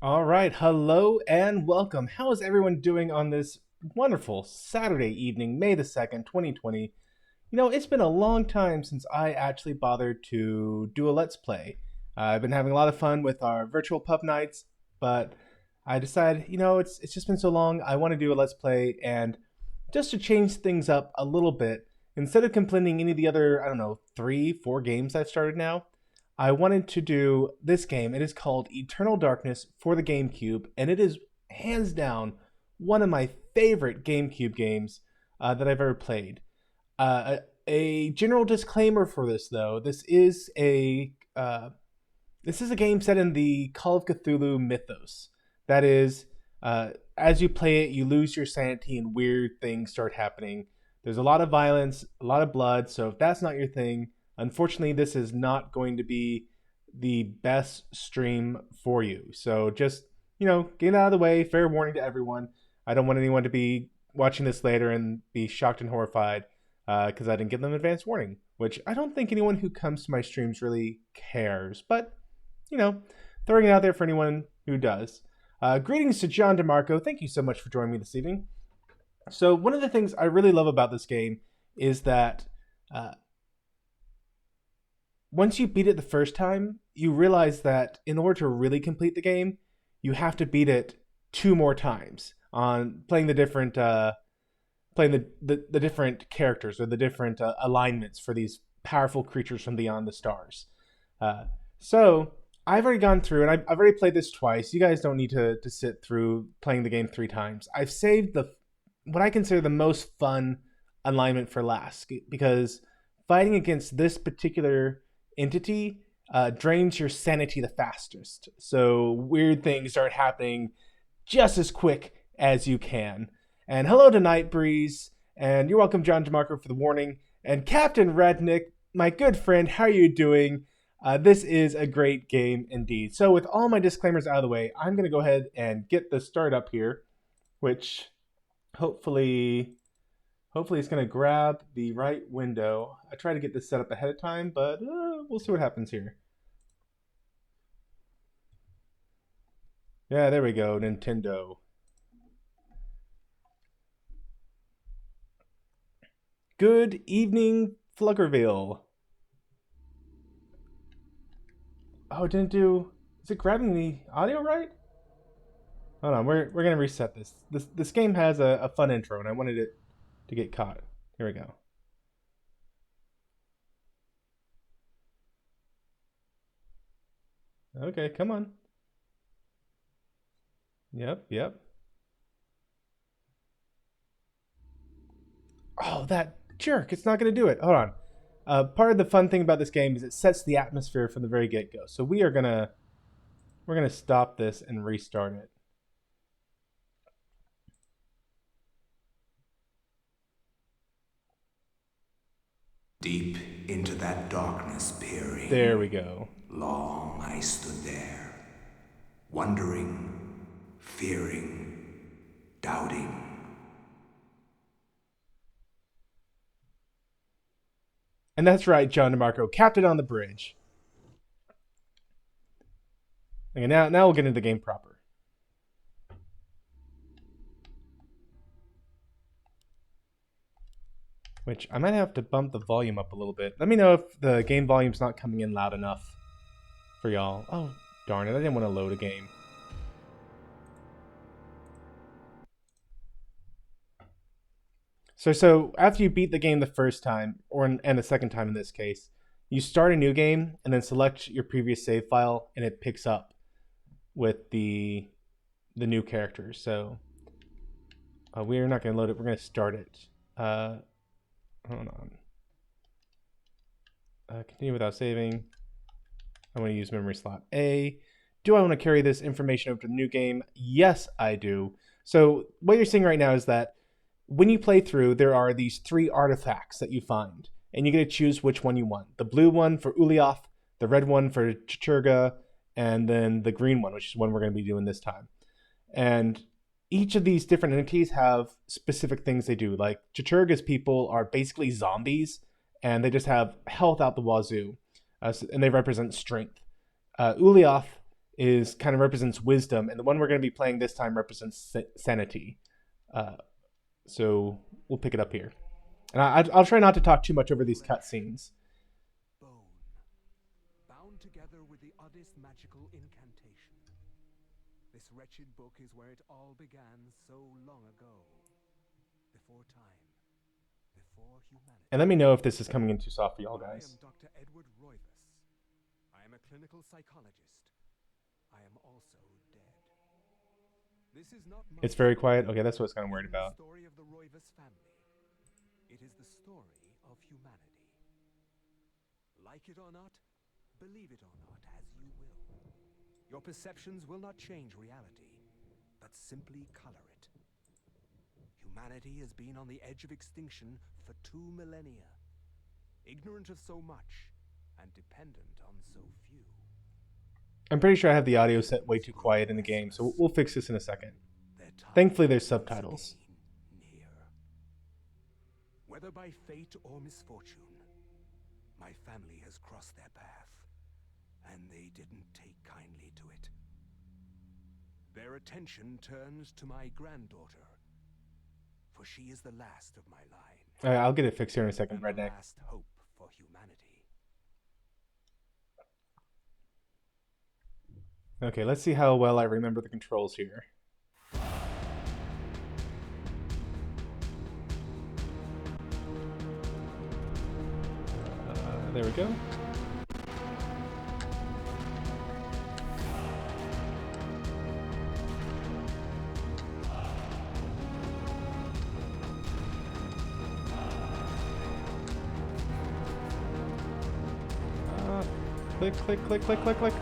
All right, hello and welcome. How is everyone doing on this wonderful Saturday evening, May the 2nd, 2020? It's been a long time since I actually bothered to do a Let's Play. I've been having a lot of fun with our virtual pub nights, but I decided, it's just been so long, I want to do a Let's Play, and just to change things up a little bit, instead of completing any of the other, I don't know, 3, 4 games I've started now, I wanted to do this game. It is called Eternal Darkness for the GameCube, and it is hands down one of my favorite GameCube games that I've ever played. A general disclaimer for this, though: this is a game set in the Call of Cthulhu mythos. That is, as you play it, you lose your sanity and weird things start happening. There's a lot of violence, a lot of blood. So if that's not your thing, unfortunately, this is not going to be the best stream for you. So just, get it out of the way. Fair warning to everyone. I don't want anyone to be watching this later and be shocked and horrified because I didn't give them advance warning, which I don't think anyone who comes to my streams really cares. But, throwing it out there for anyone who does. Greetings to John DeMarco. Thank you so much for joining me this evening. So one of the things I really love about this game is that once you beat it the first time, you realize that in order to really complete the game, you have to beat it 2 more times on playing the different the different characters or the different alignments for these powerful creatures from beyond the stars. So I've already gone through, and I've already played this twice. You guys don't need to sit through playing the game 3 times. I've saved what I consider the most fun alignment for last, because fighting against this particular entity drains your sanity the fastest. So weird things start happening just as quick as you can. And hello to Night Breeze, and you're welcome, John DeMarco, for the warning. And Captain Rednick, my good friend, how are you doing? This is a great game indeed. So with all my disclaimers out of the way, I'm going to go ahead and get the start up here, which hopefully it's going to grab the right window. I try to get this set up ahead of time, but we'll see what happens here. Yeah, there we go, Nintendo. Good evening, Fluggerville. Oh, it didn't do... Is it grabbing the audio right? Hold on, we're going to reset this. This game has a fun intro, and I wanted it to get caught. Here we go. Okay, come on. Yep. Oh, that jerk. It's not going to do it. Hold on. Part of the fun thing about this game is it sets the atmosphere from the very get-go. So we're gonna stop this and restart it. Deep into that darkness peering. There we go. Long I stood there, wondering, fearing, doubting. And that's right, John DeMarco, Captain on the Bridge. Okay, now we'll get into the game proper. Which I might have to bump the volume up a little bit. Let me know if the game volume's not coming in loud enough for y'all. Oh, darn it, I didn't want to load a game. So after you beat the game the first time, and the second time in this case, you start a new game and then select your previous save file, and it picks up with the new characters. So we're not going to load it. We're going to start it. Hold on. Continue without saving. I want to use memory slot A. Do I want to carry this information over to the new game? Yes, I do. So what you're seeing right now is that when you play through, there are these 3 artifacts that you find, and you get to choose which one you want. The blue one for Ulyaoth, the red one for Chichurga, and then the green one, which is one we're going to be doing this time. And each of these different entities have specific things they do. Like Chichurga's people are basically zombies, and they just have health out the wazoo, and they represent strength. Ulyaoth is kind of represents wisdom, and the one we're going to be playing this time represents sanity. So we'll pick it up here. And I'll try not to talk too much over these cutscenes. Bone, bound together with the oddest magical incantation. This wretched book is where it all began so long ago. Before time, before humanity. And let me know if this is coming in too soft for y'all guys. I am Dr. Edward Roivas. I am a clinical psychologist. I am also dead. This is not It's very quiet. Okay, that's what I was kind of worried about. The story of the Roivas family. It is the story of humanity. Like it or not, believe it or not, as you will. Your perceptions will not change reality, but simply color it. Humanity has been on the edge of extinction for 2 millennia, ignorant of so much and dependent on so few. I'm pretty sure I have the audio set way too quiet in the game, so we'll fix this in a second. Thankfully, there's subtitles. Near. Whether by fate or misfortune, my family has crossed their path, and they didn't take kindly to it. Their attention turns to my granddaughter, for she is the last of my line. All right, I'll get it fixed here in a second, and the Redneck. last hope for humanity. Okay, let's see how well I remember the controls here. There we go. Click, click, click, click, click, click.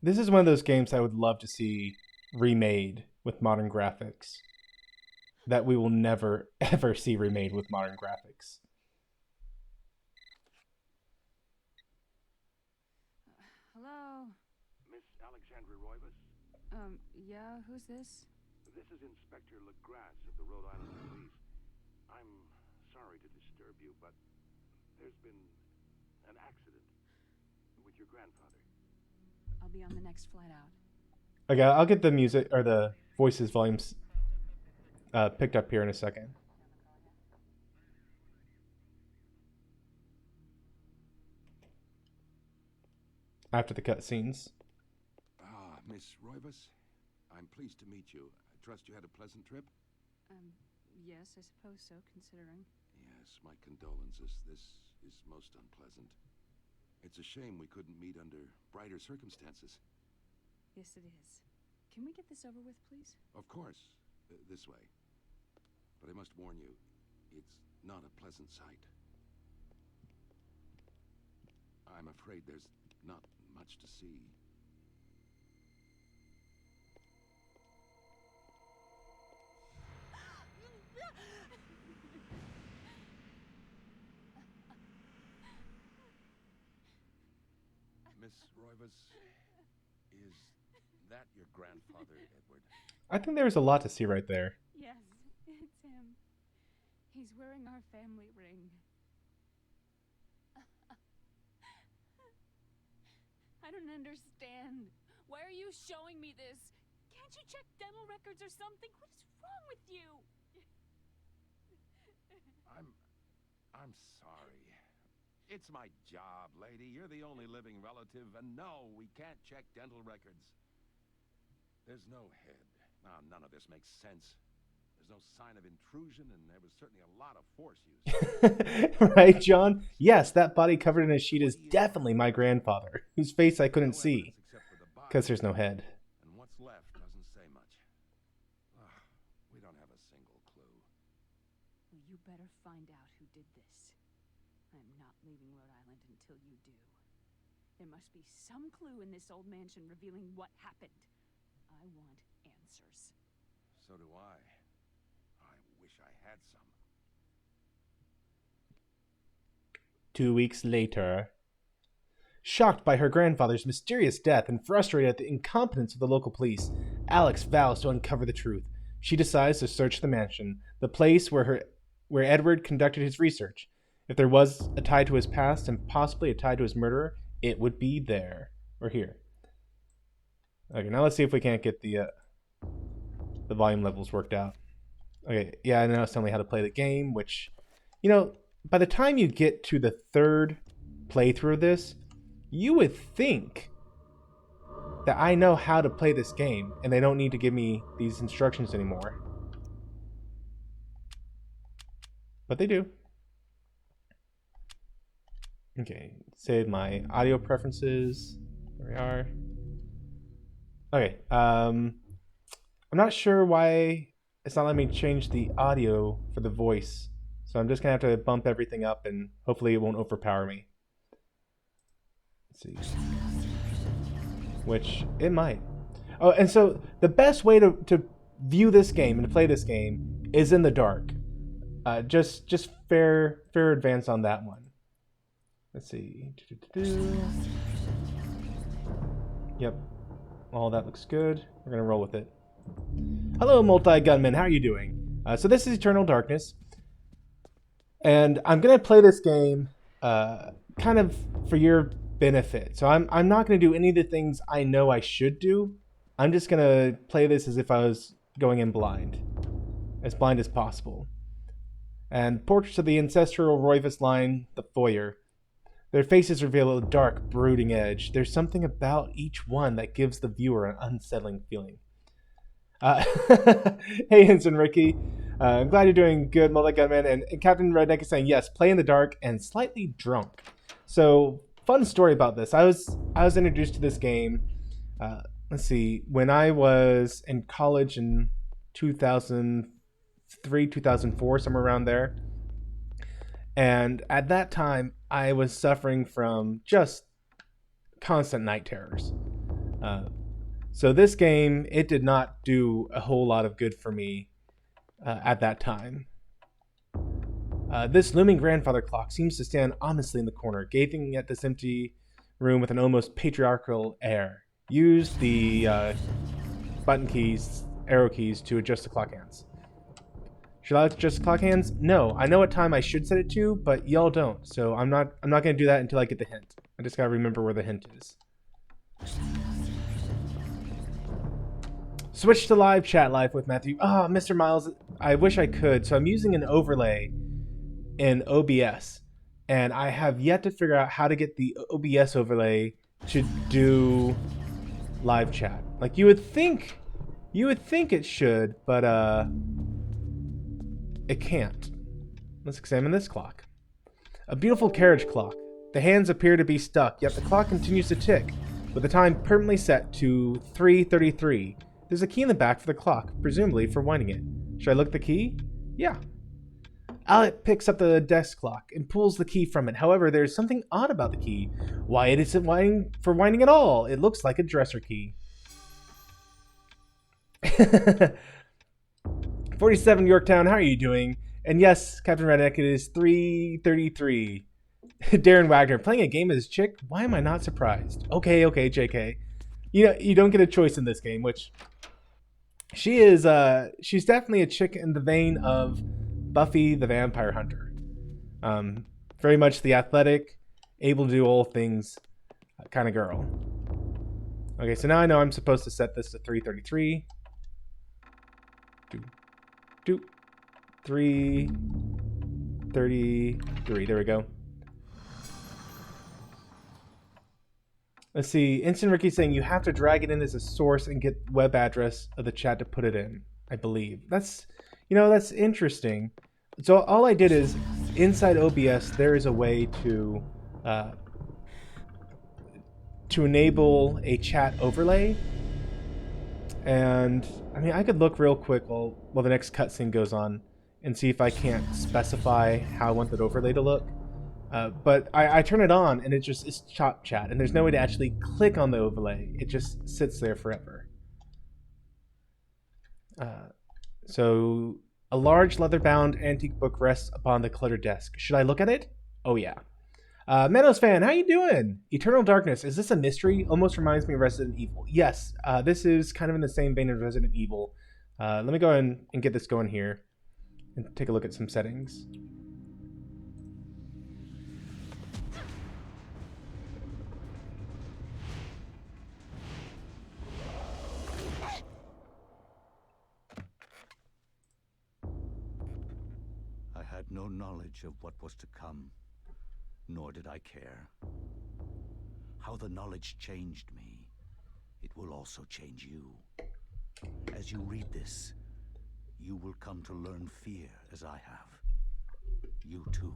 This is one of those games I would love to see remade with modern graphics. That we will never, ever see remade with modern graphics. Hello? Miss Alexandra Roivas? Yeah, who's this? This is Inspector LaGrasse of the Rhode Island Police. I'm sorry to disturb you, but there's been an accident with your grandfather. I'll be on the next flight out. Okay, I'll get the music, or the voices volumes picked up here in a second. After the cutscenes. Ah, Miss Roivas, I'm pleased to meet you. I trust you had a pleasant trip? Yes, I suppose so, considering. Yes, my condolences. This is most unpleasant. It's a shame we couldn't meet under brighter circumstances. Yes, it is. Can we get this over with, please? Of course. This way. But I must warn you, it's not a pleasant sight. I'm afraid there's not much to see. Miss Roivas, is that your grandfather, Edward? I think there's a lot to see right there. Yes, it's him. He's wearing our family ring. I don't understand. Why are you showing me this? Can't you check dental records or something? What is wrong with you? I'm sorry. It's my job, lady. You're the only living relative, and no, we can't check dental records. There's no head. Now, none of this makes sense. There's no sign of intrusion, and there was certainly a lot of force used. Right, John? Yes, that body covered in a sheet is definitely my grandfather, whose face I couldn't see, because there's no head. And what's left doesn't say much. We don't have a single clue. Well, you better find out who did this. I'm not leaving Rhode Island until you do. There must be some clue in this old mansion revealing what happened. I want answers. So do I. I wish I had some. 2 weeks later. Shocked by her grandfather's mysterious death and frustrated at the incompetence of the local police, Alex vows to uncover the truth. She decides to search the mansion, the place where Edward conducted his research. If there was a tie to his past and possibly a tie to his murderer, it would be there or here. Okay, now let's see if we can't get the volume levels worked out. Okay, yeah, I know it's telling me how to play the game, which, you know, by the time you get to the third playthrough of this, you would think that I know how to play this game and they don't need to give me these instructions anymore. But they do. Okay, save my audio preferences. There we are. Okay, I'm not sure why it's not letting me change the audio for the voice. So I'm just gonna have to bump everything up and hopefully it won't overpower me. Let's see. Which it might. Oh, and so the best way to view this game and to play this game is in the dark. Just fair advance on that one. Let's see. Yep. All that looks good. We're gonna roll with it. Hello, multi-gunman. How are you doing? So this is Eternal Darkness. And I'm gonna play this game kind of for your benefit. So I'm not gonna do any of the things I know I should do. I'm just gonna play this as if I was going in blind as possible. And portraits of the ancestral Roivas line the foyer. Their faces reveal a dark, brooding edge. There's something about each one that gives the viewer an unsettling feeling. Hey, Ensign Ricky. I'm glad you're doing good, Multi-Gunman. And Captain Redneck is saying, yes, play in the dark and slightly drunk. So, fun story about this. I was introduced to this game, let's see, when I was in college in 2003, 2004, somewhere around there. And at that time, I was suffering from just constant night terrors. So this game, it did not do a whole lot of good for me at that time. This looming grandfather clock seems to stand ominously in the corner, gazing at this empty room with an almost patriarchal air. Use the button keys, arrow keys, to adjust the clock hands. Should I adjust the clock hands? No. I know what time I should set it to, but y'all don't. So I'm not gonna do that until I get the hint. I just gotta remember where the hint is. Switch to live chat live with Matthew. Ah, Mr. Miles, I wish I could. So I'm using an overlay in OBS, and I have yet to figure out how to get the OBS overlay to do live chat. Like you would think it should, but it can't. Let's examine this clock. A beautiful carriage clock. The hands appear to be stuck, yet the clock continues to tick, with the time permanently set to 3:33. There's a key in the back for the clock, presumably for winding it. Should I look at the key? Yeah. Alec picks up the desk clock and pulls the key from it. However, there's something odd about the key. Why it isn't winding at all? It looks like a dresser key. 47 Yorktown, how are you doing? And yes, Captain Redneck, it is 3:33. Darren Wagner, playing a game as chick? Why am I not surprised? Okay, JK. You don't get a choice in this game, which she is, she's definitely a chick in the vein of Buffy the Vampire Hunter. Very much the athletic, able to do all things kind of girl. Okay, so now I know I'm supposed to set this to 3:33. 3:33. There we go. Let's see. Instant Ricky saying you have to drag it in as a source and get web address of the chat to put it in. I believe that's interesting. So all I did is inside OBS there is a way to enable a chat overlay. And I mean, I could look real quick while the next cutscene goes on and see if I can't specify how I want that overlay to look. But I turn it on and it's chop chat, and there's no way to actually click on the overlay. It just sits there forever. So a large leather-bound antique book rests upon the cluttered desk. Should I look at it? Oh yeah. Meadows fan, how you doing? Eternal Darkness, is this a mystery? Almost reminds me of Resident Evil. Yes, this is kind of in the same vein as Resident Evil. Let me go ahead and get this going here and take a look at some settings. I had no knowledge of what was to come, nor did I care. How the knowledge changed me, it will also change you. As you read this, you will come to learn fear as I have. You too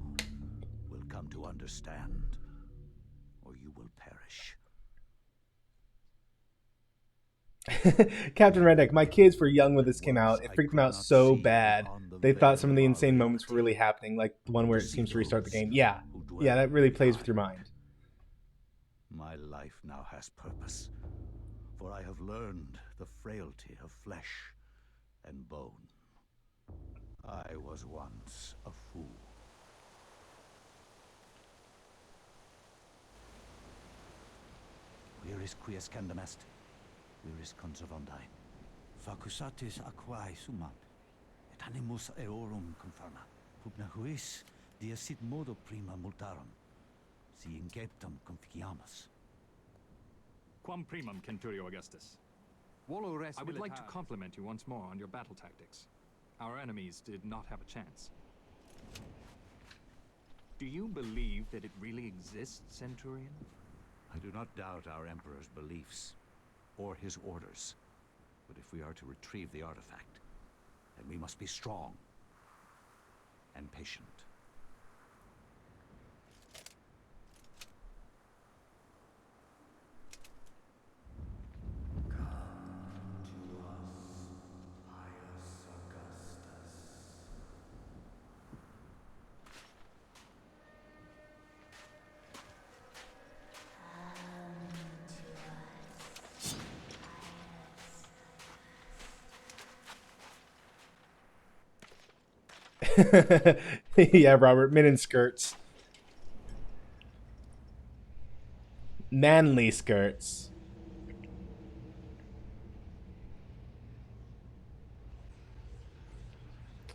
will come to understand, or you will perish. Captain Redneck, my kids were young when this came out. It freaked them out so bad. They thought some of the insane moments were really happening, like the one where it seems to restart the game. Yeah, that really plays with your mind. My life now has purpose, for I have learned the frailty of flesh and bone. I was once a fool. Where is quies candamest? Where is conservandi? Facusatis aquae sumat, et animus eorum conferma. Pugna huis, dia sit modo prima multarum, si inceptum conficiamus. Quam primum, Centurio Augustus. I would like to compliment you once more on your battle tactics. Our enemies did not have a chance. Do you believe that it really exists, Centurion? I do not doubt our Emperor's beliefs, or his orders. But if we are to retrieve the artifact, then we must be strong and patient. Yeah, Robert, men in skirts. Manly skirts.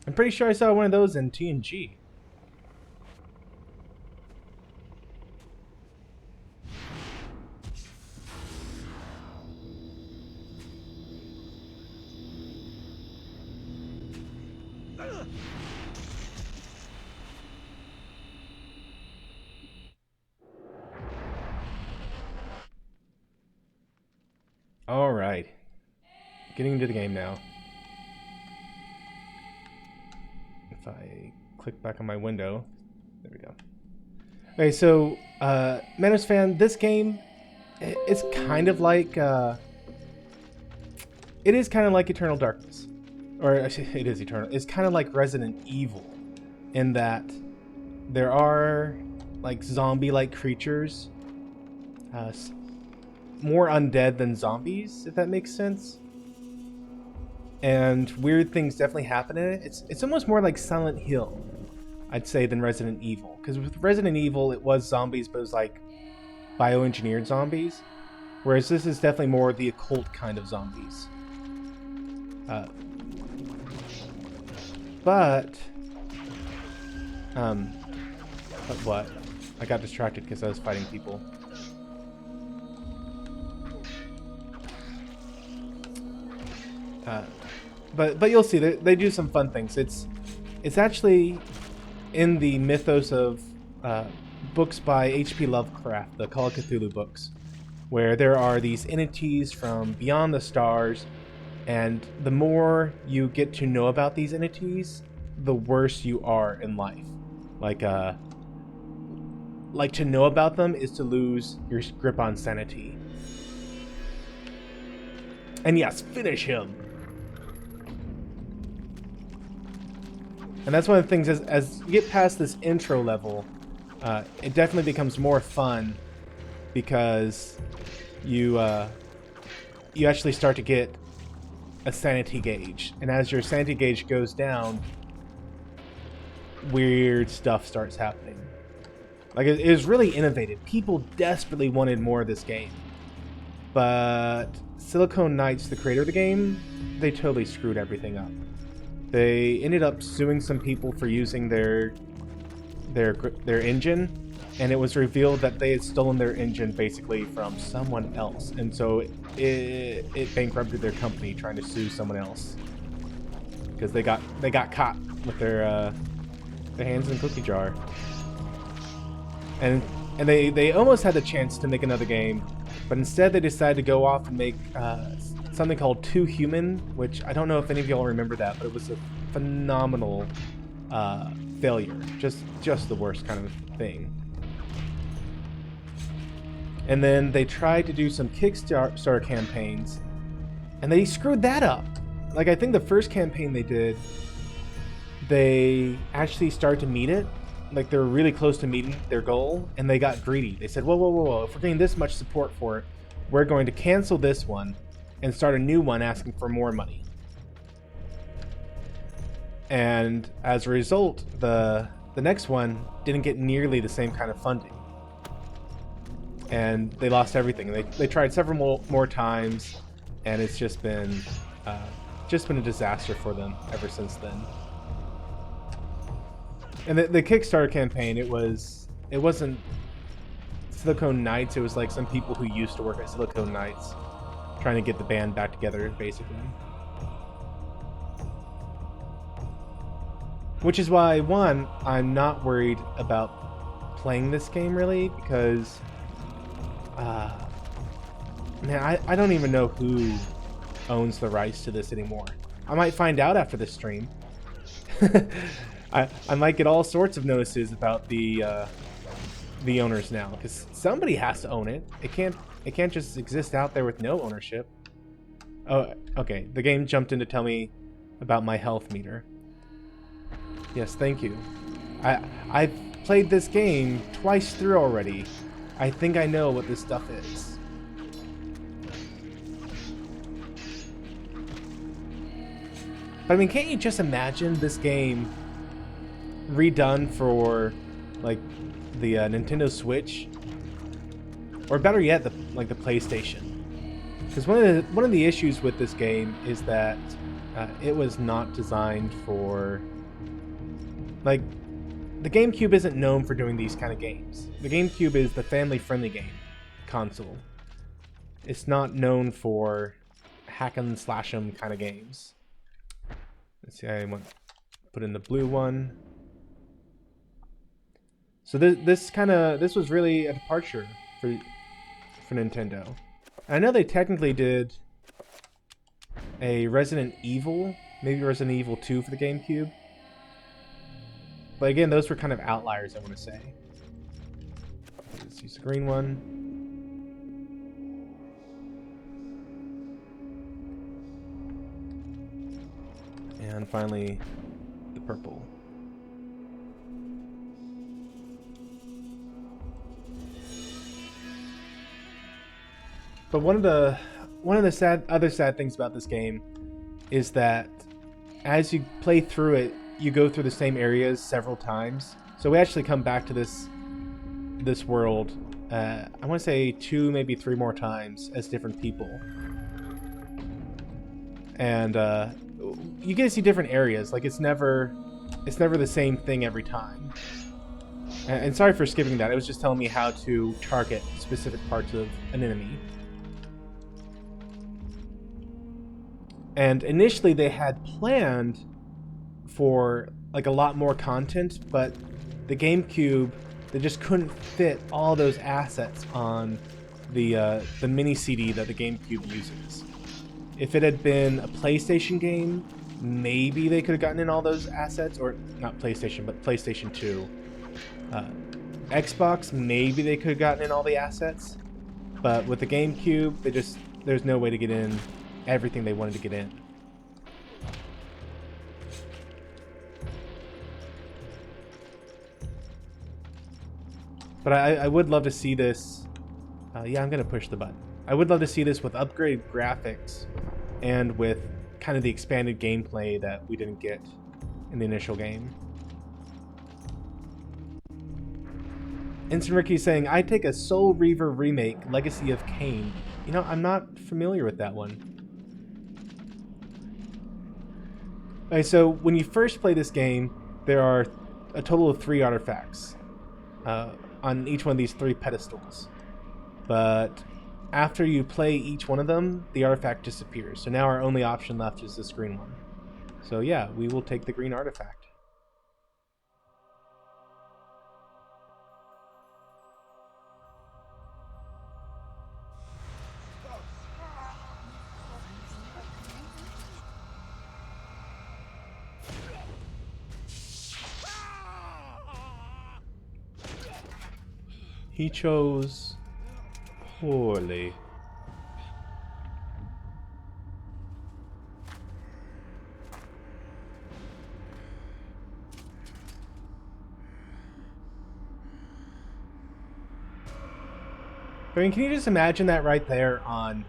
I'm pretty sure I saw one of those in TNG. All right, getting into the game now. If I click back on my window, there we go. Okay, so Menace fan, this game, it's kind of like it is kind of like Eternal Darkness, or it is Eternal. It's kind of like Resident Evil, in that there are like zombie-like creatures. More undead than zombies, if that makes sense. And weird things definitely happen in it. It's almost more like Silent Hill, I'd say, than Resident Evil. Because with Resident Evil, it was zombies, but it was like bioengineered zombies. Whereas this is definitely more the occult kind of zombies. But what? I got distracted because I was fighting people. But you'll see they do some fun things. It's actually in the mythos of books by H.P. Lovecraft, the Call of Cthulhu books, where there are these entities from beyond the stars, and the more you get to know about these entities, the worse you are in life. Like to know about them is to lose your grip on sanity. And yes, finish him. And that's one of the things, as you get past this intro level, it definitely becomes more fun because you actually start to get a sanity gauge. And as your sanity gauge goes down, weird stuff starts happening. Like, it was really innovative. People desperately wanted more of this game. But Silicon Knights, the creator of the game, they totally screwed everything up. They ended up suing some people for using their engine, and it was revealed that they had stolen their engine basically from someone else, and so it bankrupted their company trying to sue someone else because they got caught with their hands in the cookie jar. And they almost had the chance to make another game, but instead they decided to go off and make something called Too Human, which I don't know if any of y'all remember that, but it was a phenomenal failure. Just the worst kind of thing. And then they tried to do some Kickstarter campaigns, and they screwed that up. Like, I think the first campaign they did, they actually started to meet it. Like, they were really close to meeting their goal, and they got greedy. They said, whoa, if we're getting this much support for it, we're going to cancel this one and start a new one asking for more money. And as a result, the next one didn't get nearly the same kind of funding. And they lost everything. They tried several more times, and it's just been a disaster for them ever since then. And the Kickstarter campaign, it wasn't Silicon Knights. It was like some people who used to work at Silicon Knights trying to get the band back together, basically. Which is why, one, I'm not worried about playing this game, really, because man, I don't even know who owns the rights to this anymore. I might find out after this stream. I might get all sorts of notices about the owners now, because somebody has to own it. It can't just exist out there with no ownership. Oh, okay. The game jumped in to tell me about my health meter. Yes, thank you. I've played this game twice through already. I think I know what this stuff is. But I mean, can't you just imagine this game redone for, like, the Nintendo Switch, or better yet, the PlayStation? Because one of the issues with this game is that it was not designed for, like, the GameCube isn't known for doing these kind of games. The GameCube is the family-friendly game console. It's not known for hack and slash 'em kind of games. Let's see, I want to put in the blue one. So this was really a departure for Nintendo. I know they technically did a Resident Evil, maybe Resident Evil 2 for the GameCube. But again, those were kind of outliers, I want to say. Let's use the green one. And finally, the purple. But one of the other sad things about this game is that as you play through it, you go through the same areas several times. So we actually come back to this world, I want to say 2, maybe 3 more times as different people. And you get to see different areas. Like, it's never the same thing every time. And sorry for skipping that. It was just telling me how to target specific parts of an enemy. And initially they had planned for, like, a lot more content, but the GameCube, they just couldn't fit all those assets on the mini CD that the GameCube uses. If it had been a PlayStation game, maybe they could have gotten in all those assets, or not PlayStation, but PlayStation 2. Xbox, maybe they could have gotten in all the assets, but with the GameCube, there's no way to get in everything they wanted to get in. But I would love to see this. Yeah, I'm going to push the button. I would love to see this with upgraded graphics and with kind of the expanded gameplay that we didn't get in the initial game. Instant Ricky saying, I take a Soul Reaver remake, Legacy of Kain. You know, I'm not familiar with that one. Okay, so when you first play this game, there are a total of 3 artifacts on each one of these 3 pedestals. But after you play each one of them, the artifact disappears. So now our only option left is this green one. So yeah, we will take the green artifact. He chose poorly. I mean, can you just imagine that right there on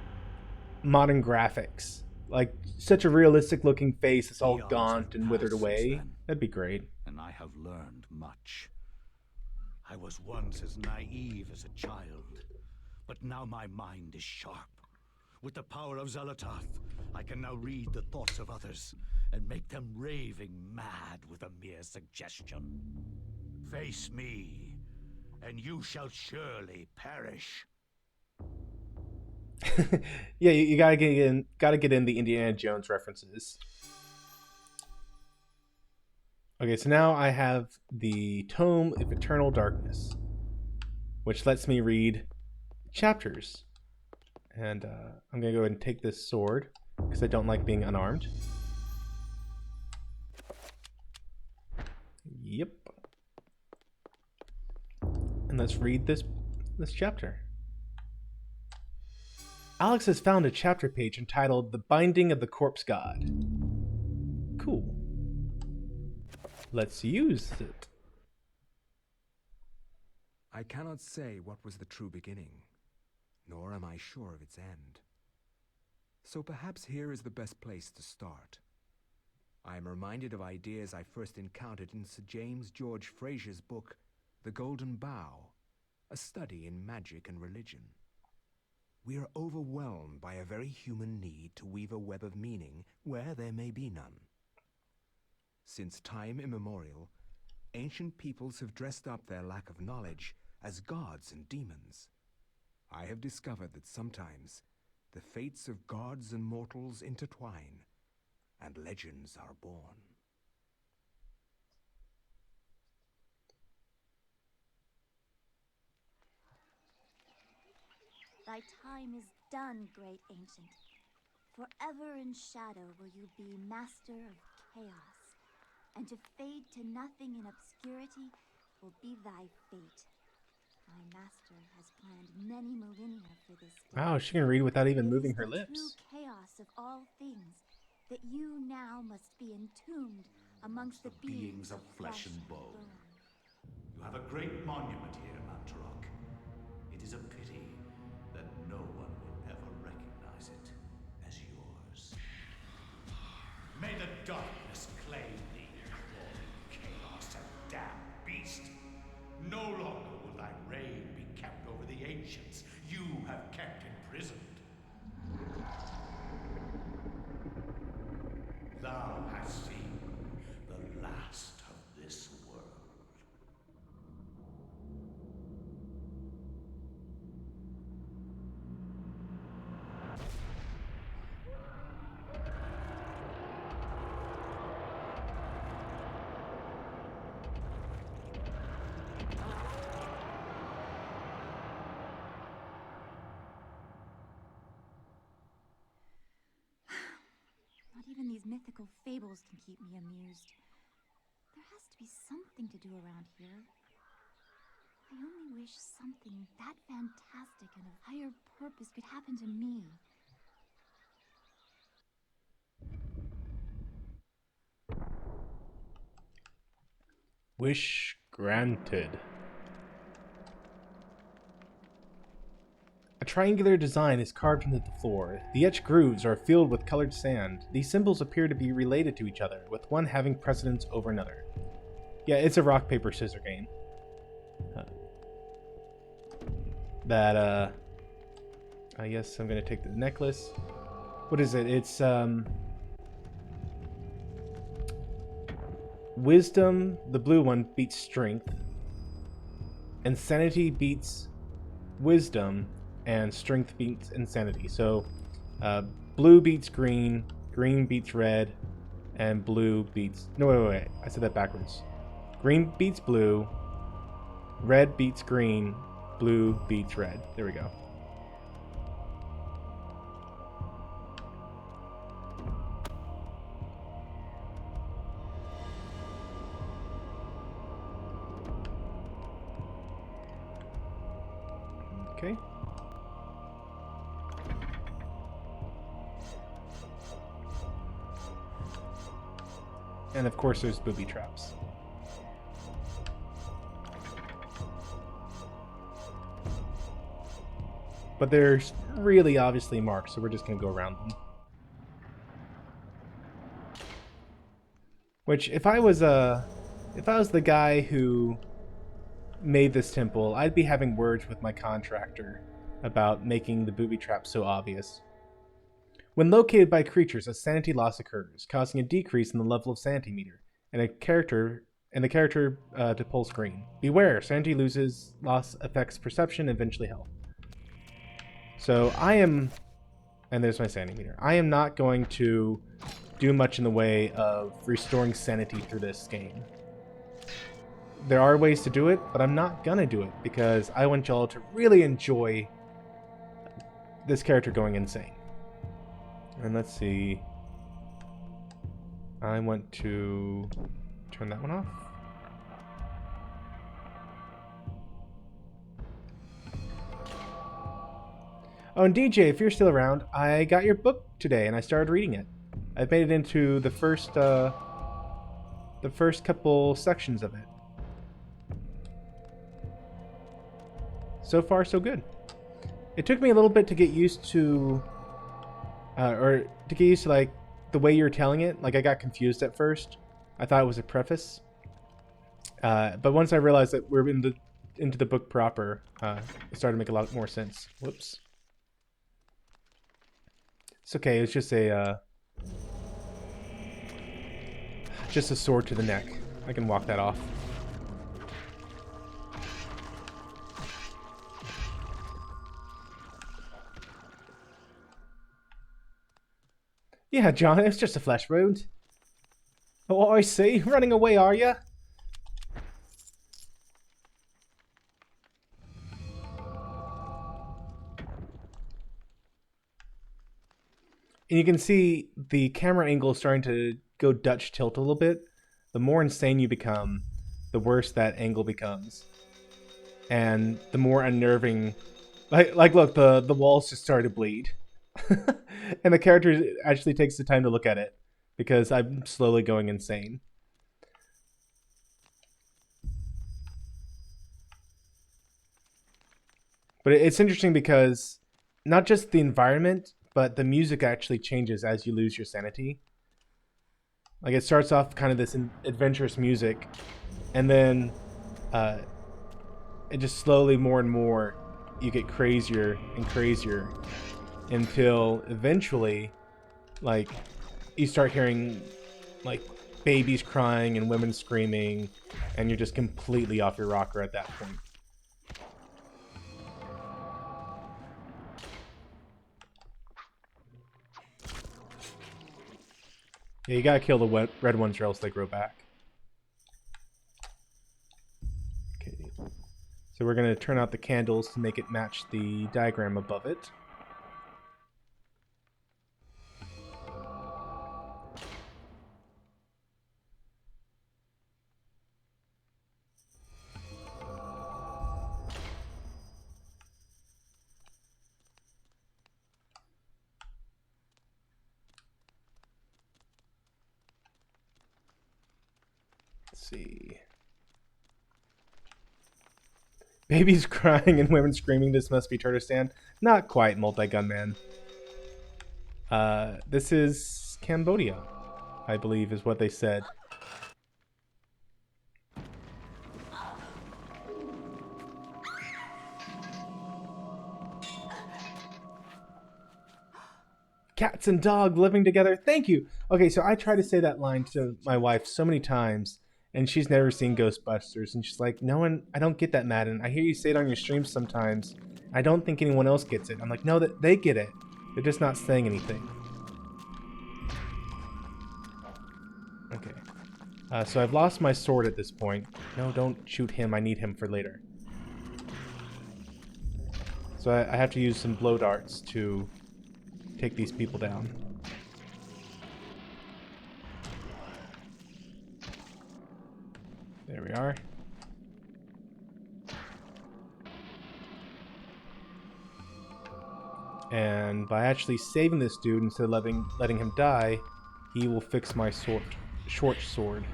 modern graphics? Like, such a realistic looking face that's all gaunt and withered away. That'd be great. And I have learned much. I was once as naive as a child, but now my mind is sharp. With the power of Xelatoth, I can now read the thoughts of others and make them raving mad with a mere suggestion. Face me, and you shall surely perish. Yeah, you gotta get in the Indiana Jones references. Okay, so now I have the Tome of Eternal Darkness, which lets me read chapters. And I'm going to go ahead and take this sword, because I don't like being unarmed. Yep. And let's read this chapter. Alex has found a chapter page entitled The Binding of the Corpse God. Cool. Let's use it. I cannot say what was the true beginning, nor am I sure of its end. So perhaps here is the best place to start. I am reminded of ideas I first encountered in Sir James George Fraser's book, The Golden Bough, a study in magic and religion. We are overwhelmed by a very human need to weave a web of meaning where there may be none. Since time immemorial, ancient peoples have dressed up their lack of knowledge as gods and demons. I have discovered that sometimes the fates of gods and mortals intertwine, and legends are born. Thy time is done, great ancient. Forever in shadow will you be master of chaos, and to fade to nothing in obscurity will be thy fate. My master has planned many millennia for this day. Wow, she can read without even moving her lips. True chaos of all things, that you now must be entombed amongst the beings of flesh and bone. You have a great monument here, Mantarok. It is a pity that no one will ever recognize it as yours. May the darkness claim thee, crawling chaos and damned beast. No longer will thy reign be kept over the ancients you have kept imprisoned. Thou hast seen the last of this world. Not even these mythical fables can keep me amused. There has to be something to do around here. I only wish something that fantastic and of higher purpose could happen to me. Wish granted. A triangular design is carved into the floor. The etched grooves are filled with colored sand. These symbols appear to be related to each other, with one having precedence over another. Yeah, it's a rock, paper, scissors game. that I guess I'm gonna take the necklace. What is it? It's wisdom, the blue one, beats strength. Insanity beats wisdom, and strength beats insanity. So blue beats green, green beats red, and blue beats... No, wait. I said that backwards. Green beats blue, red beats green, blue beats red. There we go. Okay. And of course there's booby traps. But they're really obviously marked, so we're just gonna go around them. Which, if I was the guy who made this temple, I'd be having words with my contractor about making the booby traps so obvious. When located by creatures, a sanity loss occurs, causing a decrease in the level of sanity meter, and the character to pulse green. Beware, sanity loss affects perception and eventually health. So I am, and there's my sanity meter. I am not going to do much in the way of restoring sanity through this game. There are ways to do it, but I'm not gonna do it because I want y'all to really enjoy this character going insane. And let's see. I want to turn that one off. Oh, and DJ, if you're still around, I got your book today and I started reading it. I've made it into the first couple sections of it. So far, so good. It took me a little bit to get used to, like the way you're telling it. Like I got confused at first. I thought it was a preface, but once I realized that we're into the book proper, it started to make a lot more sense. Whoops. It's okay. It's just a sword to the neck. I can walk that off. Yeah, John, it's just a flesh wound. Oh, I see. Running away, are you? And you can see the camera angle is starting to go Dutch tilt a little bit. The more insane you become, the worse that angle becomes. And the more unnerving... Like look, the walls just started to bleed. And the character actually takes the time to look at it because I'm slowly going insane. But it's interesting because not just the environment, but the music actually changes as you lose your sanity. Like it starts off kind of this adventurous music, and then it just slowly more and more you get crazier and crazier until eventually, like, you start hearing like babies crying and women screaming, and you're just completely off your rocker at that point. Yeah, you gotta kill the red ones or else they grow back. Okay. So we're gonna turn out the candles to make it match the diagram above it. See. Babies crying and women screaming, this must be Turtlestand. Not quite, Multi-Gunman. This is Cambodia, I believe is what they said. cats and dog living together. Thank you. Okay, so I try to say that line to my wife so many times, and she's never seen Ghostbusters, and she's like, no one, I don't get that, Madden. I hear you say it on your streams sometimes. I don't think anyone else gets it. I'm like, no, that they get it. They're just not saying anything. Okay. So I've lost my sword at this point. No, don't shoot him. I need him for later. So I have to use some blow darts to take these people down. There we are. And by actually saving this dude instead of letting him die, he will fix my short sword.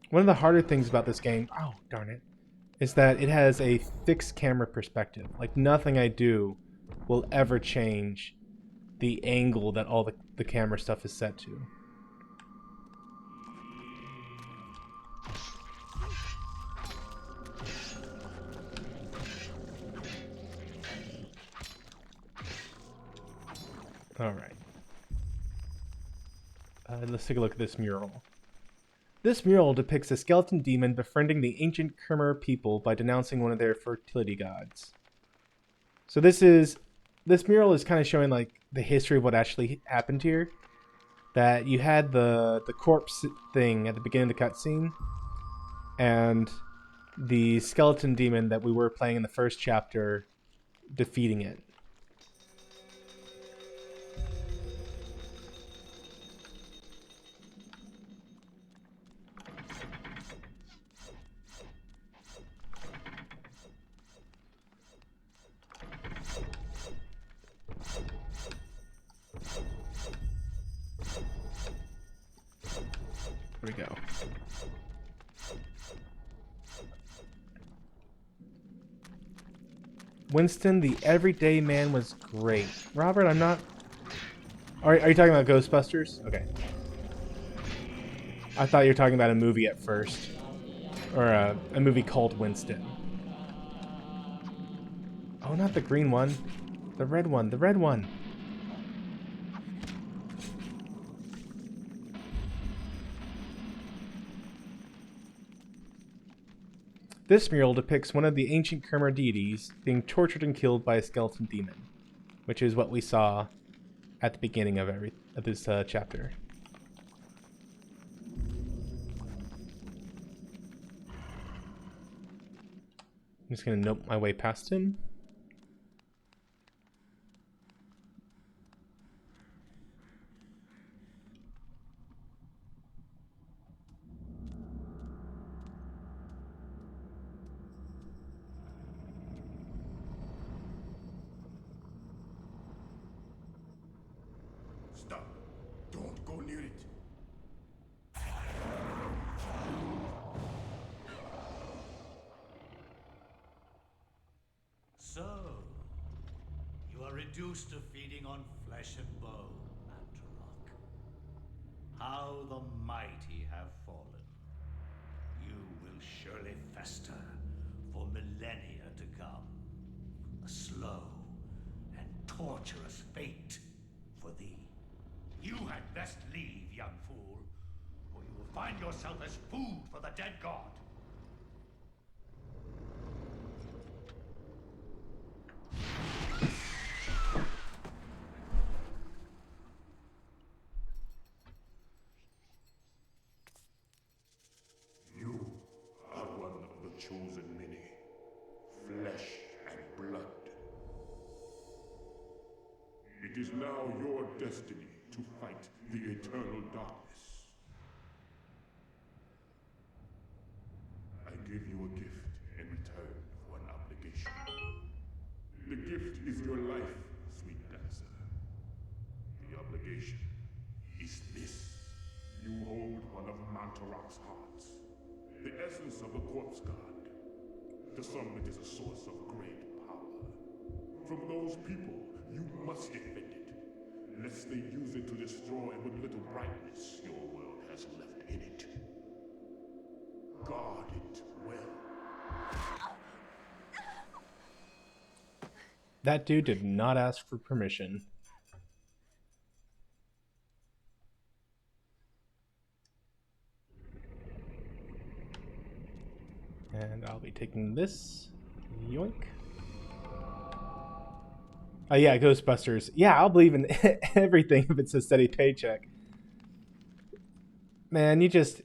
One of the harder things about this game, oh darn it, is that it has a fixed camera perspective. Like nothing I do will ever change the angle that all the camera stuff is set to. Alright. Let's take a look at this mural. This mural depicts a skeleton demon befriending the ancient Khmer people by denouncing one of their fertility gods. So this mural is kind of showing like the history of what actually happened here. That you had the corpse thing at the beginning of the cutscene, and the skeleton demon that we were playing in the first chapter defeating it. Here we go. Winston, the everyday man, was great. Robert, I'm not... Are you talking about Ghostbusters? Okay. I thought you were talking about a movie at first. Or a movie called Winston. Oh, not the green one. The red one. The red one. This mural depicts one of the ancient Khmer deities being tortured and killed by a skeleton demon, which is what we saw at the beginning of this chapter. I'm just going to nope my way past him. Stop. Don't go near it. So, you are reduced to feeding on flesh and bone, Mantarok. How the mighty have fallen. You will surely fester for millennia to come. A slow and torturous fate for thee. You had best leave, young fool, or you will find yourself as food for the dead god. You are one of the chosen many, flesh and blood. It is now your destiny to fight the eternal darkness. I give you a gift in return for an obligation. The gift is your life, sweet dancer. The obligation is this. You hold one of Mantarok's hearts, the essence of a corpse god. To some, it is a source of great power. From those people, you must defend it, lest they use it to destroy what little brightness your world has left in it. Guard it well. That dude did not ask for permission. And I'll be taking this. Yoink. Oh yeah, Ghostbusters. Yeah, I'll believe in everything if it's a steady paycheck. Man, you just...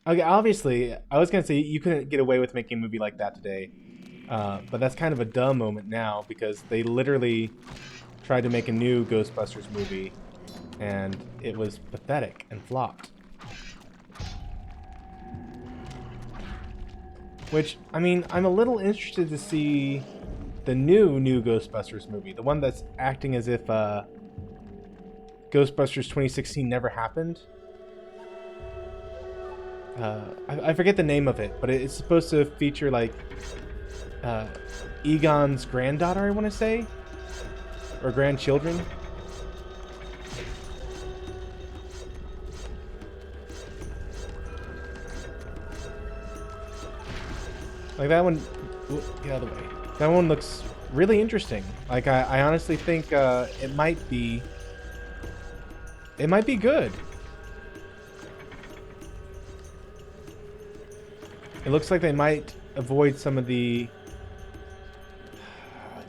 Okay, obviously, I was going to say you couldn't get away with making a movie like that today. But that's kind of a dumb moment now because they literally tried to make a new Ghostbusters movie and it was pathetic and flopped. Which, I mean, I'm a little interested to see the new Ghostbusters movie. The one that's acting as if Ghostbusters 2016 never happened. I forget the name of it, but it's supposed to feature, like, Egon's granddaughter, I want to say? Or grandchildren? Like that one, get out of the way. That one looks really interesting. Like I honestly think it might be good. It looks like they might avoid some of the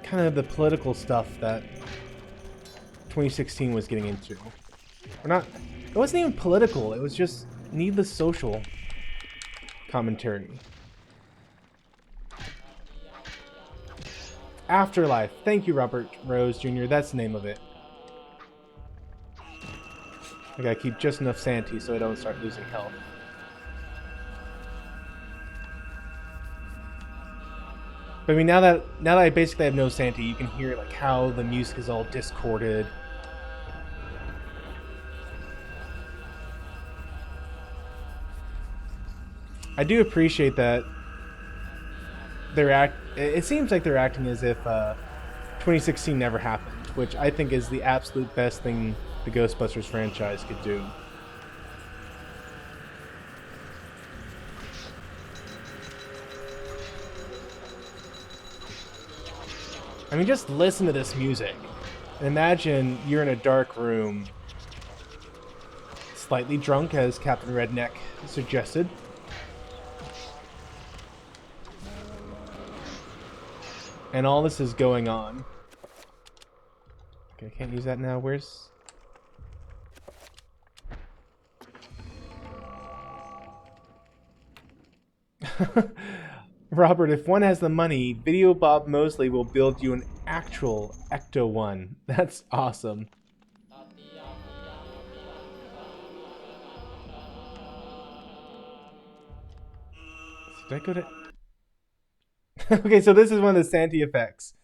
kind of the political stuff that 2016 was getting into. Or not. It wasn't even political. It was just needless social commentary. Afterlife. Thank you, Robert Rose Jr. That's the name of it. I gotta keep just enough sanity so I don't start losing health. But I mean, now that I basically have no sanity, you can hear like how the music is all discorded. I do appreciate that it seems like they're acting as if 2016 never happened, which I think is the absolute best thing the Ghostbusters franchise could do. I mean, just listen to this music. And imagine you're in a dark room, slightly drunk, as Captain Redneck suggested. And all this is going on. Okay, I can't use that now. Where's... Robert, if one has the money, Video Bob Mosley will build you an actual Ecto-1. That's awesome. So did I go to... Okay, so this is one of the Santy effects.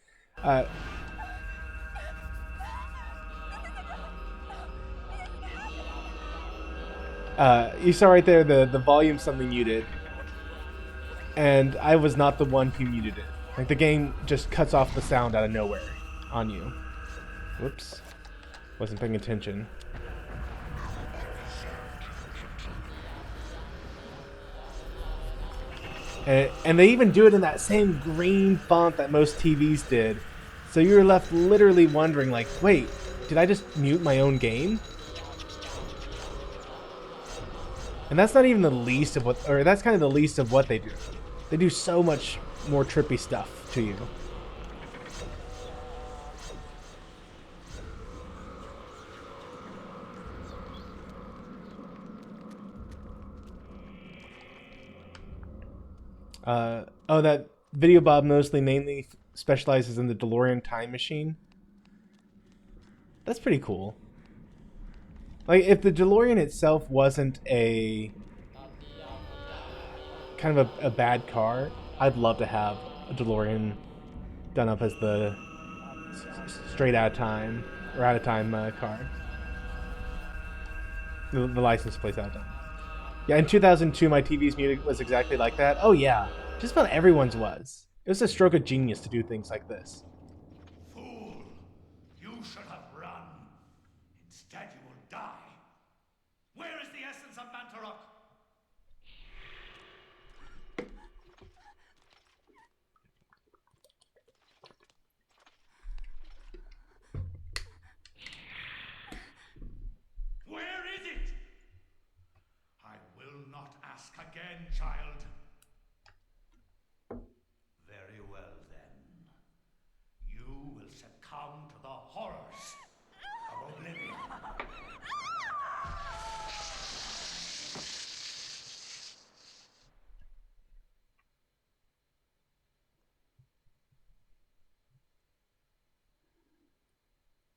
You saw right there the volume something muted. And I was not the one who muted it. Like, the game just cuts off the sound out of nowhere on you. Whoops. Wasn't paying attention. And they even do it in that same green font that most TVs did. So you're left literally wondering, like, wait, did I just mute my own game? And that's not even the least of what, or that's kind of the least of what they do. They do so much more trippy stuff to you. Oh, that Video Bob Mosley mainly specializes in the DeLorean time machine. That's pretty cool. Like, if the DeLorean itself wasn't a kind of a bad car, I'd love to have a DeLorean done up as the straight out of time or out of time car. The license plate's out of time. Yeah, in 2002, my TV's music was exactly like that. Oh yeah, just about everyone's was. It was a stroke of genius to do things like this. Fool! You should have run. Instead, you will die. Where is the essence of Mantarok?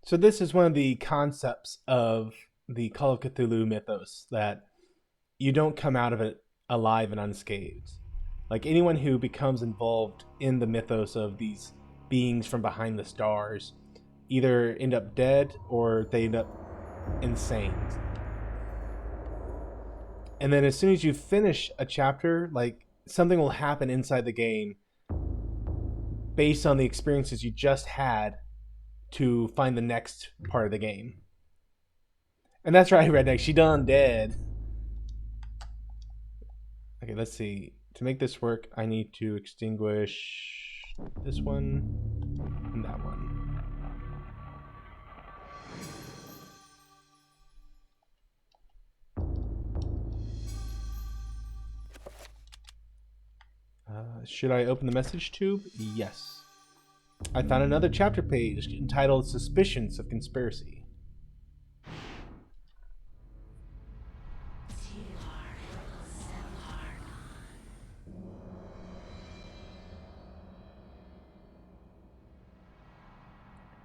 So this is one of the concepts of the Call of Cthulhu mythos, that you don't come out of it alive and unscathed. Like, anyone who becomes involved in the mythos of these beings from behind the stars either end up dead or they end up insane. And then as soon as you finish a chapter, like, something will happen inside the game based on the experiences you just had to find the next part of the game. And that's right, Redneck, she done dead. Okay, let's see. To make this work, I need to extinguish this one and that one. Should I open the message tube? Yes. I found another chapter page entitled Suspicions of Conspiracy.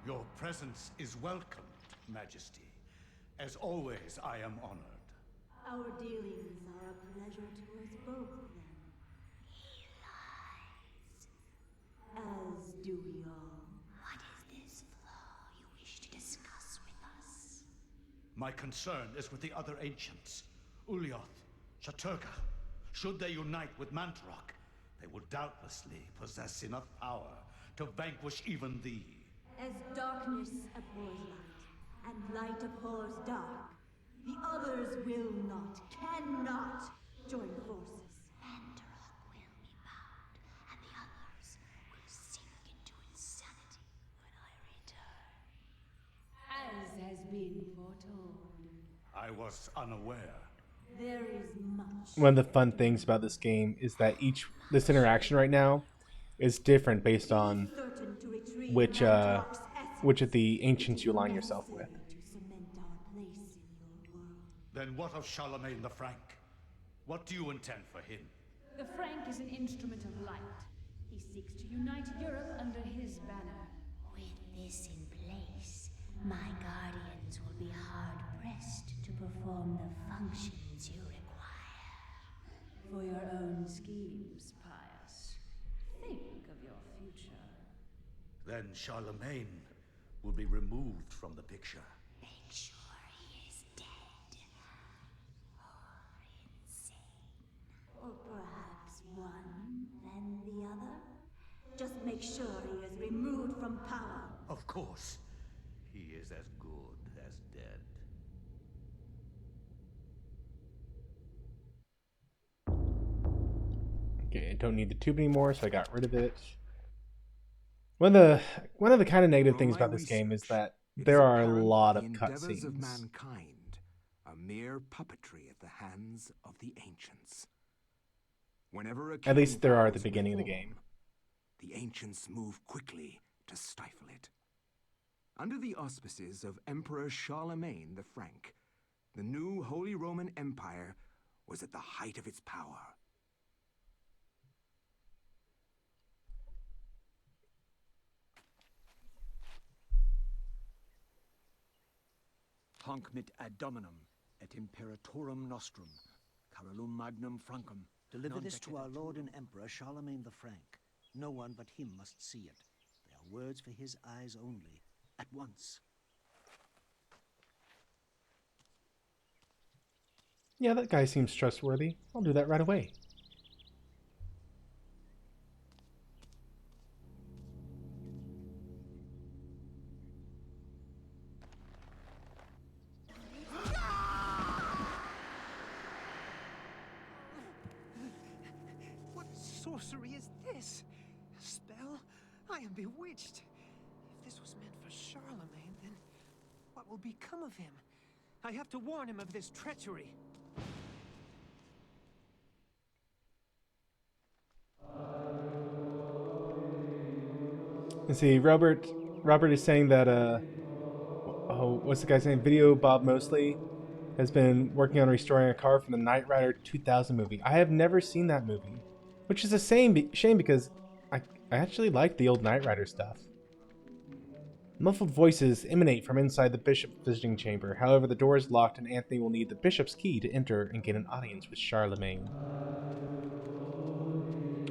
Your presence is welcomed, Majesty. As always, I am honored. Our dealings are a pleasure to us both, then. As do we all. What is this flaw you wish to discuss with us? My concern is with the other ancients. Ulyaoth, Shaturka. Should they unite with Mantarok, they will doubtlessly possess enough power to vanquish even thee. As darkness abhors light, and light abhors dark, the others will not, cannot join forces. Mantarok will be bound, and the others will sink into insanity when I return. As has been foretold. I was unaware. There is much. One of the fun things about this game is that this interaction right now is different based on which of the ancients you align yourself with. Then what of Charlemagne the Frank? What do you intend for him? The Frank is an instrument of light. He seeks to unite Europe under his banner. With this in place, my guardians will be hard-pressed to perform the functions you require. For your own schemes, Pius. Think of your future. Then Charlemagne will be removed from the picture. Make sure he is dead. Or insane. Or perhaps one, then the other? Just make sure he is removed from power. Of course. He is as good as dead. Okay, I don't need the tube anymore, so I got rid of it. One of the kind of negative things about this game is that there are a lot of cutscenes. Of mankind, a mere puppetry at the hands of the ancients. Whenever At least there are at the beginning of the game. The ancients move quickly to stifle it. Under the auspices of Emperor Charlemagne the Frank, the new Holy Roman Empire was at the height of its power. Hanc mit ad dominum et imperatorum nostrum, carolum magnum francum. Deliver this to our Lord and Emperor Charlemagne the Frank. No one but him must see it. They are words for his eyes only. At once. Yeah, that guy seems trustworthy. I'll do that right away. Sorcery is this? A spell? I am bewitched. If this was meant for Charlemagne, then what will become of him? I have to warn him of this treachery. And see, Robert is saying that what's the guy's name? Video Bob Mosley has been working on restoring a car from the Knight Rider 2000 movie. I have never seen that movie. Which is a shame because I actually like the old Knight Rider stuff. Muffled voices emanate from inside the bishop's visiting chamber. However, the door is locked and Anthony will need the bishop's key to enter and gain an audience with Charlemagne.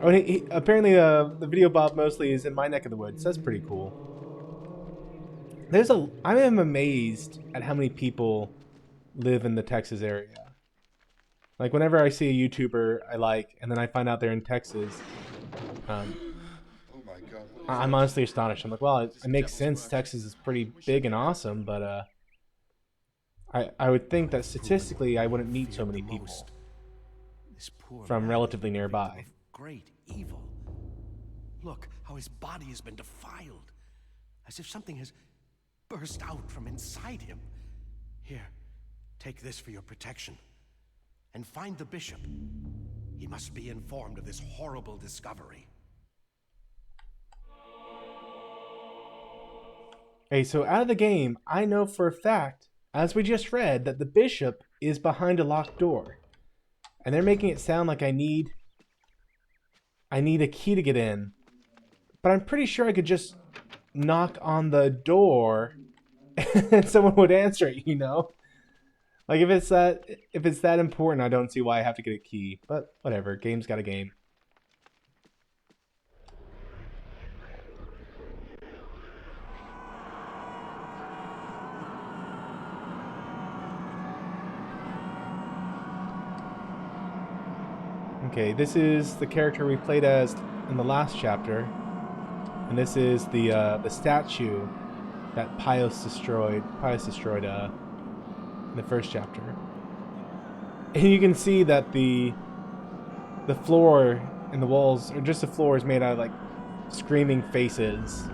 Oh, apparently the video Bob Mosley is in my neck of the woods. That's pretty cool. I am amazed at how many people live in the Texas area. Like, whenever I see a YouTuber I like, and then I find out they're in Texas, I'm honestly astonished. I'm like, well, it makes sense. Texas is pretty big and awesome, but I would think that statistically I wouldn't meet so many people from relatively nearby. Great evil. Look how his body has been defiled, as if something has burst out from inside him. Here, take this for your protection, and find the bishop. He must be informed of this horrible discovery. Okay, so out of the game, I know for a fact, as we just read, that the bishop is behind a locked door. And they're making it sound like I need a key to get in. But I'm pretty sure I could just knock on the door and someone would answer it, you know? Like, if it's that important, I don't see why I have to get a key. But whatever, game's got a game. Okay, this is the character we played as in the last chapter, and this is the statue that Pius destroyed in the first chapter. And you can see that the floor and the walls, or just the floor, is made out of like screaming faces.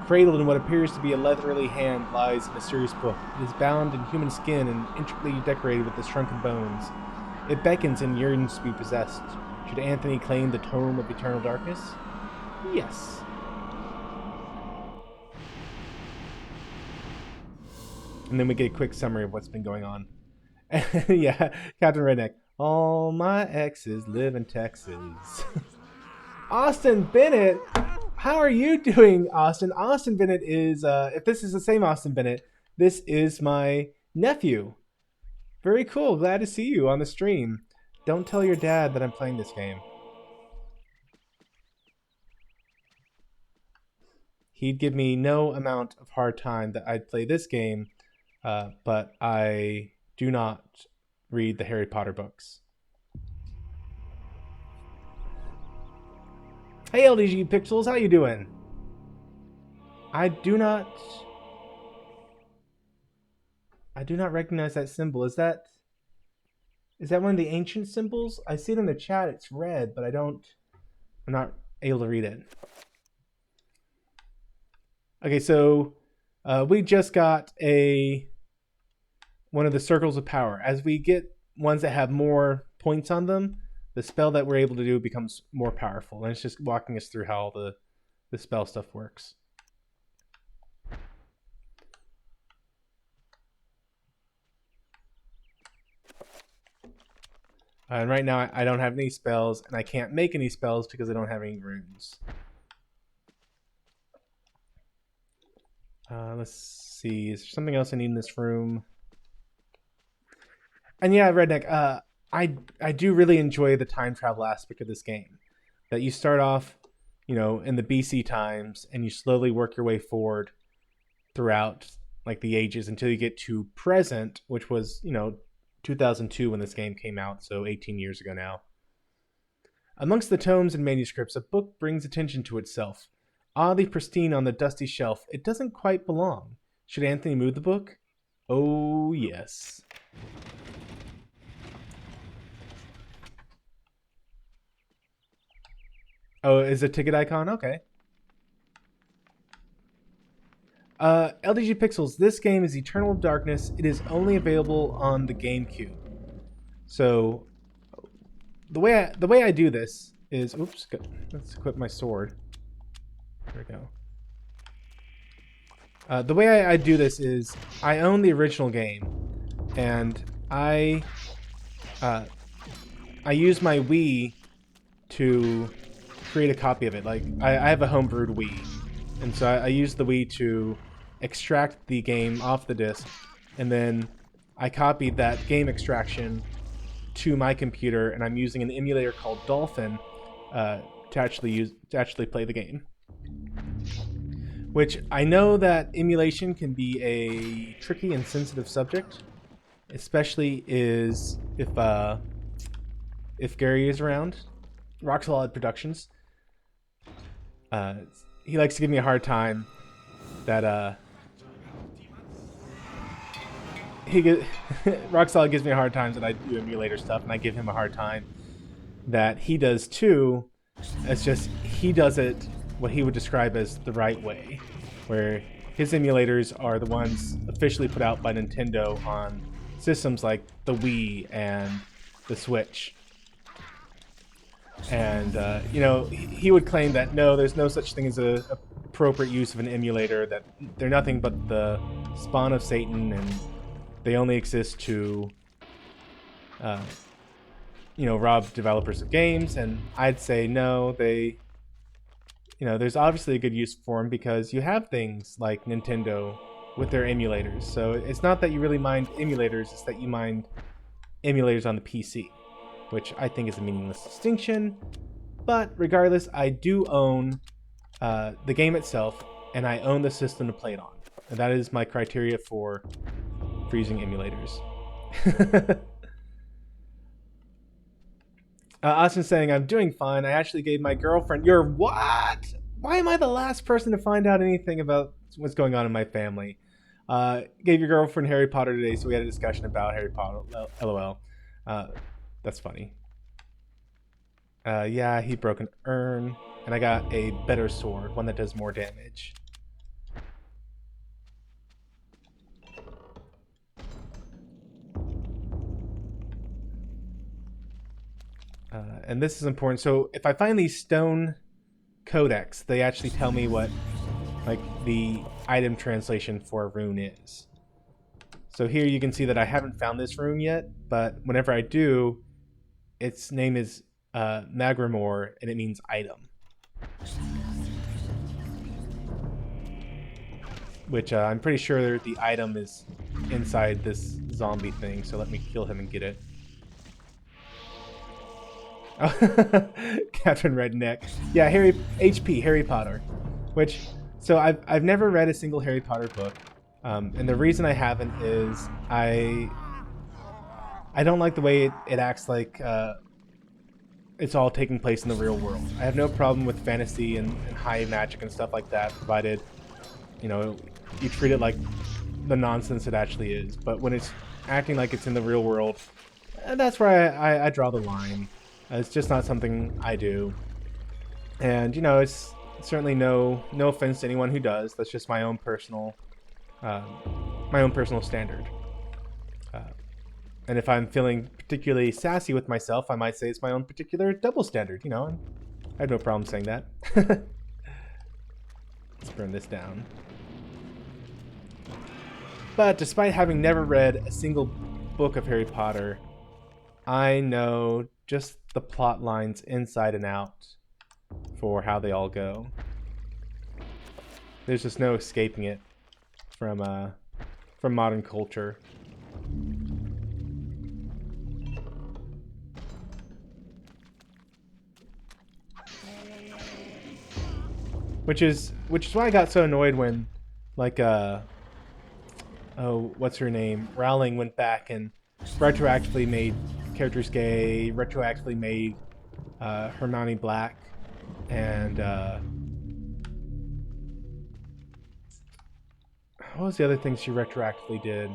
Cradled in what appears to be a leathery hand lies a mysterious book. It is bound in human skin and intricately decorated with the shrunken bones. It beckons and yearns to be possessed. Should Anthony claim the Tome of Eternal Darkness? Yes. And then we get a quick summary of what's been going on. Yeah, Captain Redneck. All my exes live in Texas. Austin Bennett! How are you doing, Austin? Austin Bennett is, if this is the same Austin Bennett, this is my nephew. Very cool. Glad to see you on the stream. Don't tell your dad that I'm playing this game. He'd give me no amount of hard time that I'd play this game, but I do not read the Harry Potter books. Hey LDG Pixels, how you doing? I do not recognize that symbol. Is that one of the ancient symbols? I see it in the chat, it's red, but I'm not able to read it. Okay, so we just got one of the circles of power. As we get ones that have more points on them, the spell that we're able to do becomes more powerful. And it's just walking us through how the spell stuff works. And right now I don't have any spells, and I can't make any spells because I don't have any runes. Let's see. Is there something else I need in this room? And yeah, Redneck, I do really enjoy the time travel aspect of this game. That you start off, you know, in the BC times, and you slowly work your way forward throughout like the ages until you get to present, which was, you know, 2002 when this game came out, so 18 years ago now. Amongst the tomes and manuscripts, a book brings attention to itself. Oddly pristine on the dusty shelf, it doesn't quite belong. Should Anthony move the book? Oh, yes. Oh, is a ticket icon? Okay. LDG Pixels, this game is Eternal Darkness. It is only available on the GameCube. So, the way I do this is... Oops, let's equip my sword. There we go. The way I do this is I own the original game, and I use my Wii to create a copy of it. Like, I have a homebrewed Wii, and so I use the Wii to extract the game off the disc, and then I copied that game extraction to my computer, and I'm using an emulator called Dolphin to actually play the game. Which I know that emulation can be a tricky and sensitive subject, especially if Gary is around. Rock Solid Productions. He likes to give me a hard time that Rock Solid gives me a hard time that I do emulator stuff, and I give him a hard time that he does too. It's just he does it what he would describe as the right way, where his emulators are the ones officially put out by Nintendo on systems like the Wii and the Switch. And, you know, he would claim that no, there's no such thing as a appropriate use of an emulator, that they're nothing but the spawn of Satan, and they only exist to, you know, rob developers of games. And I'd say no, they, you know, there's obviously a good use for them, because you have things like Nintendo with their emulators. So it's not that you really mind emulators, it's that you mind emulators on the PC, which I think is a meaningless distinction. But regardless, I do own the game itself, and I own the system to play it on. And that is my criteria for using emulators. Austin saying, I'm doing fine. I actually gave my girlfriend... You're what? Why am I the last person to find out anything about what's going on in my family? Gave your girlfriend Harry Potter today, so we had a discussion about Harry Potter. LOL. That's funny. Yeah, he broke an urn, and I got a better sword, one that does more damage. And this is important. So if I find these stone codex, they actually tell me what, like, the item translation for a rune is. So here you can see that I haven't found this rune yet, but whenever I do, its name is Magramore, and it means item. Which I'm pretty sure the item is inside this zombie thing, so let me kill him and get it. Oh, Captain Redneck. Yeah, Harry Potter. Which, so I've never read a single Harry Potter book. And the reason I haven't is I don't like the way it acts like it's all taking place in the real world. I have no problem with fantasy and high magic and stuff like that, provided, you know, you treat it like the nonsense it actually is. But when it's acting like it's in the real world, that's where I draw the line. It's just not something I do. And, you know, it's certainly no offense to anyone who does. That's just my own personal standard. And if I'm feeling particularly sassy with myself, I might say it's my own particular double standard, you know, and I have no problem saying that. Let's burn this down. But despite having never read a single book of Harry Potter, I know just the plot lines inside and out for how they all go. There's just no escaping it from modern culture. Which is why I got so annoyed when, like, oh, what's her name? Rowling went back and retroactively made characters gay, retroactively made Hermione black, and what was the other thing she retroactively did?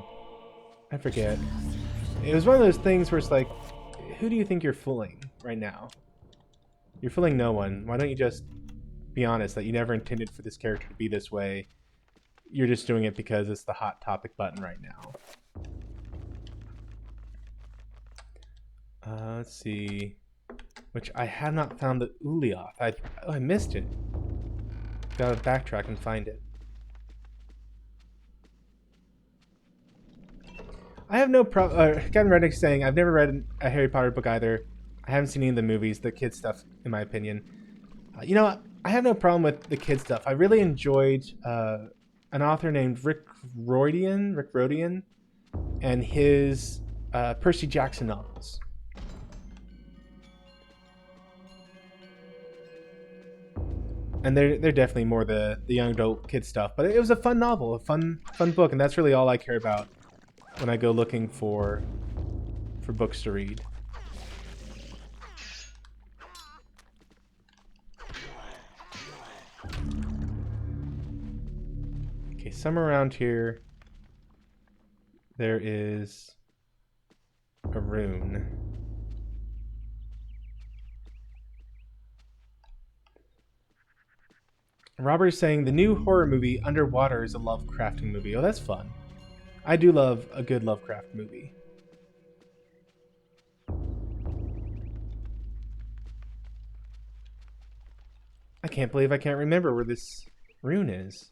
I forget. It was one of those things where it's like, who do you think you're fooling right now? You're fooling no one. Why don't you just be honest that you never intended for this character to be this way? You're just doing it because it's the hot topic button right now. Let's see. Which I have not found the Ulioth. I missed it. Gotta backtrack and find it. I have no problem. Captain Reddick saying, I've never read a Harry Potter book either. I haven't seen any of the movies, the kid stuff, in my opinion. You know, I have no problem with the kid stuff. I really enjoyed an author named Rick Rodian, and his Percy Jackson novels. And they're definitely more the young adult kid stuff. But it was a fun novel, a fun book, and that's really all I care about when I go looking for books to read. Okay, somewhere around here there is a rune. Robert is saying the new horror movie Underwater is a Lovecrafting movie. Oh, that's fun. I do love a good Lovecraft movie. I can't believe I can't remember where this rune is.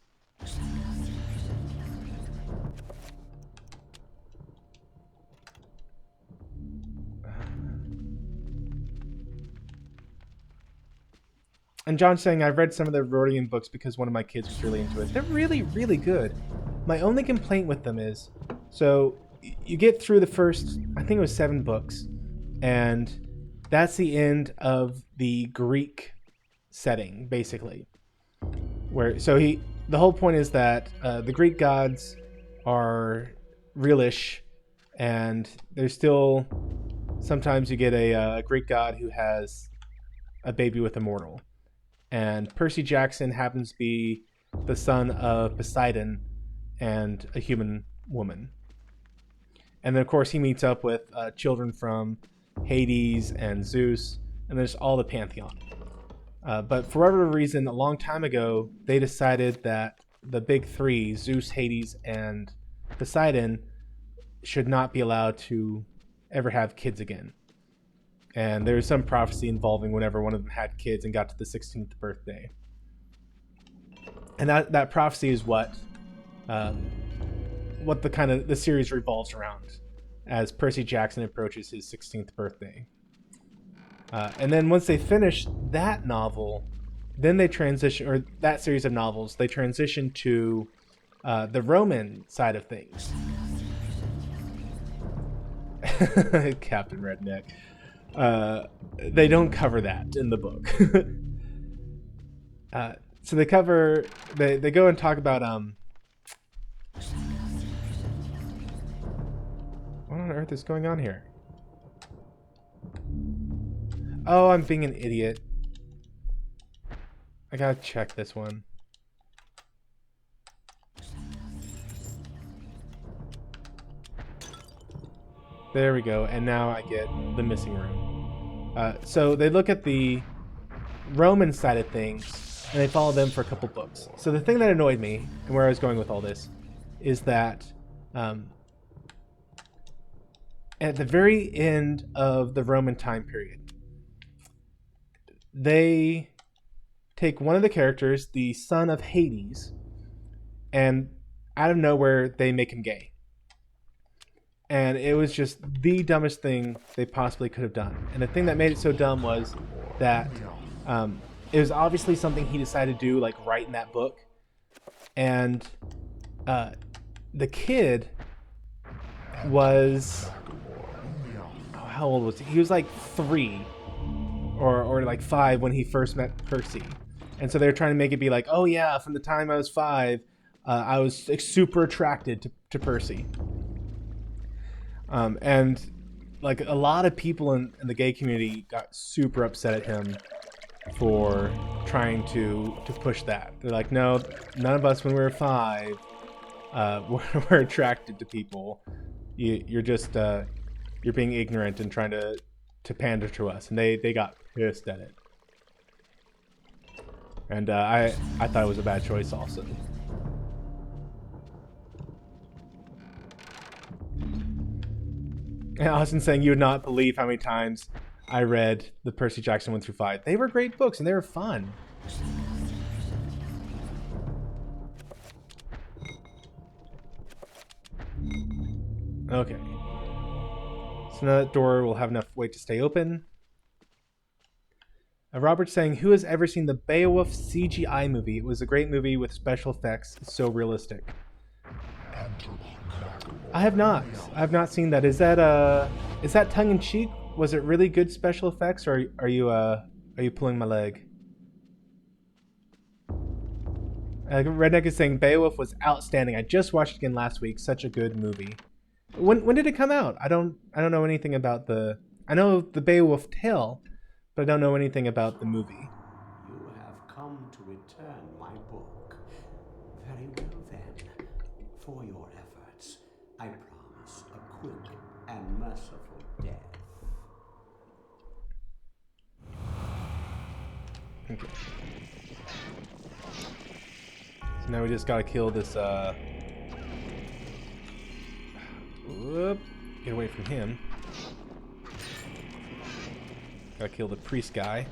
And John's saying, I've read some of the Rodian books because one of my kids was really into it. They're really, really good. My only complaint with them is, so you get through the first, I think it was 7 books, and that's the end of the Greek setting, basically. The whole point is that the Greek gods are realish, and there's still, sometimes you get a Greek god who has a baby with a mortal. And Percy Jackson happens to be the son of Poseidon and a human woman. And then, of course, he meets up with children from Hades and Zeus, and there's all the pantheon. But for whatever reason, a long time ago, they decided that the big 3, Zeus, Hades, and Poseidon, should not be allowed to ever have kids again. And there was some prophecy involving whenever one of them had kids and got to the 16th birthday. And that prophecy is what the series revolves around as Percy Jackson approaches his 16th birthday. And then once they finish that novel, then they transition, or that series of novels, they transition to the Roman side of things. Captain Redneck. They don't cover that in the book. So they go and talk about what on earth is going on here? Oh, I'm being an idiot. I gotta check this one. There we go, and now I get the missing room. So they look at the Roman side of things, and they follow them for a couple books. So the thing that annoyed me, and where I was going with all this, is that at the very end of the Roman time period, they take one of the characters, the son of Hades, and out of nowhere, they make him gay. And it was just the dumbest thing they possibly could have done. And the thing that made it so dumb was that it was obviously something he decided to do, like, right in that book. And the kid was... Oh, how old was he? He was like 3 or like 5 when he first met Percy. And so they were trying to make it be like, oh yeah, from the time I was 5, I was like, super attracted to Percy. And like a lot of people in the gay community got super upset at him for trying to push that. They're like, no, none of us when we were 5 were attracted to people. You're just you're being ignorant and trying to pander to us. And they got pissed at it. And I thought it was a bad choice also. And Austin saying you would not believe how many times I read the Percy Jackson 1 through 5. They were great books and they were fun. Okay. So now that door will have enough weight to stay open. Robert's saying, who has ever seen the Beowulf CGI movie? It was a great movie with special effects. It's so realistic. I have not. I have not seen that. Is that tongue in cheek? Was it really good special effects, or are you pulling my leg? Redneck is saying Beowulf was outstanding. I just watched it again last week. Such a good movie. When did it come out? I don't know anything about the. I know the Beowulf tale, but I don't know anything about the movie. You have come to return my book. Very well then. For your efforts, I promise a quick and merciful death. Okay. So now we just gotta kill this, whoop. Get away from him. Gotta kill the priest guy.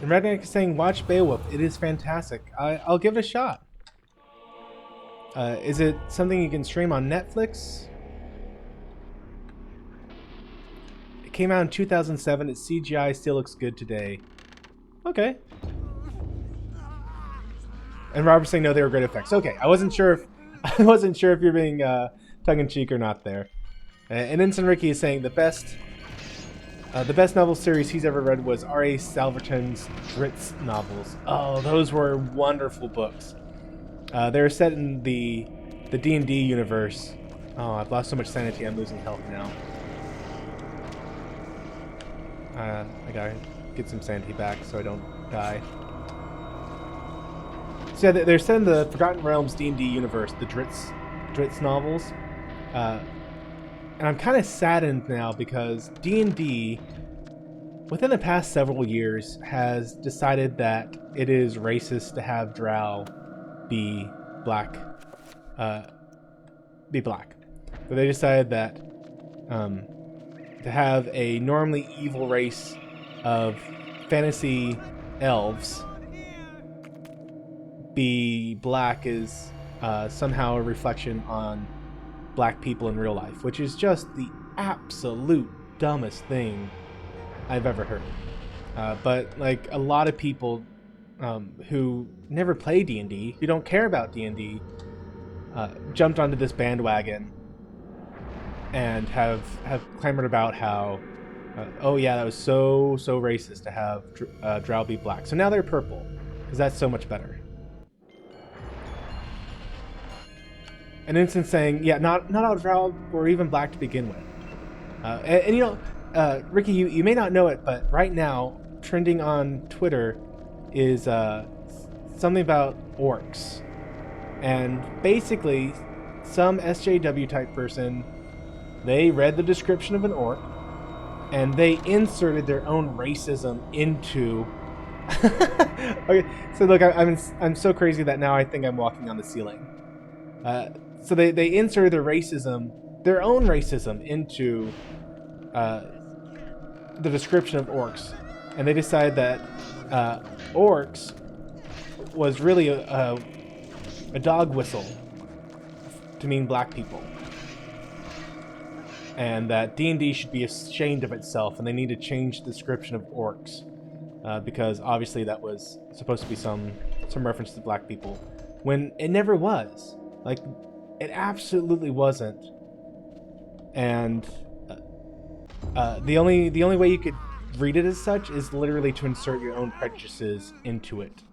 And Redneck is saying, watch Beowulf. It is fantastic. I'll give it a shot. Is it something you can stream on Netflix? It came out in 2007. Its CGI still looks good today. Okay. And Robert's saying, no, they were great effects. Okay, I wasn't sure if you're being tongue-in-cheek or not there. And Ensign Ricky is saying the best novel series he's ever read was R.A. Salverton's Dritz novels. Oh, those were wonderful books. They were set in the D&D universe. Oh, I've lost so much sanity, I'm losing health now. I gotta get some sanity back so I don't die. So yeah, they're set in the Forgotten Realms D&D universe, the Dritz novels. And I'm kind of saddened now because D&D, within the past several years, has decided that it is racist to have Drow be black. So they decided that to have a normally evil race of fantasy elves be black is somehow a reflection on black people in real life, which is just the absolute dumbest thing I've ever heard. But like a lot of people who never play D&D, who don't care about D&D, jumped onto this bandwagon and have clamored about how, oh yeah, that was so racist to have Drow be black. So now they're purple because that's so much better. And Instant saying, yeah, not all Drow were even black to begin with. And you know, Ricky, you may not know it, but right now, trending on Twitter is something about orcs. And basically, some SJW type person, they read the description of an orc, and they inserted their own racism into... Okay, so look, I'm so crazy that now I think I'm walking on the ceiling. So they inserted their own racism into the description of orcs, and they decided that orcs was really a dog whistle to mean black people, and that D&D should be ashamed of itself, and they need to change the description of orcs because obviously that was supposed to be some reference to black people, when it never was. Like, it absolutely wasn't. And the only way you could read it as such is literally to insert your own prejudices into it.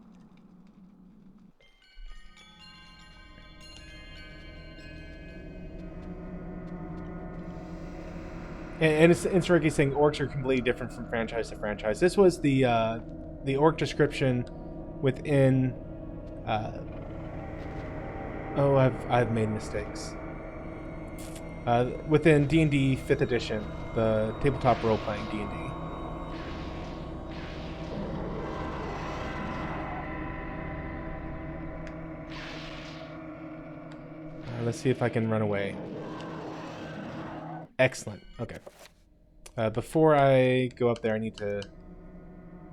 And it's Ricky saying orcs are completely different from franchise to franchise. This was the orc description within. Oh, I've made mistakes. Within D&D 5th edition, the tabletop role-playing D&D. Let's see if I can run away. Excellent. Okay. Before I go up there, I need to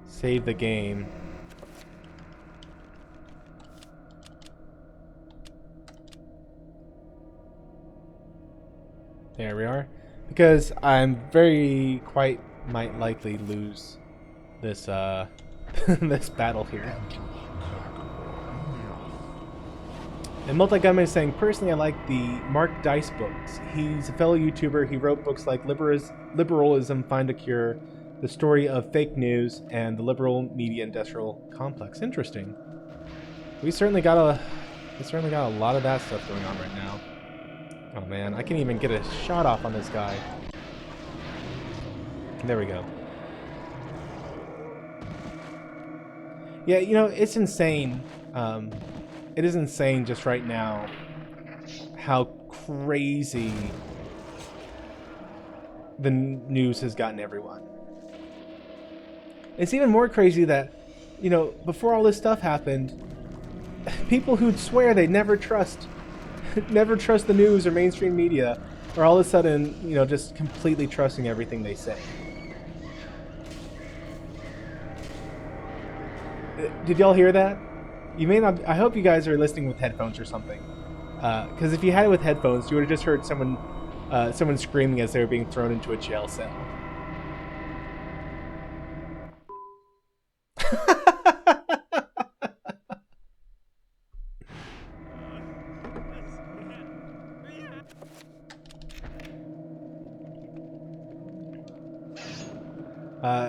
save the game. There we are. Because I'm very quite might likely lose this this battle here. And Multi-Gunman is saying, personally I like the Mark Dice books. He's a fellow YouTuber. He wrote books like Liberalism Find a Cure, The Story of Fake News, and The Liberal Media Industrial Complex. Interesting. We certainly got a lot of that stuff going on right now. Oh man, I can't even get a shot off on this guy. There we go. Yeah, you know, it's insane. It is insane just right now how crazy the news has gotten everyone. It's even more crazy that, you know, before all this stuff happened, people who'd swear they'd never trust the news or mainstream media are all of a sudden, you know, just completely trusting everything they say. Did y'all hear that? You may not. I hope you guys are listening with headphones or something. Because if you had it with headphones, you would have just heard someone screaming as they were being thrown into a jail cell.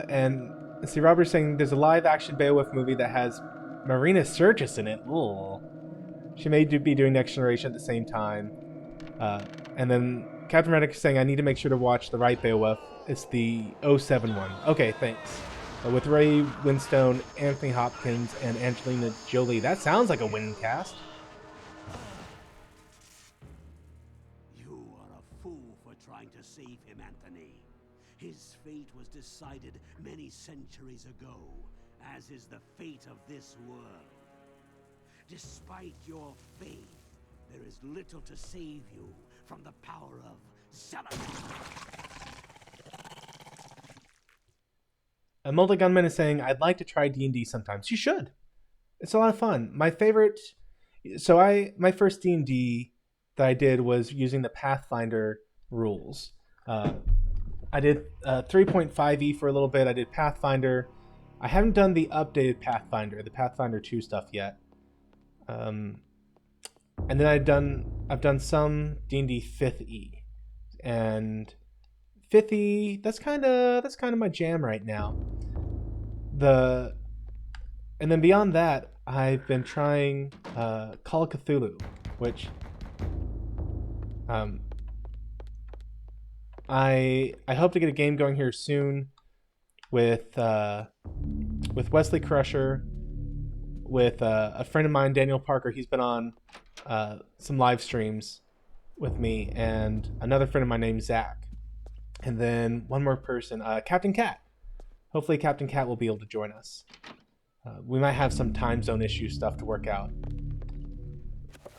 And see, Robert's saying there's a live-action Beowulf movie that has Marina Sirtis in it. Ooh. She may be doing Next Generation at the same time. And then Captain Reddick is saying I need to make sure to watch the right Beowulf. It's the 07 one. Okay, thanks. With Ray Winstone, Anthony Hopkins, and Angelina Jolie. That sounds like a winning cast. You are a fool for trying to save him, Anthony. His fate was decided many centuries ago, as is the fate of this world. Despite your faith, there is little to save you from the power of Xenos. A Multi-Gunman is saying, I'd like to try D&D sometimes. You should. It's a lot of fun. My favorite... So my first D&D that I did was using the Pathfinder rules. I did 3.5e for a little bit. I did Pathfinder. I haven't done the updated Pathfinder, the Pathfinder 2 stuff yet. And then I've done some D&D 5th E. And 5th E, that's kind of my jam right now. And then beyond that, I've been trying Call of Cthulhu, which I hope to get a game going here soon with Wesley Crusher, with a friend of mine, Daniel Parker. He's been on some live streams with me, and another friend of mine named Zach, and then one more person, Captain Cat. Hopefully Captain Cat will be able to join us. We might have some time zone issue stuff to work out.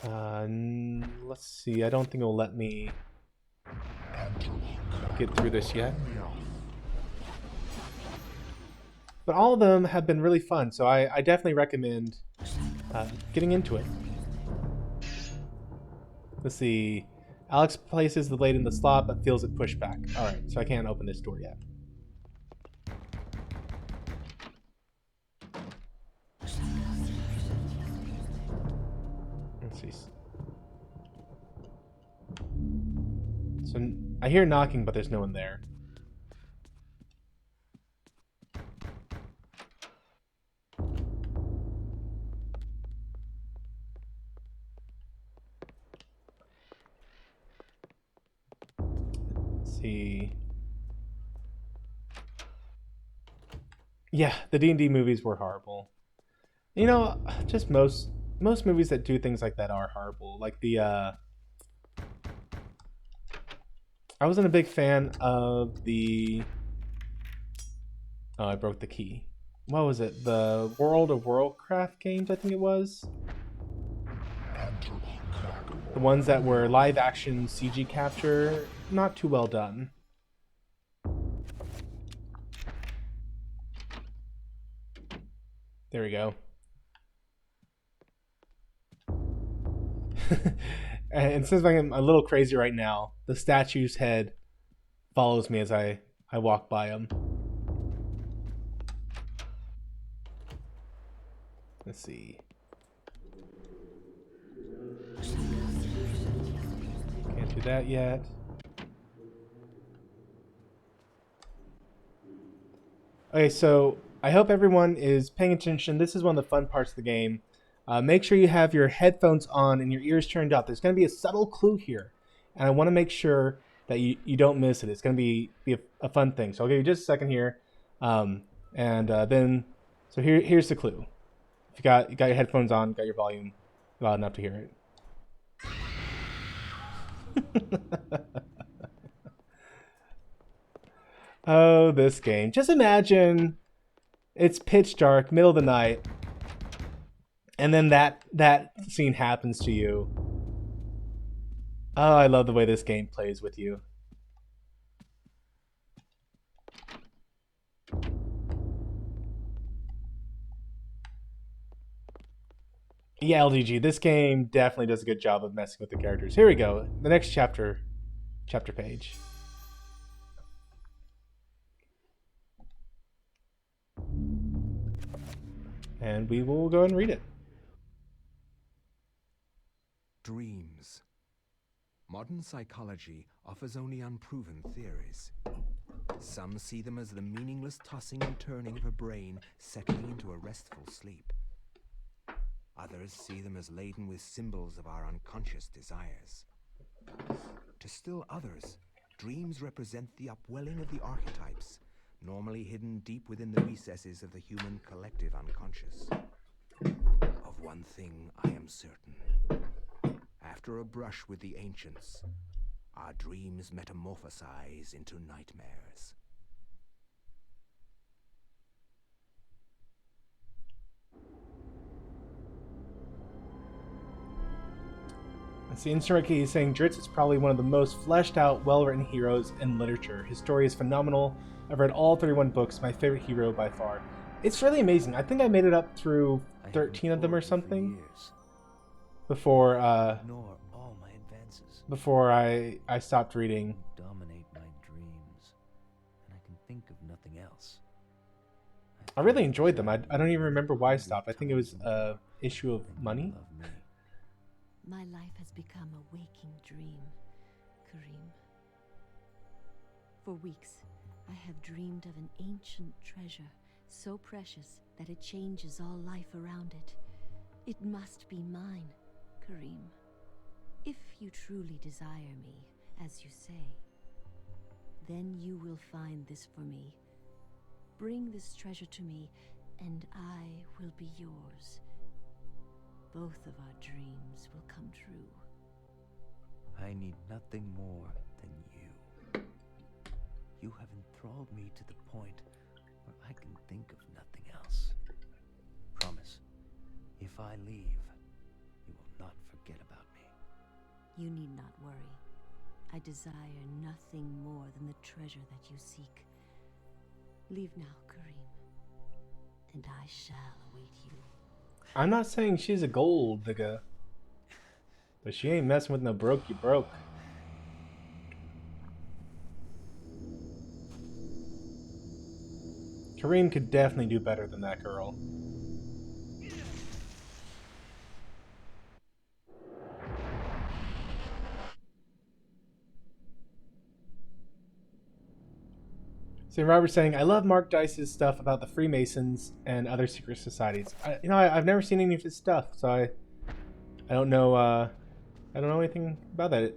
Let's see, I don't think it'll let me get through this yet. But all of them have been really fun, so I definitely recommend getting into it. Let's see. Alex places the blade in the slot but feels it pushed back. Alright, so I can't open this door yet. Let's see. So I hear knocking, but there's no one there. See. Yeah, the D&D movies were horrible. You know, just most movies that do things like that are horrible. Like I wasn't a big fan of the... Oh, I broke the key. What was it? The World of Warcraft games, I think it was? The ones that were live action CG capture, not too well done. There we go. And since I'm a little crazy right now, the statue's head follows me as I walk by him. Let's see. Can't do that yet. Okay, so I hope everyone is paying attention. This is one of the fun parts of the game. Make sure you have your headphones on and your ears turned up. There's going to be a subtle clue here, and I want to make sure that you don't miss it. It's going to be a fun thing. So I'll give you just a second here, then here's the clue. If you got your headphones on, got your volume loud enough to hear it. Oh, this game. Just imagine it's pitch dark, middle of the night, and then that scene happens to you. Oh, I love the way this game plays with you. Yeah, LDG, this game definitely does a good job of messing with the characters. Here we go. The next chapter page. And we will go ahead and read it. Dreams. Modern psychology offers only unproven theories. Some see them as the meaningless tossing and turning of a brain settling into a restful sleep. Others see them as laden with symbols of our unconscious desires. To still others, dreams represent the upwelling of the archetypes, normally hidden deep within the recesses of the human collective unconscious. Of one thing I am certain. After a brush with the ancients, our dreams metamorphosize into nightmares. That's the instant key saying Dritz is probably one of the most fleshed out, well-written heroes in literature. His story is phenomenal. I've read all 31 books, my favorite hero by far. It's really amazing. I think I made it up through 13 of them or something before I stopped reading. Dominate my dreams, and I can think of nothing else. I really enjoyed them. I don't even remember why I stopped. I think it was an issue of money. My life has become a waking dream, Karim. For weeks, I have dreamed of an ancient treasure, so precious that it changes all life around it. It must be mine, Karim. If you truly desire me, as you say, then you will find this for me. Bring this treasure to me, and I will be yours. Both of our dreams will come true. I need nothing more than you. You have enthralled me to the point where I can think of nothing else. Promise, if I leave, you will not forget about me. You need not worry. I desire nothing more than the treasure that you seek. Leave now, Karim, and I shall await you. I'm not saying she's a gold digger, but she ain't messing with no broke you broke. Karim could definitely do better than that girl. St. Robert's saying, I love Mark Dice's stuff about the Freemasons and other secret societies. I've never seen any of his stuff, so I don't know. I don't know anything about that.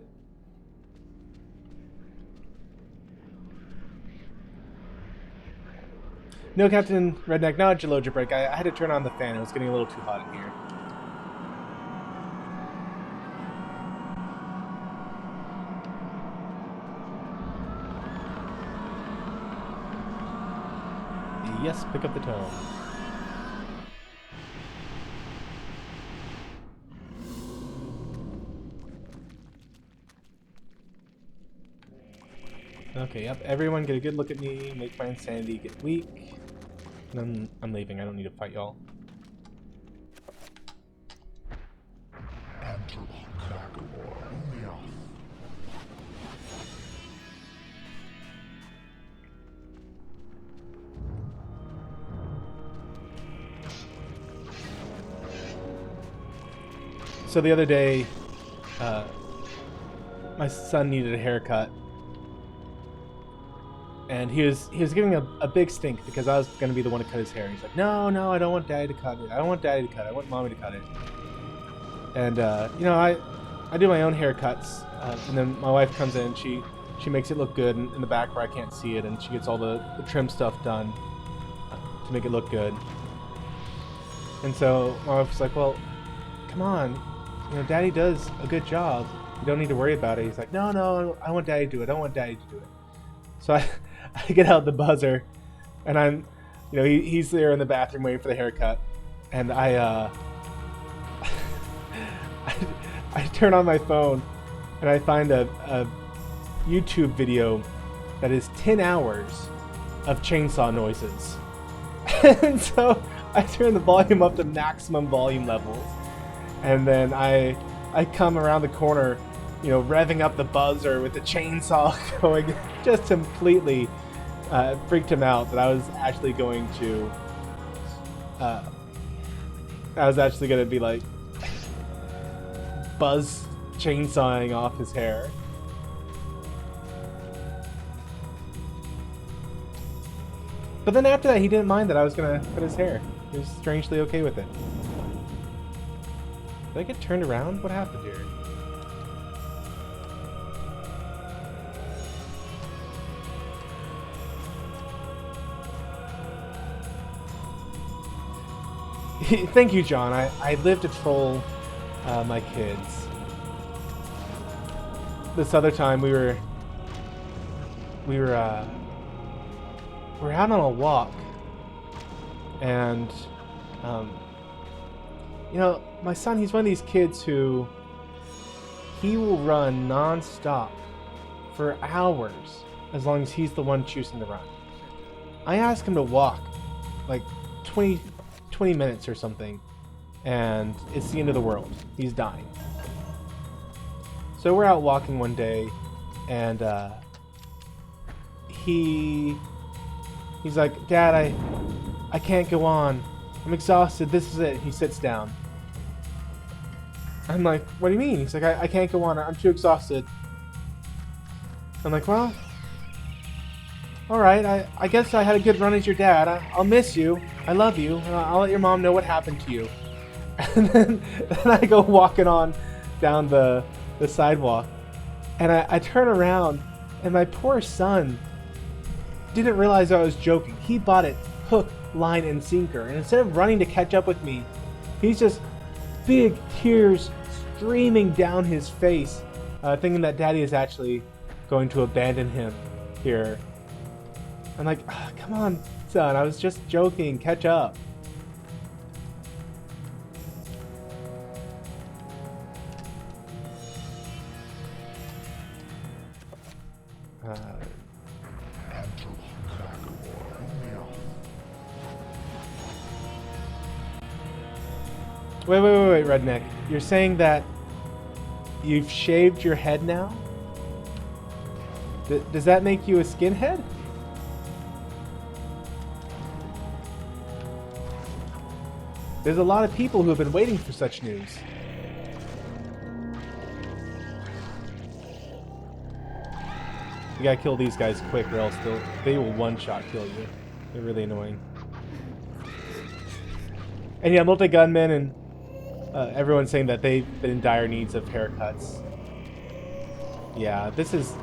No, Captain Redneck, not Geologia break. I had to turn on the fan. It was getting a little too hot in here. Yes, pick up the tone. Okay, yep. Everyone get a good look at me, make my insanity get weak. And then I'm leaving. I don't need to fight y'all. So the other day, my son needed a haircut, and he was giving a big stink because I was going to be the one to cut his hair. He's like, no, I don't want Daddy to cut it. I don't want Daddy to cut it. I want Mommy to cut it. And you know, I do my own haircuts, and then my wife comes in. She makes it look good in the back where I can't see it, and she gets all the trim stuff done to make it look good. And so my wife was like, well, come on, you know, Daddy does a good job. You don't need to worry about it. He's like, no, I want Daddy to do it. I don't want Daddy to do it. So I get out the buzzer, and I'm, you know, he's there in the bathroom waiting for the haircut, and I turn on my phone, and I find a YouTube video that is 10 hours of chainsaw noises. And so I turn the volume up to maximum volume levels, and then I come around the corner, you know, revving up the buzzer with the chainsaw going. Just completely freaked him out that I was actually going to be like buzz chainsawing off his hair. But then after that, he didn't mind that I was gonna cut his hair. He was strangely okay with it. Did I get turned around? What happened here? Thank you, John. I live to troll my kids. This other time we were out on a walk, and you know, my son, he's one of these kids who he will run non-stop for hours as long as he's the one choosing to run. I ask him to walk like 20 minutes or something, and it's the end of the world. He's dying. So we're out walking one day, and he's like, Dad, I can't go on. I'm exhausted. This is it. He sits down. I'm like, what do you mean? He's like, I can't go on. I'm too exhausted. I'm like, well, all right. I guess I had a good run as your dad. I'll miss you. I love you. I'll let your mom know what happened to you. And then I go walking on down the sidewalk, and I turn around, and my poor son didn't realize I was joking. He bought it hook, line, and sinker, and instead of running to catch up with me, he's just big tears streaming down his face, thinking that Daddy is actually going to abandon him here. I'm like, oh, come on, son, I was just joking, catch up. Wait, Redneck. You're saying that you've shaved your head now? Does that make you a skinhead? There's a lot of people who have been waiting for such news. You gotta kill these guys quick, or else they will one-shot kill you. They're really annoying. And yeah, multi-gunmen and everyone's saying that they've been in dire needs of haircuts. Yeah, this is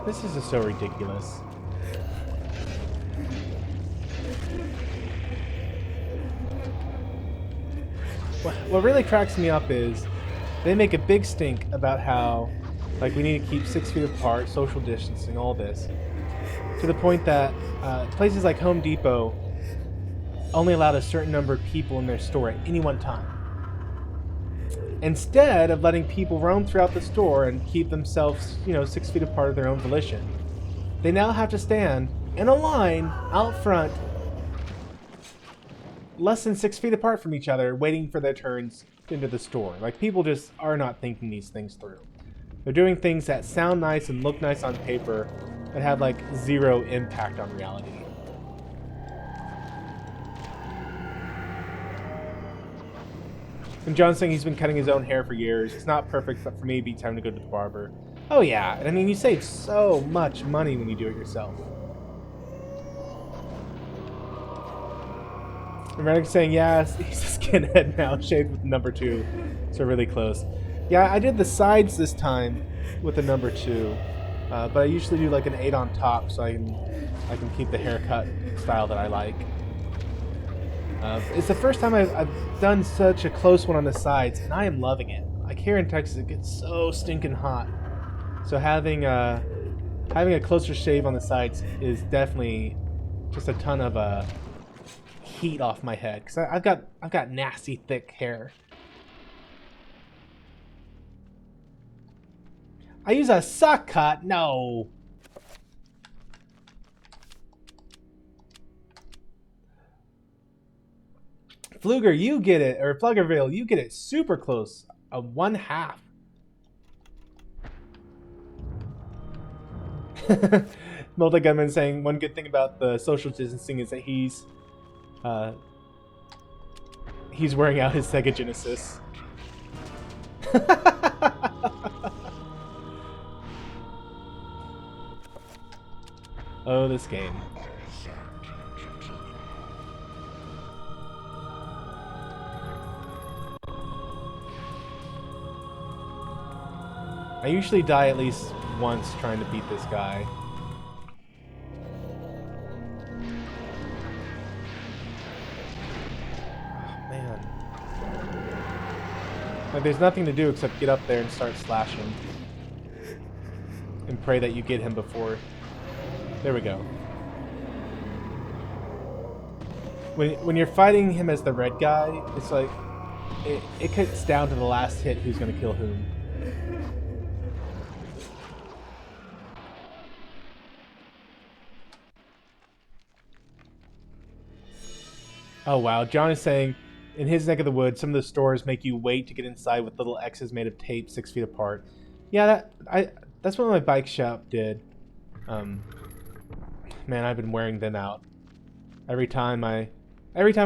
just so ridiculous. What really cracks me up is they make a big stink about how, like, we need to keep 6 feet apart, social distancing, all this, to the point that places like Home Depot only allowed a certain number of people in their store at any one time. Instead of letting people roam throughout the store and keep themselves, 6 feet apart of their own volition, they now have to stand in a line out front, less than 6 feet apart from each other, waiting for their turns into the store. Like, people just are not thinking these things through. They're doing things that sound nice and look nice on paper, but have like zero impact on reality. And John's saying he's been cutting his own hair for years. It's not perfect, but for me, it'd be time to go to the barber. Oh yeah, I mean, you save so much money when you do it yourself. And Reddick's saying, yeah, he's a skinhead now, shaved with number 2. So really close. Yeah, I did the sides this time with the number 2. But I usually do like an 8 on top so I can keep the haircut style that I like. It's the first time I've done such a close one on the sides, and I am loving it. Like here in Texas, it gets so stinking hot. So having a closer shave on the sides is definitely just a ton of heat off my head, because I've got nasty thick hair. I use a suck cut? No. Fluger, you get it, or Fluggerville, you get it super close. A 1/2. Multi-Gunman saying one good thing about the social distancing is that he's wearing out his Sega Genesis. Oh, this game. I usually die at least once trying to beat this guy. Oh, man. Like, there's nothing to do except get up there and start slashing. And pray that you get him before... There we go. When you're fighting him as the red guy, it's like... It cuts down to the last hit who's going to kill whom. Oh wow, John is saying, in his neck of the woods, some of the stores make you wait to get inside with little X's made of tape 6 feet apart. Yeah, that's what my bike shop did. Man, I've been wearing them out. Every time I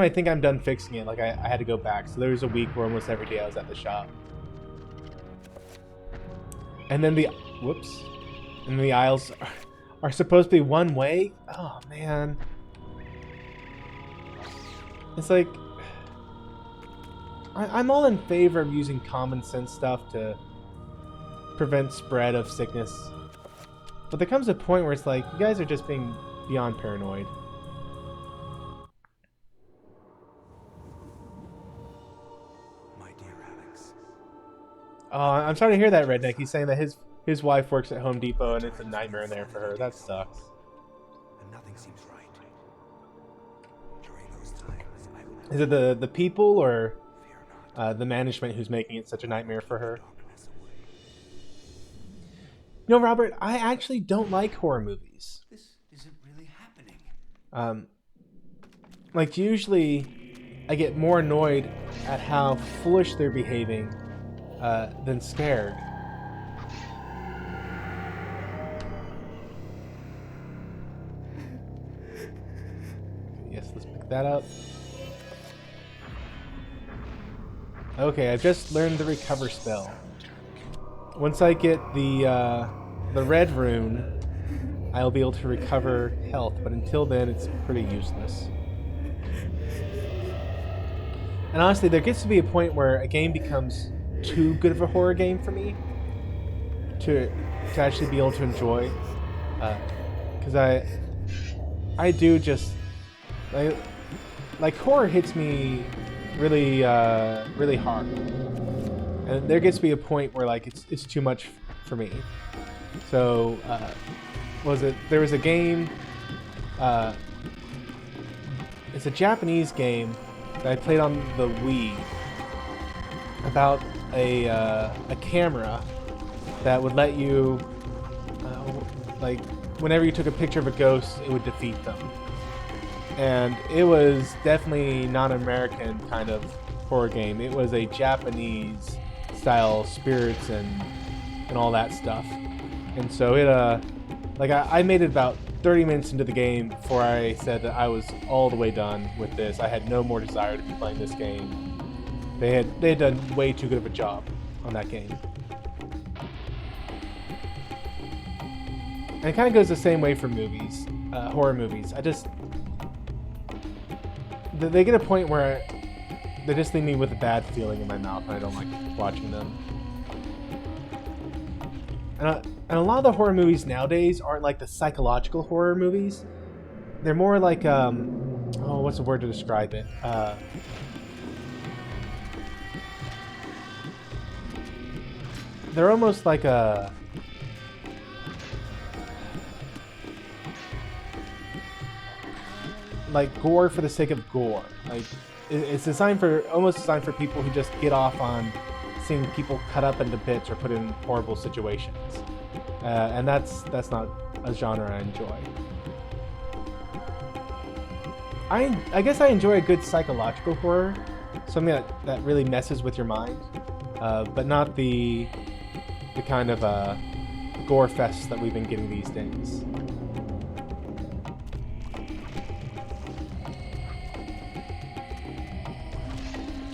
think I'm done fixing it, like I had to go back. So there was a week where almost every day I was at the shop. And then the aisles are supposed to be one way. Oh man. It's like, I'm all in favor of using common sense stuff to prevent spread of sickness. But there comes a point where it's like, you guys are just being beyond paranoid. My dear Alex. I'm sorry to hear that, Redneck. He's saying that his wife works at Home Depot and it's a nightmare in there for her. That sucks. And nothing seems right. During those times, Is it the people or the management who's making it such a nightmare for her? You know, Robert, I actually don't like horror movies. This isn't really happening. Like, usually I get more annoyed at how foolish they're behaving than scared. Yes, let's pick that up. Okay, I've just learned the recover spell. Once I get the red rune, I'll be able to recover health, but until then, it's pretty useless. And honestly, there gets to be a point where a game becomes too good of a horror game for me to actually be able to enjoy. Because I do just... Like horror hits me really really hard, and there gets to be a point where like it's too much for me. So there was a game, it's a Japanese game that I played on the Wii about a camera that would let you like whenever you took a picture of a ghost, it would defeat them. And it was definitely not an American kind of horror game. It was a Japanese style spirits and all that stuff. And so it like I made it about 30 minutes into the game before I said that I was all the way done with this. I had no more desire to be playing this game. They had done way too good of a job on that game. And it kind of goes the same way for movies, horror movies. They get a point where they just leave me with a bad feeling in my mouth, and I don't like watching them. And a lot of the horror movies nowadays aren't like the psychological horror movies. They're more like, oh, what's the word to describe it? They're almost like gore for the sake of gore. Like, it's almost designed for people who just get off on seeing people cut up into bits or put in horrible situations. And that's not a genre I enjoy. I guess I enjoy a good psychological horror, something that really messes with your mind, but not the kind of gore fest that we've been getting these days.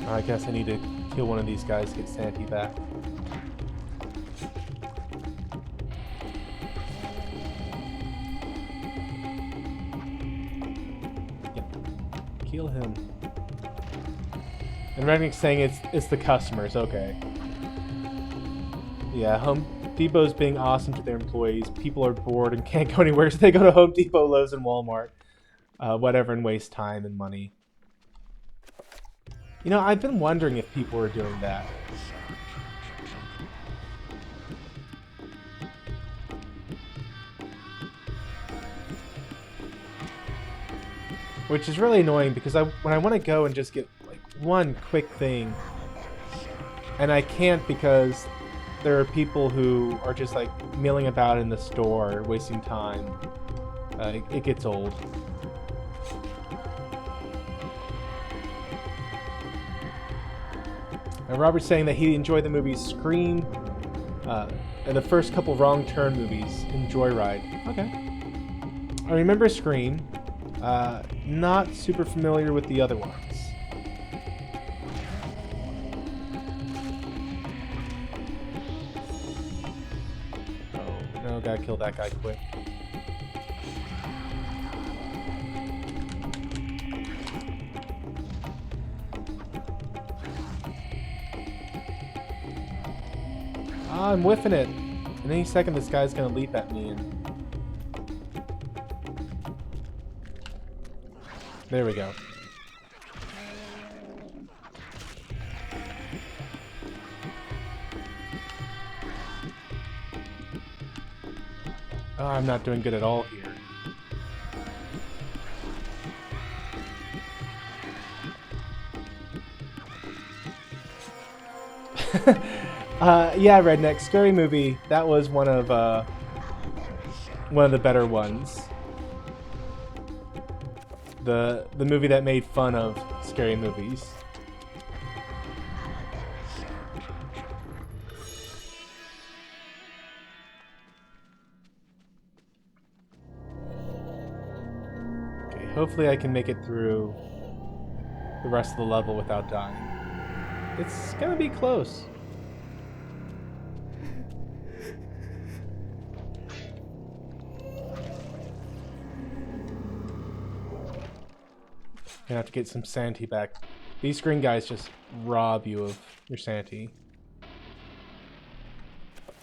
I guess I need to kill one of these guys to get sanity back. Yep. Kill him. And Rednick's saying it's the customers, okay. Yeah, Home Depot's being awesome to their employees. People are bored and can't go anywhere, so they go to Home Depot, Lowe's, and Walmart. Whatever, and waste time and money. You know, I've been wondering if people are doing that. Which is really annoying because when I want to go and just get like one quick thing, and I can't because there are people who are just like milling about in the store, wasting time. It gets old. Robert's saying that he enjoyed the movies Scream, and the first couple Wrong Turn movies in Joyride. Okay. I remember Scream. Not super familiar with the other ones. Oh, no, gotta kill that guy quick. I'm whiffing it. In any second, this guy's gonna leap at me. There we go. Oh, I'm not doing good at all here. Yeah, Redneck, Scary Movie. That was one of the better ones. The movie that made fun of scary movies. Okay, hopefully I can make it through the rest of the level without dying. It's gonna be close. Gonna have to get some sanity back. These green guys just rob you of your sanity.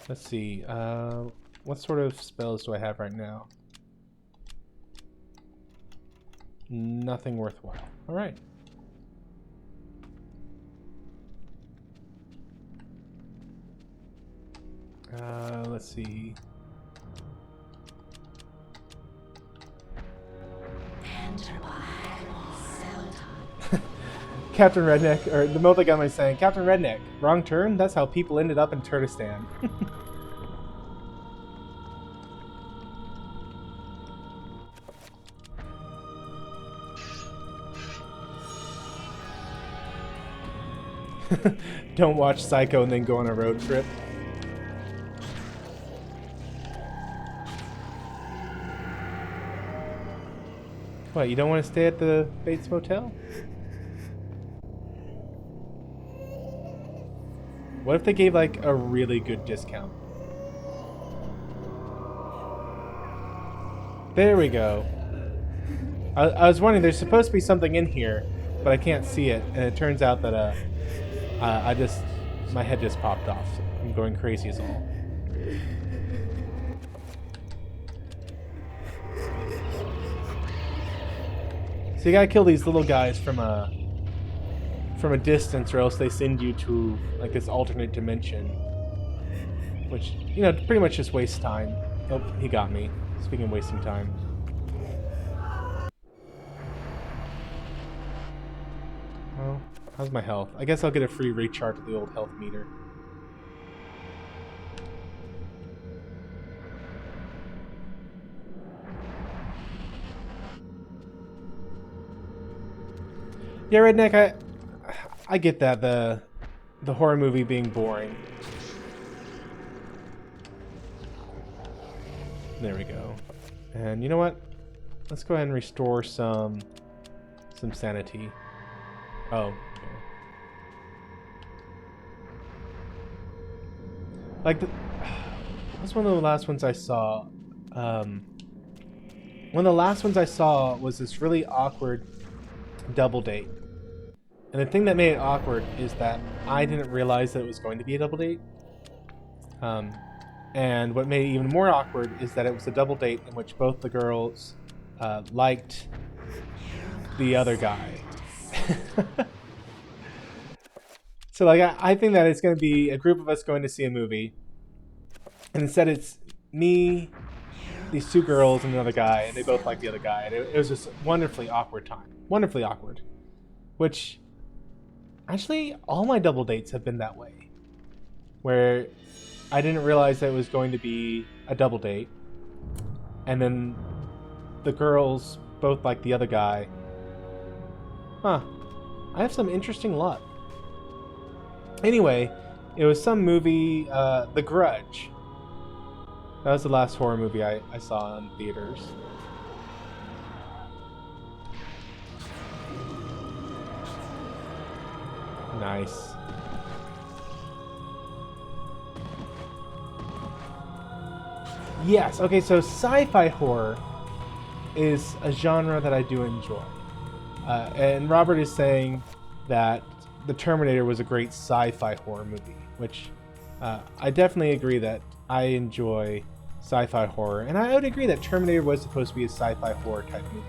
Let's see. What sort of spells do I have right now? Nothing worthwhile. Alright. Let's see. Captain Redneck, or the Multigun is saying, Captain Redneck, wrong turn? That's how people ended up in Turkestan. Don't watch Psycho and then go on a road trip. What, you don't want to stay at the Bates Motel? What if they gave like a really good discount? There we go. I was wondering, there's supposed to be something in here, but I can't see it, and it turns out that my head just popped off. I'm going crazy as all. So you gotta kill these little guys from a distance, or else they send you to like this alternate dimension, which, you know, pretty much just wastes time. Oh, he got me. Speaking of wasting time. Oh, how's my health? I guess I'll get a free recharge of the old health meter. Yeah, Redneck, I get that, the horror movie being boring. There we go. And you know what? Let's go ahead and restore some sanity. Oh, okay. Like that's one of the last ones I saw. One of the last ones I saw was this really awkward double date. And the thing that made it awkward is that I didn't realize that it was going to be a double date. And what made it even more awkward is that it was a double date in which both the girls liked the other guy. So like I think that it's going to be a group of us going to see a movie, and instead it's me, these two girls, and another guy, and they both like the other guy. And it was just a wonderfully awkward time. Wonderfully awkward. Which, actually, all my double dates have been that way. Where I didn't realize that it was going to be a double date, and then the girls both like the other guy. Huh. I have some interesting luck. Anyway, it was some movie, The Grudge. That was the last horror movie I saw in theaters. Nice. Yes, okay, so sci-fi horror is a genre that I do enjoy. And Robert is saying that The Terminator was a great sci-fi horror movie, which I definitely agree that I enjoy sci-fi horror. And I would agree that Terminator was supposed to be a sci-fi horror type movie.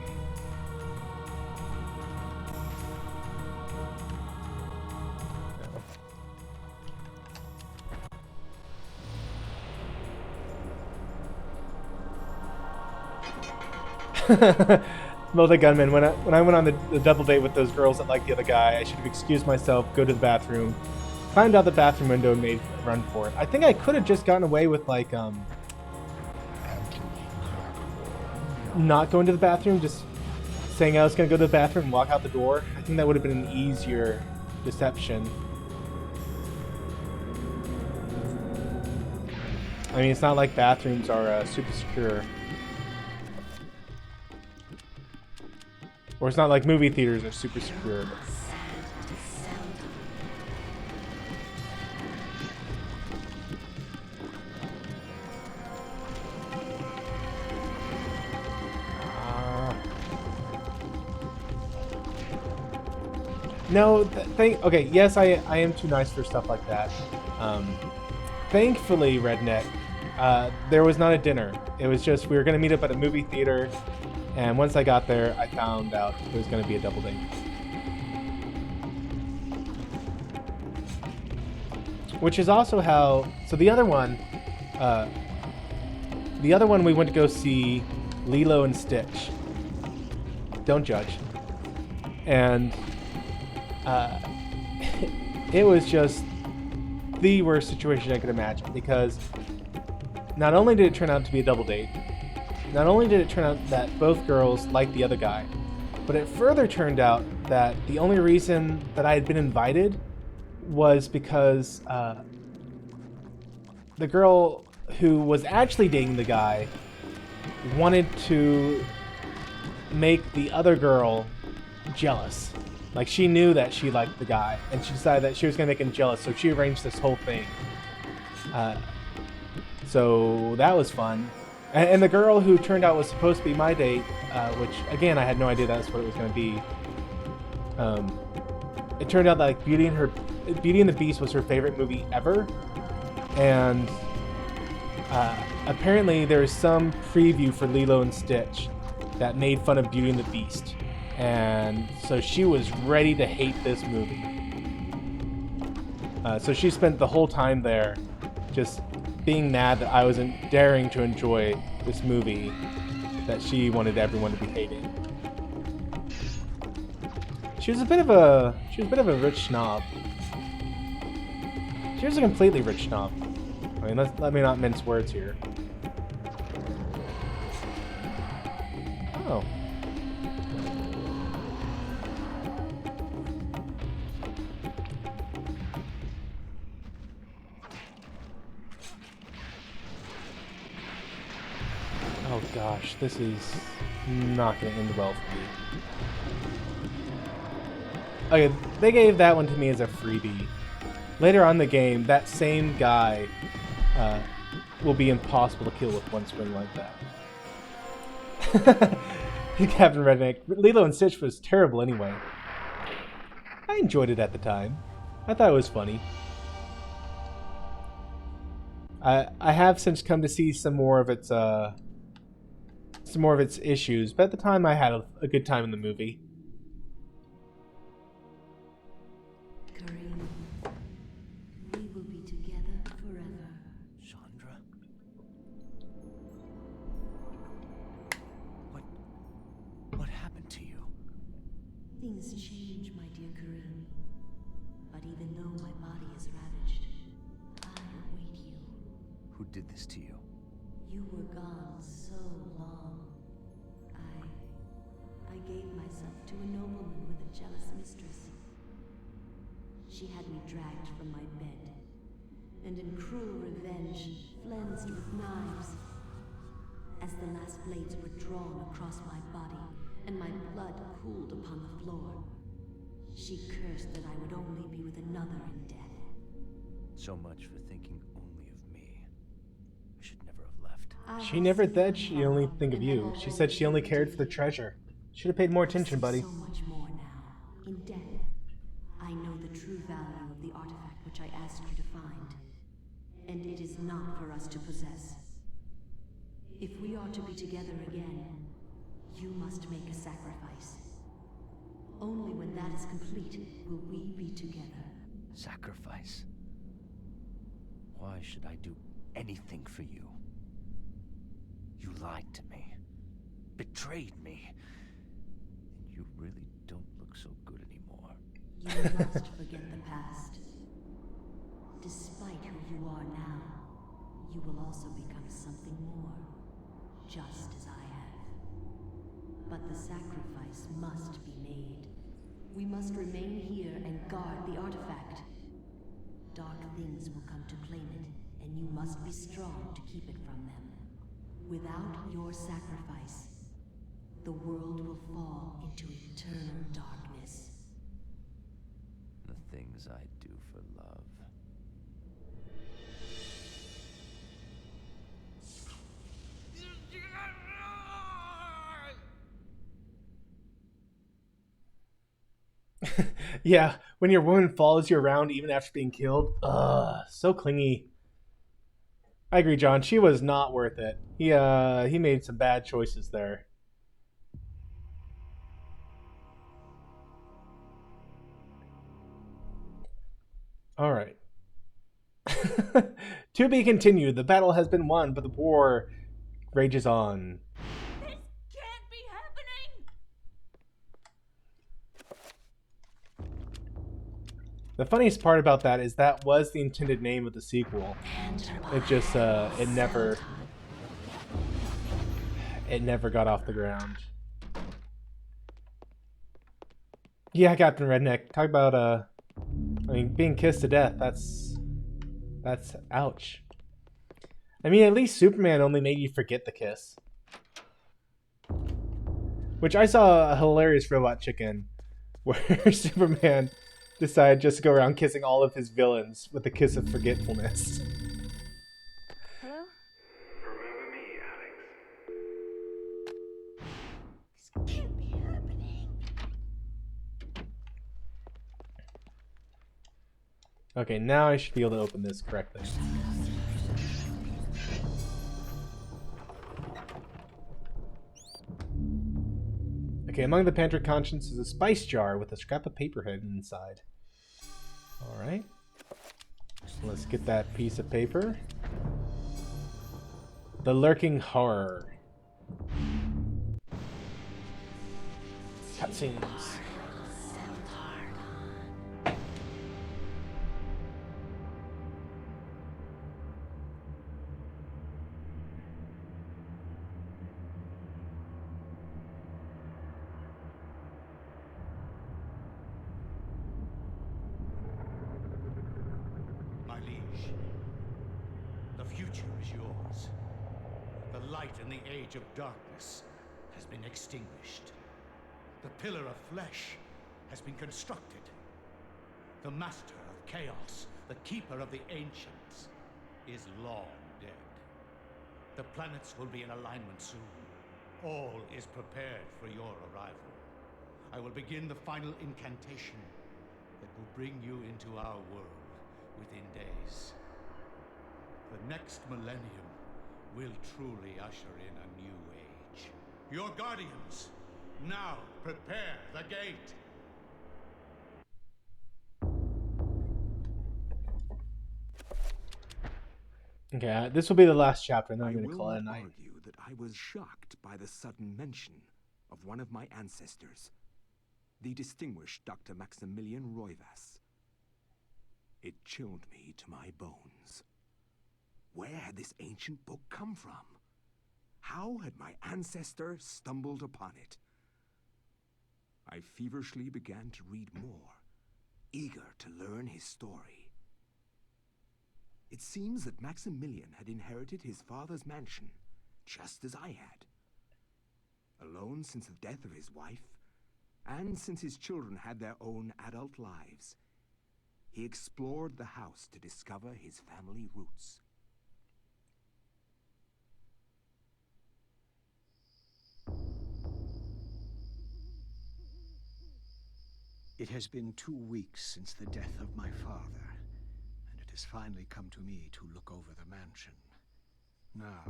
Multi-gunman, when I went on the double date with those girls that liked the other guy, I should have excused myself, go to the bathroom, climbed out the bathroom window, and made a run for it. I think I could have just gotten away with, like, not going to the bathroom, just saying I was going to go to the bathroom and walk out the door. I think that would have been an easier deception. I mean, it's not like bathrooms are super secure. Or it's not like movie theaters are super secure. No, okay, yes, I am too nice for stuff like that. Thankfully, Redneck, there was not a dinner. It was just, we were going to meet up at a movie theater, and once I got there, I found out it was going to be a double date. Which is also how, so the other one we went to go see Lilo and Stitch. Don't judge. And it was just the worst situation I could imagine, because not only did it turn out to be a double date, not only did it turn out that both girls liked the other guy, but it further turned out that the only reason that I had been invited was because the girl who was actually dating the guy wanted to make the other girl jealous. Like, she knew that she liked the guy, and she decided that she was going to make him jealous, so she arranged this whole thing. So that was fun. And the girl who turned out was supposed to be my date, which, again, I had no idea that's what it was going to be. It turned out that, like, Beauty and the Beast was her favorite movie ever. And apparently there's some preview for Lilo and Stitch that made fun of Beauty and the Beast. And so she was ready to hate this movie. So she spent the whole time there just being mad that I wasn't daring to enjoy this movie that she wanted everyone to be hating. She was a bit of a rich snob. She was a completely rich snob. I mean, let me not mince words here. Oh. Oh gosh, this is not going to end well for me. Okay, they gave that one to me as a freebie. Later on in the game, that same guy will be impossible to kill with one swing like that. Captain Redneck. Lilo and Stitch was terrible anyway. I enjoyed it at the time. I thought it was funny. I have since come to see some more of its issues, but at the time I had a good time in the movie. Kareem, we will be together forever. Chandra? What happened to you? Things change, my dear Kareem. But even though my body is ravaged, I await you. Who did this to you? You were gone so long. I gave myself to a nobleman with a jealous mistress. She had me dragged from my bed, and in cruel revenge, flensed with knives. As the last blades were drawn across my body, and my blood cooled upon the floor, she cursed that I would only be with another in death. So much for thinking only of me. I should never have left. She never said she only think of you. She said she only cared for the treasure. Should have paid more attention, buddy. So much more now. In death, I know the true value of the artifact which I asked you to find. And it is not for us to possess. If we are to be together again, you must make a sacrifice. Only when that is complete will we be together. Sacrifice? Why should I do anything for you? You lied to me. Betrayed me. And you really don't look so good anymore. You must forget the past. Despite who you are now, you will also become something more, just as I have. But the sacrifice must be made. We must remain here and guard the artifact. Dark things will come to claim it, and you must be strong to keep it from them. Without your sacrifice, the world will fall into eternal darkness. The things I do for love. Yeah, when your woman follows you around even after being killed. So clingy. I agree, John. She was not worth it. He made some bad choices there. All right. To be continued. The battle has been won, but the war rages on. This can't be happening! The funniest part about that is that was the intended name of the sequel. It just, it never got off the ground. Yeah, Captain Redneck. Talk about, I mean, being kissed to death. That's ouch. I mean, at least Superman only made you forget the kiss. Which I saw a hilarious robot chicken where Superman decided just to go around kissing all of his villains with a kiss of forgetfulness. Hello? Remember me, Alex? This can't be happening. Okay, now I should be able to open this correctly. Okay, among the pantry contents is a spice jar with a scrap of paper hidden inside. Alright. So let's get that piece of paper. The Lurking Horror. Cutscenes. My liege, the future is yours. The light in the age of darkness has been extinguished. The pillar of flesh has been constructed. The master of chaos, the keeper of the ancients, is long dead. The planets will be in alignment soon. All is prepared for your arrival. I will begin the final incantation that will bring you into our world within days. The next millennium will truly usher in a new age. Your guardians, now prepare the gate. Okay, this will be the last chapter, and then I'm I going to will call it a not night. argue that I was shocked by the sudden mention of one of my ancestors, the distinguished Dr. Maximilian Roivas. It chilled me to my bones. Where had this ancient book come from? How had my ancestor stumbled upon it? I feverishly began to read more, eager to learn his story. It seems that Maximilian had inherited his father's mansion, just as I had. Alone since the death of his wife, and since his children had their own adult lives, he explored the house to discover his family roots. It has been 2 weeks since the death of my father, and it has finally come to me to look over the mansion. Now,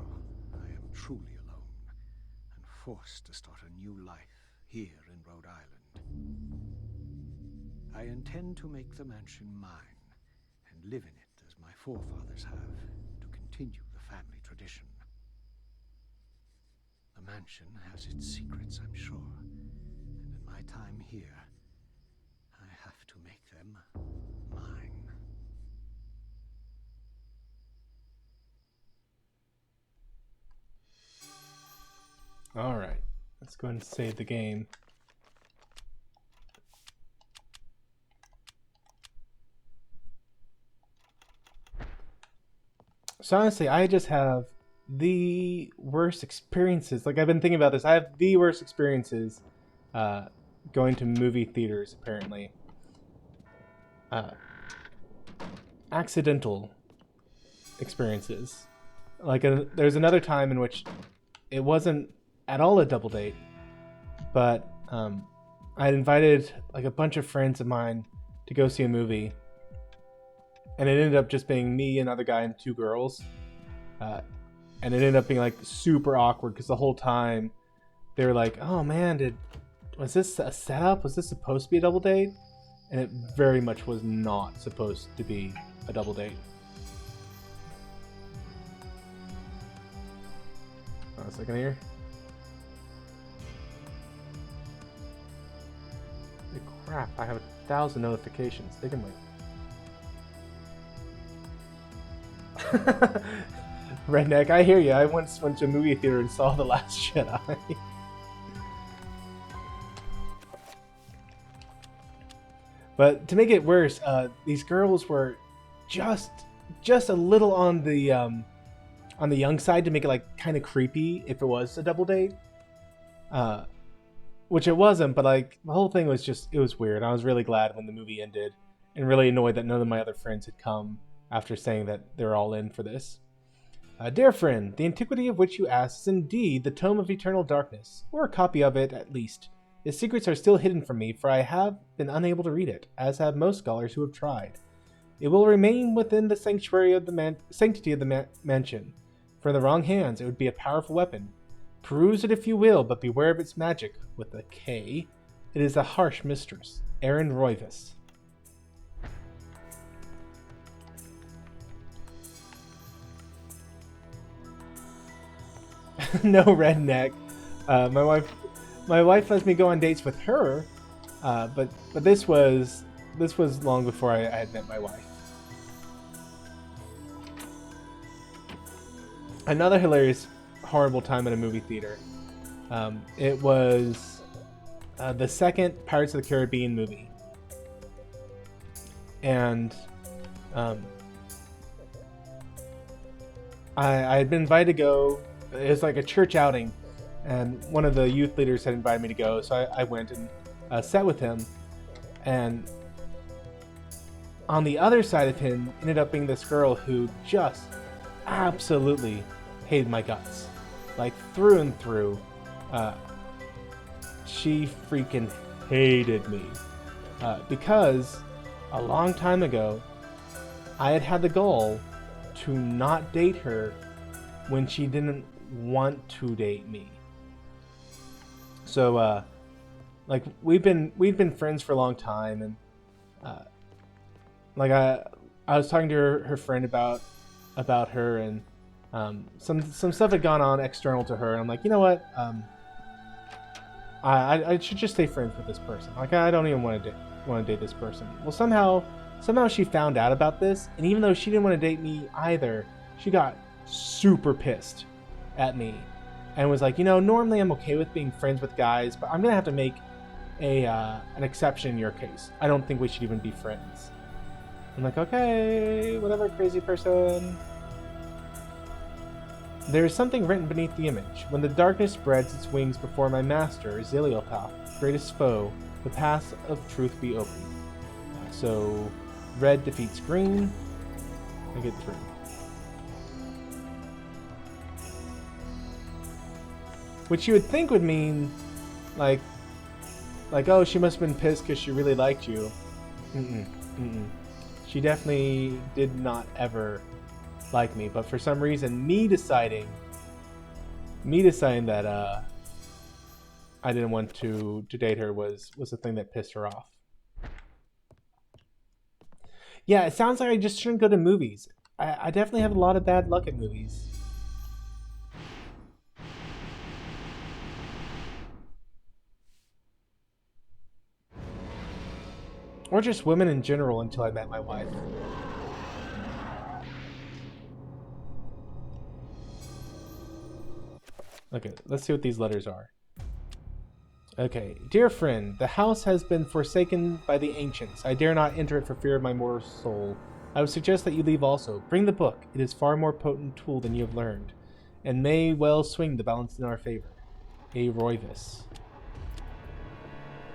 I am truly alone, and forced to start a new life here in Rhode Island. I intend to make the mansion mine, and live in it as my forefathers have, to continue the family tradition. The mansion has its secrets, I'm sure, and in my time here, I have to make them mine. Alright, let's go ahead and save the game. So honestly, I just have the worst experiences. Like, I've been thinking about this. I have the worst experiences going to movie theaters, apparently. Accidental experiences. Like, there's another time in which it wasn't at all a double date, but I had invited like a bunch of friends of mine to go see a movie, and it ended up just being me, another guy, and 2 girls. And it ended up being like super awkward because the whole time they were like, "Oh man, was this a setup? Was this supposed to be a double date?" And it very much was not supposed to be a double date. Hold on a second here. Holy crap, I have 1,000 notifications. They can wait. Redneck, I hear you. I once went to a movie theater and saw The Last Jedi. But to make it worse, these girls were just a little on the young side to make it like kind of creepy if it was a double date. which it wasn't, but like the whole thing was just, it was weird. I was really glad when the movie ended, and really annoyed that none of my other friends had come after saying that they're all in for this. Dear friend, the antiquity of which you ask is indeed the Tome of Eternal Darkness, or a copy of it at least. Its secrets are still hidden from me, for I have been unable to read it, as have most scholars who have tried. It will remain within the sanctuary of the sanctity of the mansion. For in the wrong hands, it would be a powerful weapon. Peruse it if you will, but beware of its magic, with a K. It is a harsh mistress, Aaron Roivas. No redneck. My wife lets me go on dates with her, but this was long before I had met my wife. Another hilarious, horrible time at a movie theater. It was the second Pirates of the Caribbean movie, and I had been invited to go. It was like a church outing, and one of the youth leaders had invited me to go, so I went and sat with him. And on the other side of him ended up being this girl who just absolutely hated my guts, like through and through. She freaking hated me because a long time ago I had the goal to not date her when she didn't want to date me. So like we've been friends for a long time, and like I was talking to her friend about her, and some stuff had gone on external to her, and I'm like, you know what, I should just stay friends with this person. Like I don't even want to date this person. Well, somehow she found out about this, and even though she didn't want to date me either, she got super pissed at me and was like, you know, normally I'm okay with being friends with guys, but I'm gonna have to make an exception in your case. I don't think we should even be friends. I'm like, okay, whatever, crazy person. There is something written beneath the image. When the darkness spreads its wings before my master, Ziliothop, greatest foe, the path of truth be open. So red defeats green. I get through. Which you would think would mean, like, oh, she must have been pissed because she really liked you. She definitely did not ever like me, but for some reason, me deciding that I didn't want to date her was the thing that pissed her off. Yeah, it sounds like I just shouldn't go to movies. I definitely have a lot of bad luck at movies. Or just women in general until I met my wife. Okay, let's see what these letters are. Okay, dear friend, the house has been forsaken by the ancients. I dare not enter it for fear of my mortal soul. I would suggest that you leave also. Bring the book. It is far more potent tool than you have learned, and may well swing the balance in our favor. A. Roivas.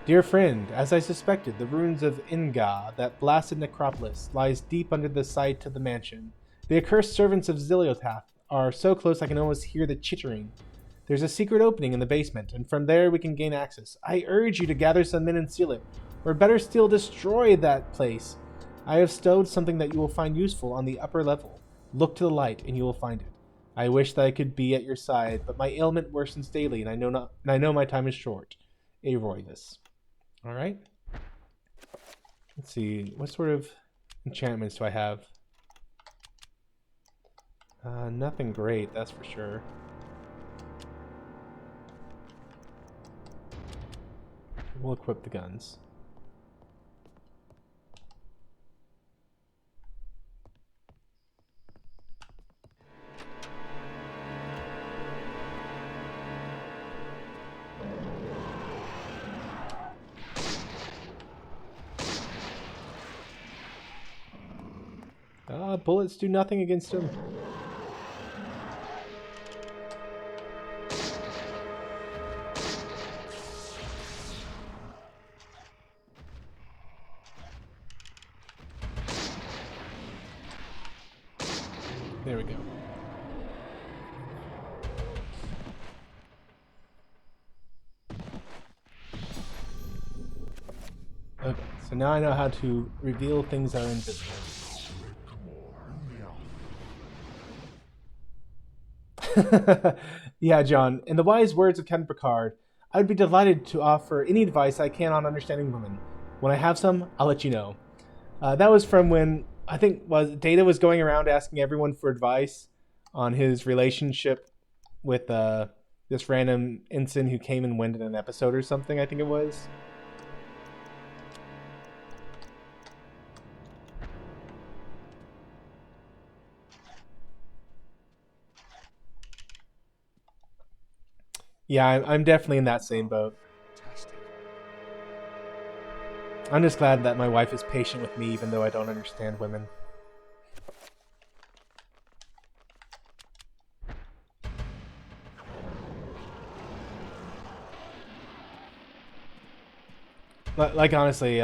Dear friend, as I suspected, the ruins of Inga, that blasted necropolis, lies deep under the site of the mansion. The accursed servants of Ziliothap are so close I can almost hear the chittering. There's a secret opening in the basement, and from there we can gain access. I urge you to gather some men and seal it, or better still, destroy that place. I have stowed something that you will find useful on the upper level. Look to the light, and you will find it. I wish that I could be at your side, but my ailment worsens daily, and I know my time is short. A. Roivas. All right. Let's see. What sort of enchantments do I have? Nothing great, that's for sure. We'll equip the guns. Bullets do nothing against him. There we go. Okay, so now I know how to reveal things that are invisible. Yeah, John, in the wise words of Captain Picard, I would be delighted to offer any advice I can on understanding women. When I have some, I'll let you know. That was from when, I think, Data was going around asking everyone for advice on his relationship with this random ensign who came and went in an episode or something, I think it was. Yeah, I'm definitely in that same boat. I'm just glad that my wife is patient with me, even though I don't understand women. Like honestly,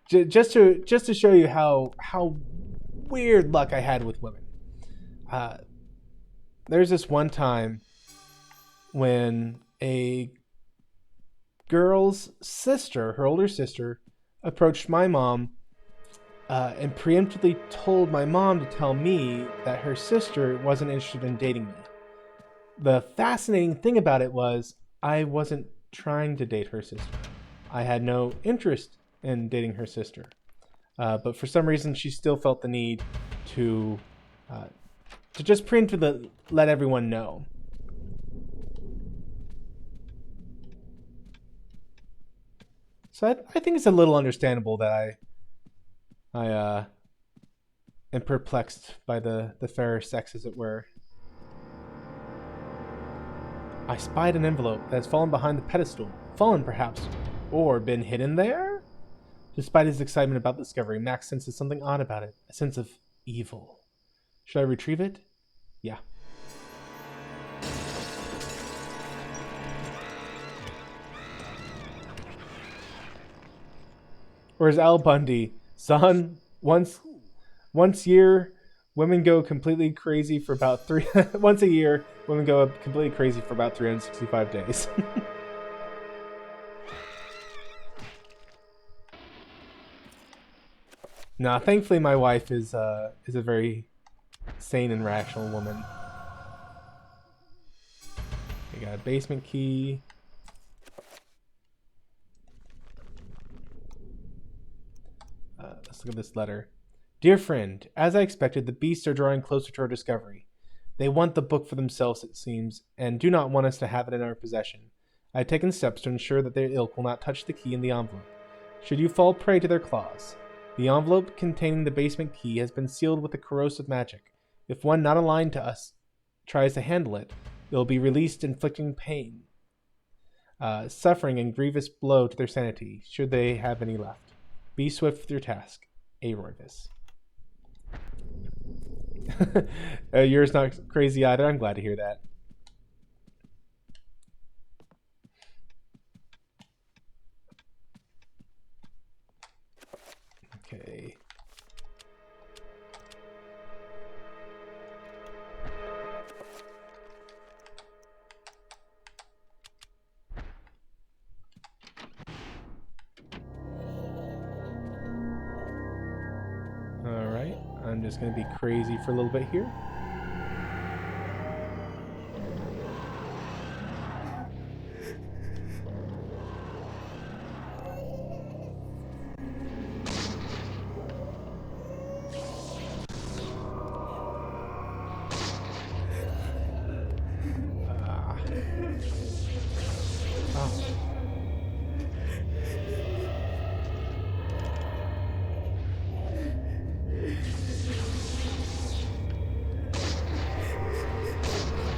just to show you how weird luck I had with women. There's this one time when a girl's sister, her older sister, approached my mom and preemptively told my mom to tell me that her sister wasn't interested in dating me. The fascinating thing about it was I wasn't trying to date her sister. I had no interest in dating her sister. But for some reason, she still felt the need to just preemptively let everyone know. So I think it's a little understandable that I am perplexed by the fairer sex, as it were. I spied an envelope that has fallen behind the pedestal. Fallen, perhaps, or been hidden there? Despite his excitement about the discovery, Max senses something odd about it. A sense of evil. Should I retrieve it? Yeah. Whereas Al Bundy, son, once a year, women go completely crazy for about once a year, women go completely crazy for about 365 days. Nah, thankfully my wife is a very sane and rational woman. We got a basement key. Let's look at this letter. Dear friend, as I expected, the beasts are drawing closer to our discovery. They want the book for themselves, it seems, and do not want us to have it in our possession. I have taken steps to ensure that their ilk will not touch the key in the envelope, should you fall prey to their claws. The envelope containing the basement key has been sealed with a corrosive magic. If one not aligned to us tries to handle it, it will be released, inflicting pain, suffering, and grievous blow to their sanity, should they have any left. Be swift with your task. Aroivis. Yours not crazy either. I'm glad to hear that. Okay. All right. I'm just going to be crazy for a little bit here.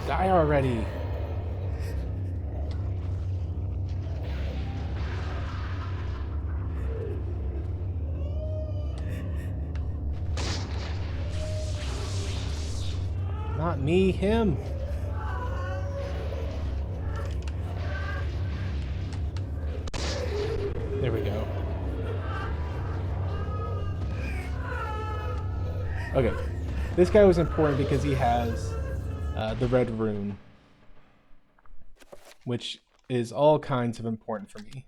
Die already. Not me, him. There we go. Okay. This guy was important because he has the red rune, which is all kinds of important for me.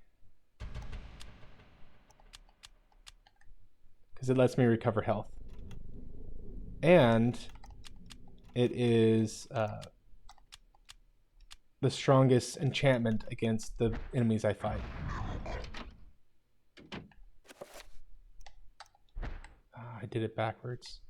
Because it lets me recover health. And it is the strongest enchantment against the enemies I fight. I did it backwards.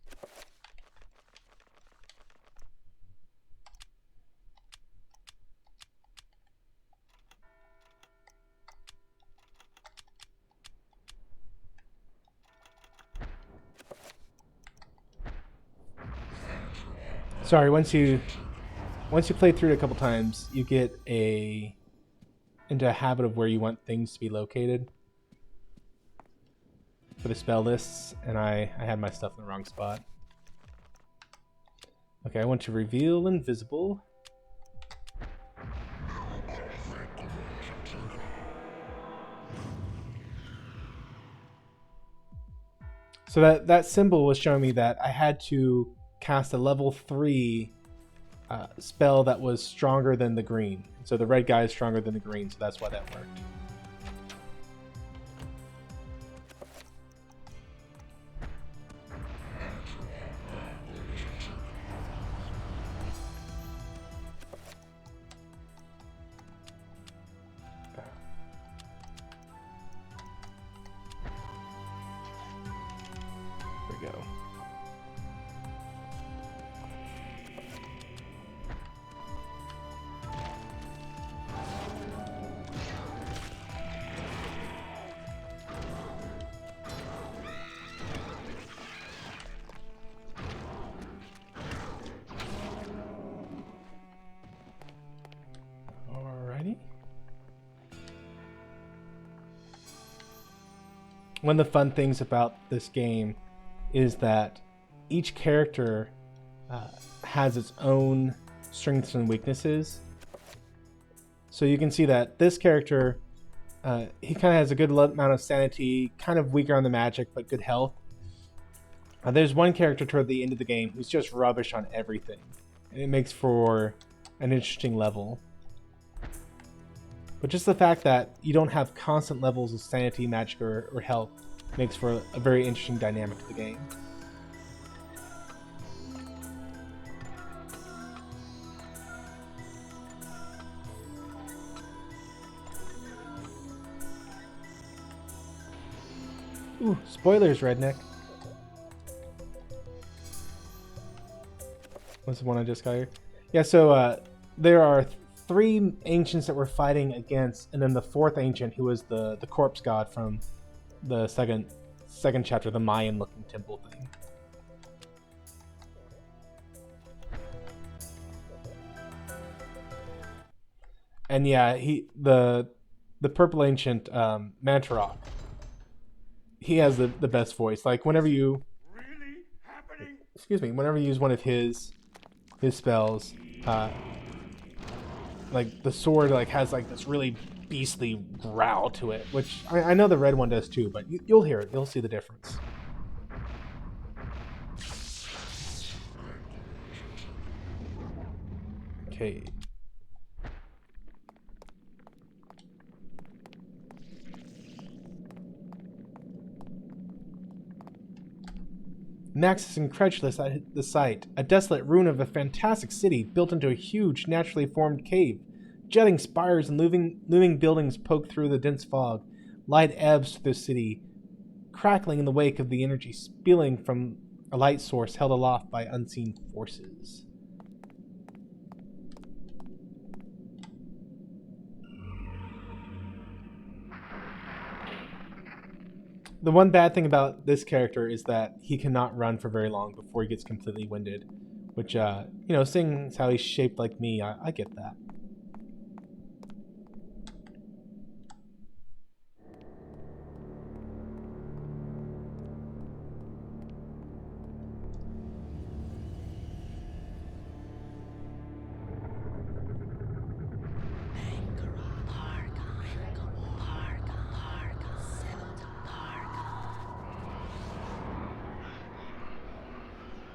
Sorry, once you play through it a couple times, you get into a habit of where you want things to be located for the spell lists, and I had my stuff in the wrong spot. Okay, I want to reveal invisible. So that symbol was showing me that I had to cast a level 3 spell that was stronger than the green. So the red guy is stronger than the green, so that's why that worked. There we go. One of the fun things about this game is that each character has its own strengths and weaknesses. So you can see that this character, he kind of has a good amount of sanity, kind of weaker on the magic, but good health. There's one character toward the end of the game who's just rubbish on everything. And it makes for an interesting level. But just the fact that you don't have constant levels of sanity, magic, or health makes for a very interesting dynamic to the game. Ooh, spoilers, redneck. What's the one I just got here? Yeah, so there are 3 ancients that we're fighting against, and then the 4th ancient, who was the corpse god from the second chapter, the Mayan looking temple thing. And yeah, the purple ancient, Mantarok, he has the best voice. Like whenever you whenever you use one of his spells, like the sword has like this really beastly growl to it, which I know the red one does too, but you'll hear it. You'll see the difference. Okay. Max is incredulous at the sight. A desolate ruin of a fantastic city built into a huge, naturally formed cave. Jutting spires and looming buildings poke through the dense fog. Light ebbs through the city, crackling in the wake of the energy spilling from a light source held aloft by unseen forces. The one bad thing about this character is that he cannot run for very long before he gets completely winded, which, seeing as how he's shaped like me, I get that.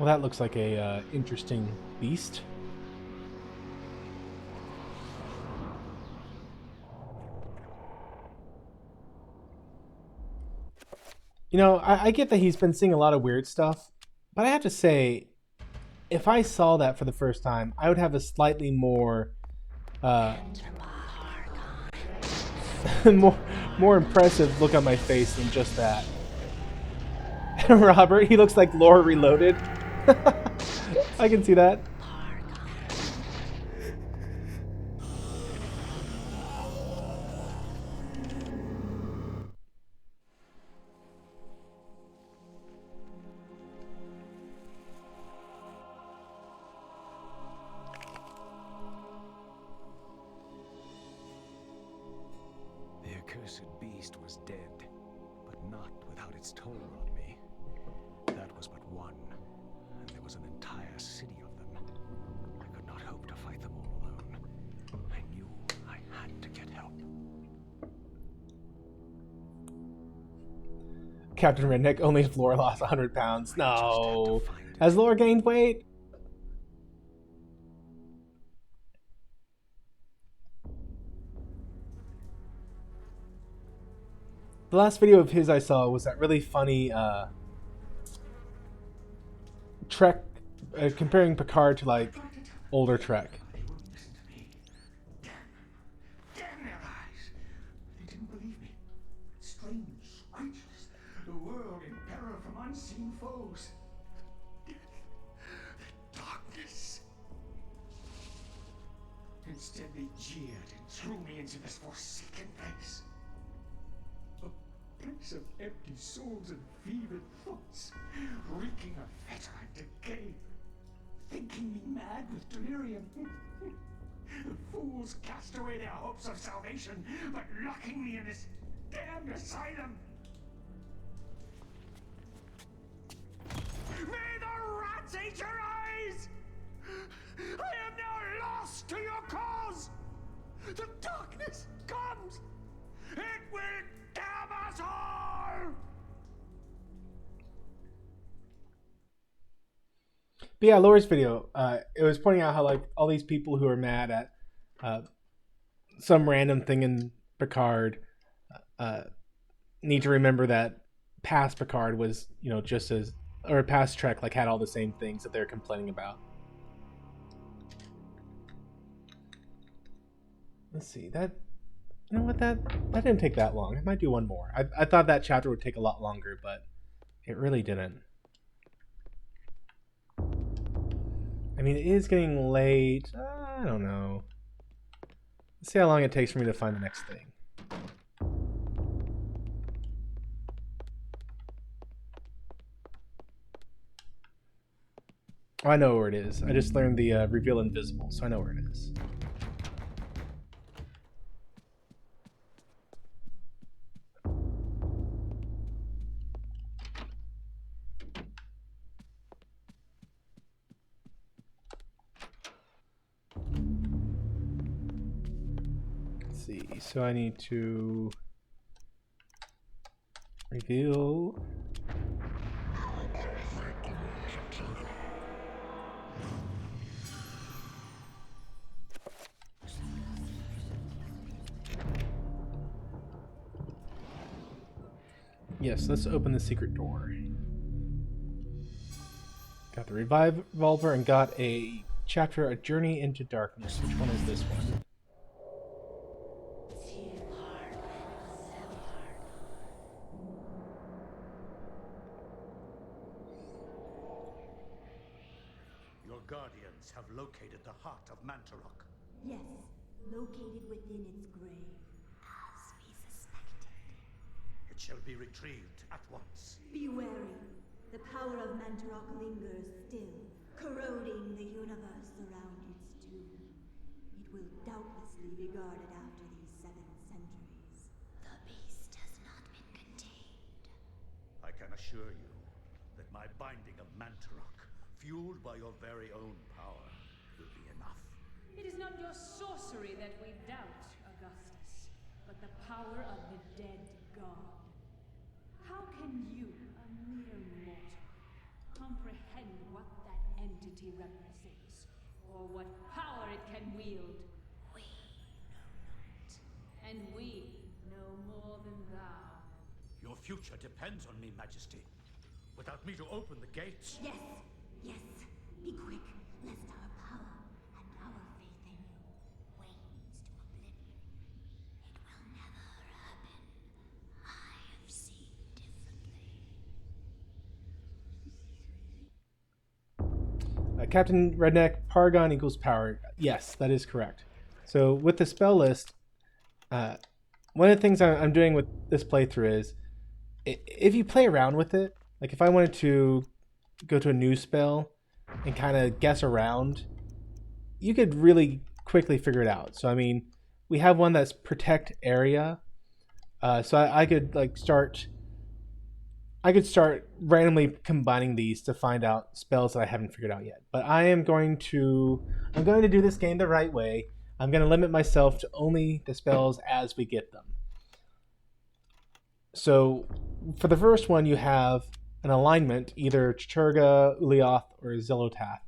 Well, that looks like a interesting beast. You know, I get that he's been seeing a lot of weird stuff, but I have to say, if I saw that for the first time, I would have a slightly more, more impressive look on my face than just that. Robert, he looks like Lore Reloaded. I can see that. The accursed beast was dead, but not without its toll on me. That was but one, and there was an entire city of them. I could not hope to fight them all alone. I knew I had to get help. Captain Redneck, only if Lore lost 100 pounds. No. Has Lore gained weight? The last video of his I saw was that really funny Trek, comparing Picard to like older Trek. Damn their eyes! They didn't believe me. Strange creatures. The world in peril from unseen foes. The darkness. Instead, they jeered and threw me into this forsaken place. A place of empty souls and fevered thoughts, reeking of fetor and decay, thinking me mad with delirium. The fools cast away their hopes of salvation, but locking me in this damned asylum. May the rats eat your eyes! I am now lost to your cause! The darkness comes! It will damn us all! But yeah, Lore's video, it was pointing out how like all these people who are mad at some random thing in Picard need to remember that past Picard was, you know, just as, or past Trek like had all the same things that they're complaining about. Let's see, that, you know what, that didn't take that long. I might do one more. I thought that chapter would take a lot longer, but it really didn't. I mean, it is getting late. I don't know. Let's see how long it takes for me to find the next thing. Oh, I know where it is. I just learned the reveal invisible, so I know where it is. Let's see. So I need to reveal. Yes, let's open the secret door. Got the revolver and got a chapter, A Journey into Darkness. Which one is this one? Your guardians have located the heart of Mantarok. Yes, located within its grave, as we suspected. It shall be retrieved at once. Be wary. The power of Mantarok lingers still, corroding the universe around its tomb. It will doubtlessly be guarded after these 7 centuries. The beast has not been contained. I can assure you that my binding of Mantarok, fueled by your very own power, will be enough. It is not your sorcery that we doubt, Augustus, but the power of the dead god. How can you, a mere mortal, comprehend what entity represents, or what power it can wield. We know not. And we know more than thou. Your future depends on me, Majesty. Without me to open the gates... Yes, yes. Be quick, lest our power and our faith in you wanes to oblivion. It will never happen. I have seen differently. Captain Redneck, Paragon equals power. Yes, that is correct. So with the spell list, one of the things I'm doing with this playthrough is, if you play around with it, like if I wanted to go to a new spell and kind of guess around, you could really quickly figure it out. So I mean, we have one that's protect area, so I could like start randomly combining these to find out spells that I haven't figured out yet. But I'm going to do this game the right way. I'm going to limit myself to only the spells as we get them. So for the first one, you have an alignment, either Chaturga, Ulioth, or Zelotath.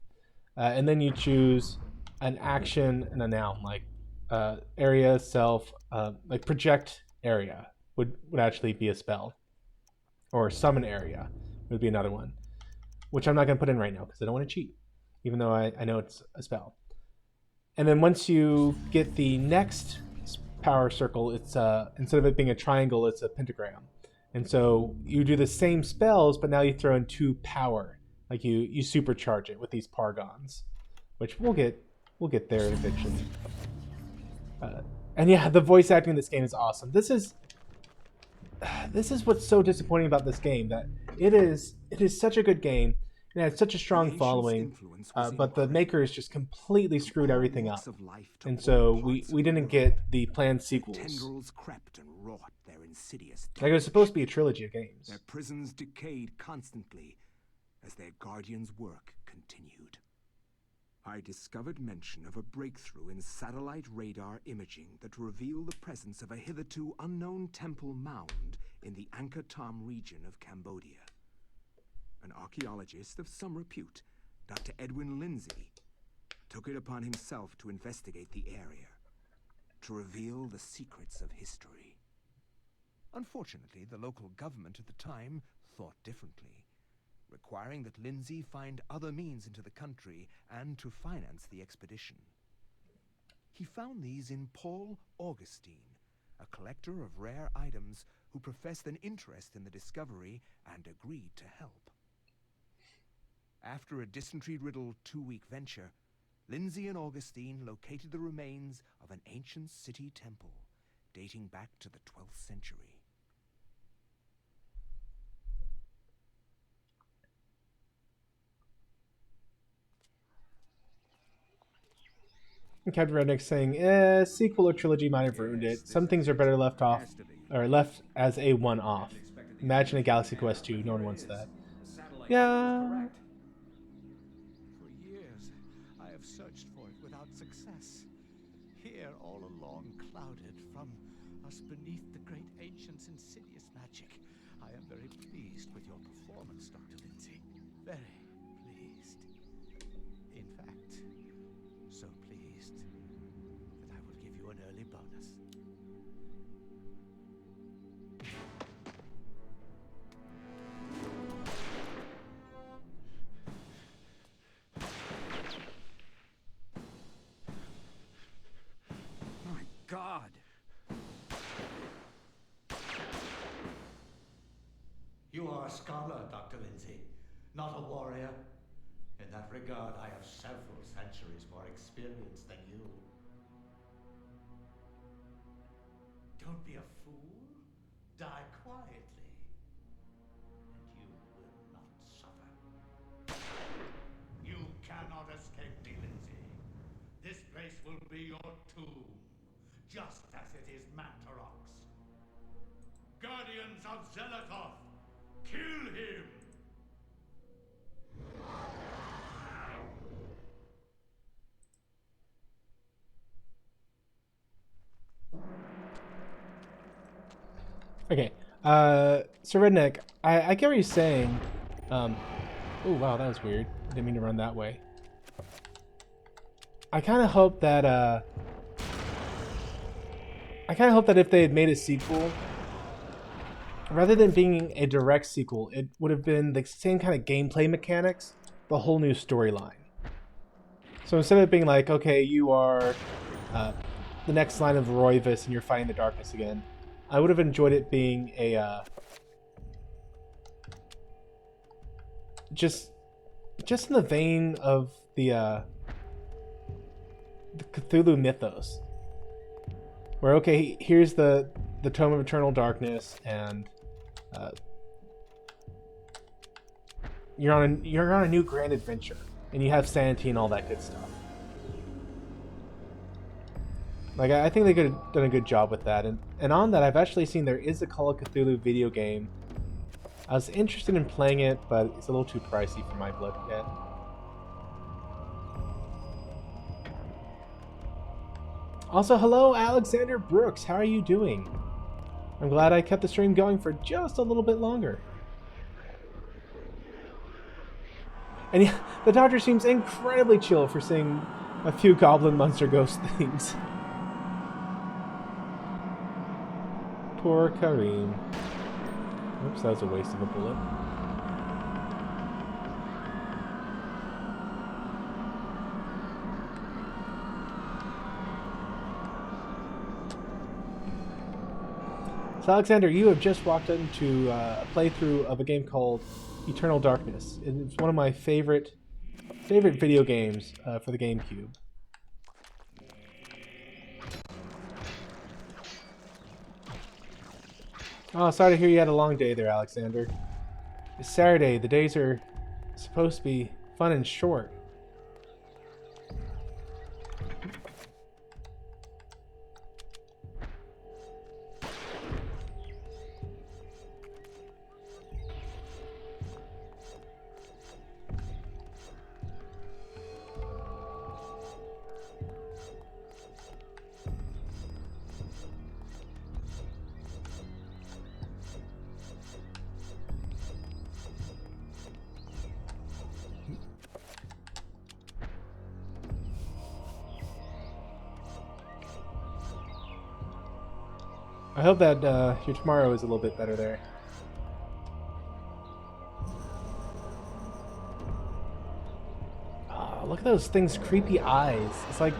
And then you choose an action and a noun, like area, self, like project area would actually be a spell. Or summon area would be another one, which I'm not going to put in right now because I don't want to cheat, even though I know it's a spell. And then once you get the next power circle, it's instead of it being a triangle, it's a pentagram. And so you do the same spells, but now you throw in 2 power, like you supercharge it with these paragons, which we'll get there eventually. And yeah, the voice acting in this game is awesome. This is what's so disappointing about this game, that it is such a good game and it has such a strong following, but the makers just completely screwed everything up, and so we didn't get the planned sequels. Tendrils crept and wrought their insidious Like, it was supposed to be a trilogy of games. Their prisons decayed constantly as their guardians' work continued. I discovered mention of a breakthrough in satellite radar imaging that revealed the presence of a hitherto unknown temple mound in the Angkor Thom region of Cambodia. An archaeologist of some repute, Dr. Edwin Lindsay, took it upon himself to investigate the area, to reveal the secrets of history. Unfortunately, the local government at the time thought differently, requiring that Lindsay find other means into the country and to finance the expedition. He found these in Paul Augustine, a collector of rare items who professed an interest in the discovery and agreed to help. After a dysentery-riddled 2-week venture, Lindsay and Augustine located the remains of an ancient city temple dating back to the 12th century. Captain Redneck saying, sequel or trilogy might have ruined it. Some things are better left as a one-off. Imagine a Galaxy Quest 2. No one wants that. Yeah. For years, I have searched for it without success. Here, all along, clouded from us beneath the great ancient's insidious magic. I am very pleased with your performance, Dr. Lindsay. Very pleased. In fact, so pleased that I will give you an early bonus. My God! You are a scholar, Dr. Lindsay, not a warrior. In that regard, I have several centuries more experience than you. Don't be a fool. Die quietly, and you will not suffer. You cannot escape me, Lindsay. This place will be your tomb, just as it is Mantarok's. Guardians of Zelothoth, kill him! Okay. So Redneck, I get what you're saying. Oh wow, that was weird. I didn't mean to run that way. I kind of hope that if they had made a sequel, rather than being a direct sequel, it would have been the same kind of gameplay mechanics, the whole new storyline. So instead of being like, okay, you are the next line of Roivus and you're fighting the darkness again, I would have enjoyed it being a just in the vein of the Cthulhu mythos, where okay, here's the Tome of Eternal Darkness, and you're on a new grand adventure, and you have sanity and all that good stuff. Like, I think they could have done a good job with that. And on that, I've actually seen there is a Call of Cthulhu video game. I was interested in playing it, but it's a little too pricey for my blood yet. Also, hello, Alexander Brooks. How are you doing? I'm glad I kept the stream going for just a little bit longer. And yeah, the doctor seems incredibly chill for seeing a few goblin monster ghost things. Poor Kareem. Oops, that was a waste of a bullet. So Alexander, you have just walked into a playthrough of a game called Eternal Darkness. It's one of my favorite video games for the GameCube. Oh, sorry to hear you had a long day there, Alexander. It's Saturday. The days are supposed to be fun and short. I hope that your tomorrow is a little bit better there. Oh, look at those things' creepy eyes. It's like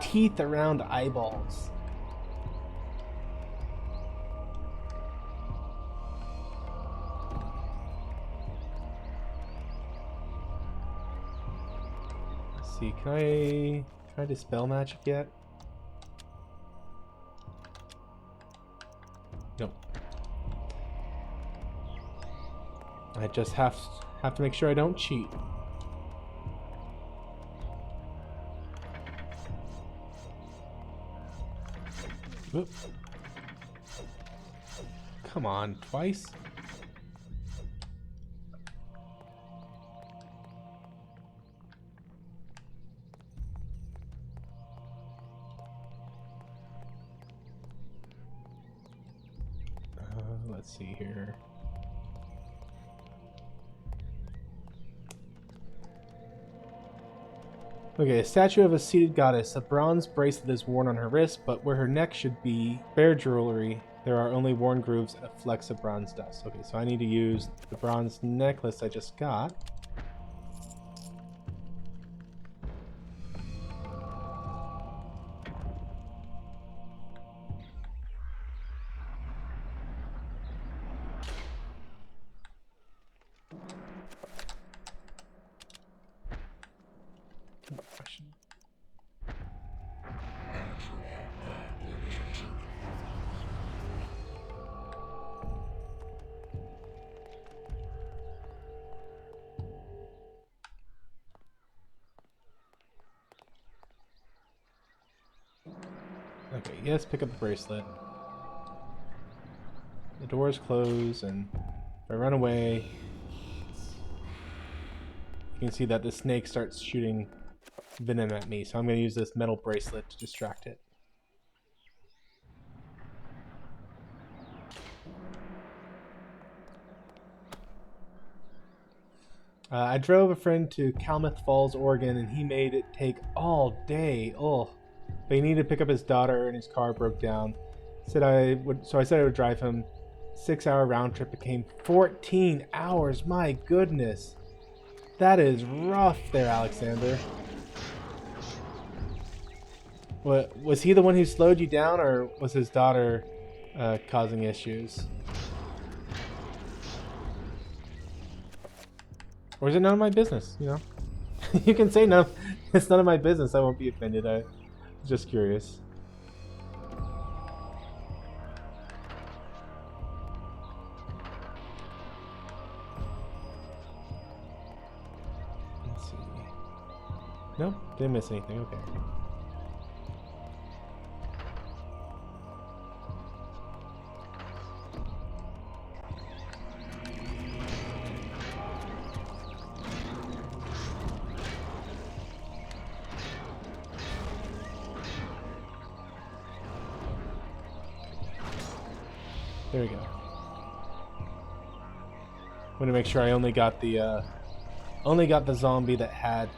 teeth around eyeballs. Let's see, can I dispel magic yet? Nope. I just have to make sure I don't cheat. Whoop. Come on, twice? Let's see here. Okay, a statue of a seated goddess. A bronze bracelet is worn on her wrist, but where her neck should be bare jewelry, there are only worn grooves and a flecks of bronze dust. Okay, so I need to use the bronze necklace I just got. Okay, yes, pick up the bracelet. The doors close, and if I run away, you can see that the snake starts shooting venom at me, so I'm going to use this metal bracelet to distract it. I drove a friend to Klamath Falls, Oregon, and he made it take all day. Oh, but he needed to pick up his daughter, and his car broke down. So I said I would drive him. 6-hour round trip became 14 hours. My goodness, that is rough, there, Alexander. What was he the one who slowed you down, or was his daughter causing issues? Or is it none of my business, you know? You can say no, it's none of my business. I won't be offended. I'm just curious. Let's see. Nope, didn't miss anything. Okay. There we go. Want to make sure I only got the zombie that had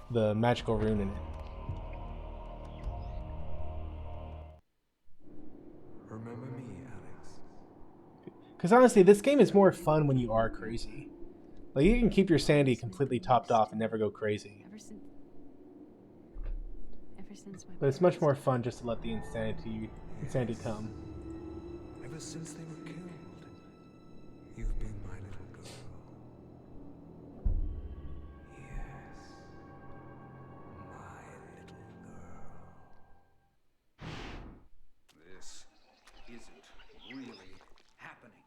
the magical rune in it. Remember me, Alex. Because honestly, this game is more fun when you are crazy. Like, you can keep your sanity completely topped off and never go crazy. But it's much more fun just to let the insanity come. Ever since they were killed, you've been my little girl. Yes, my little girl. This isn't really happening.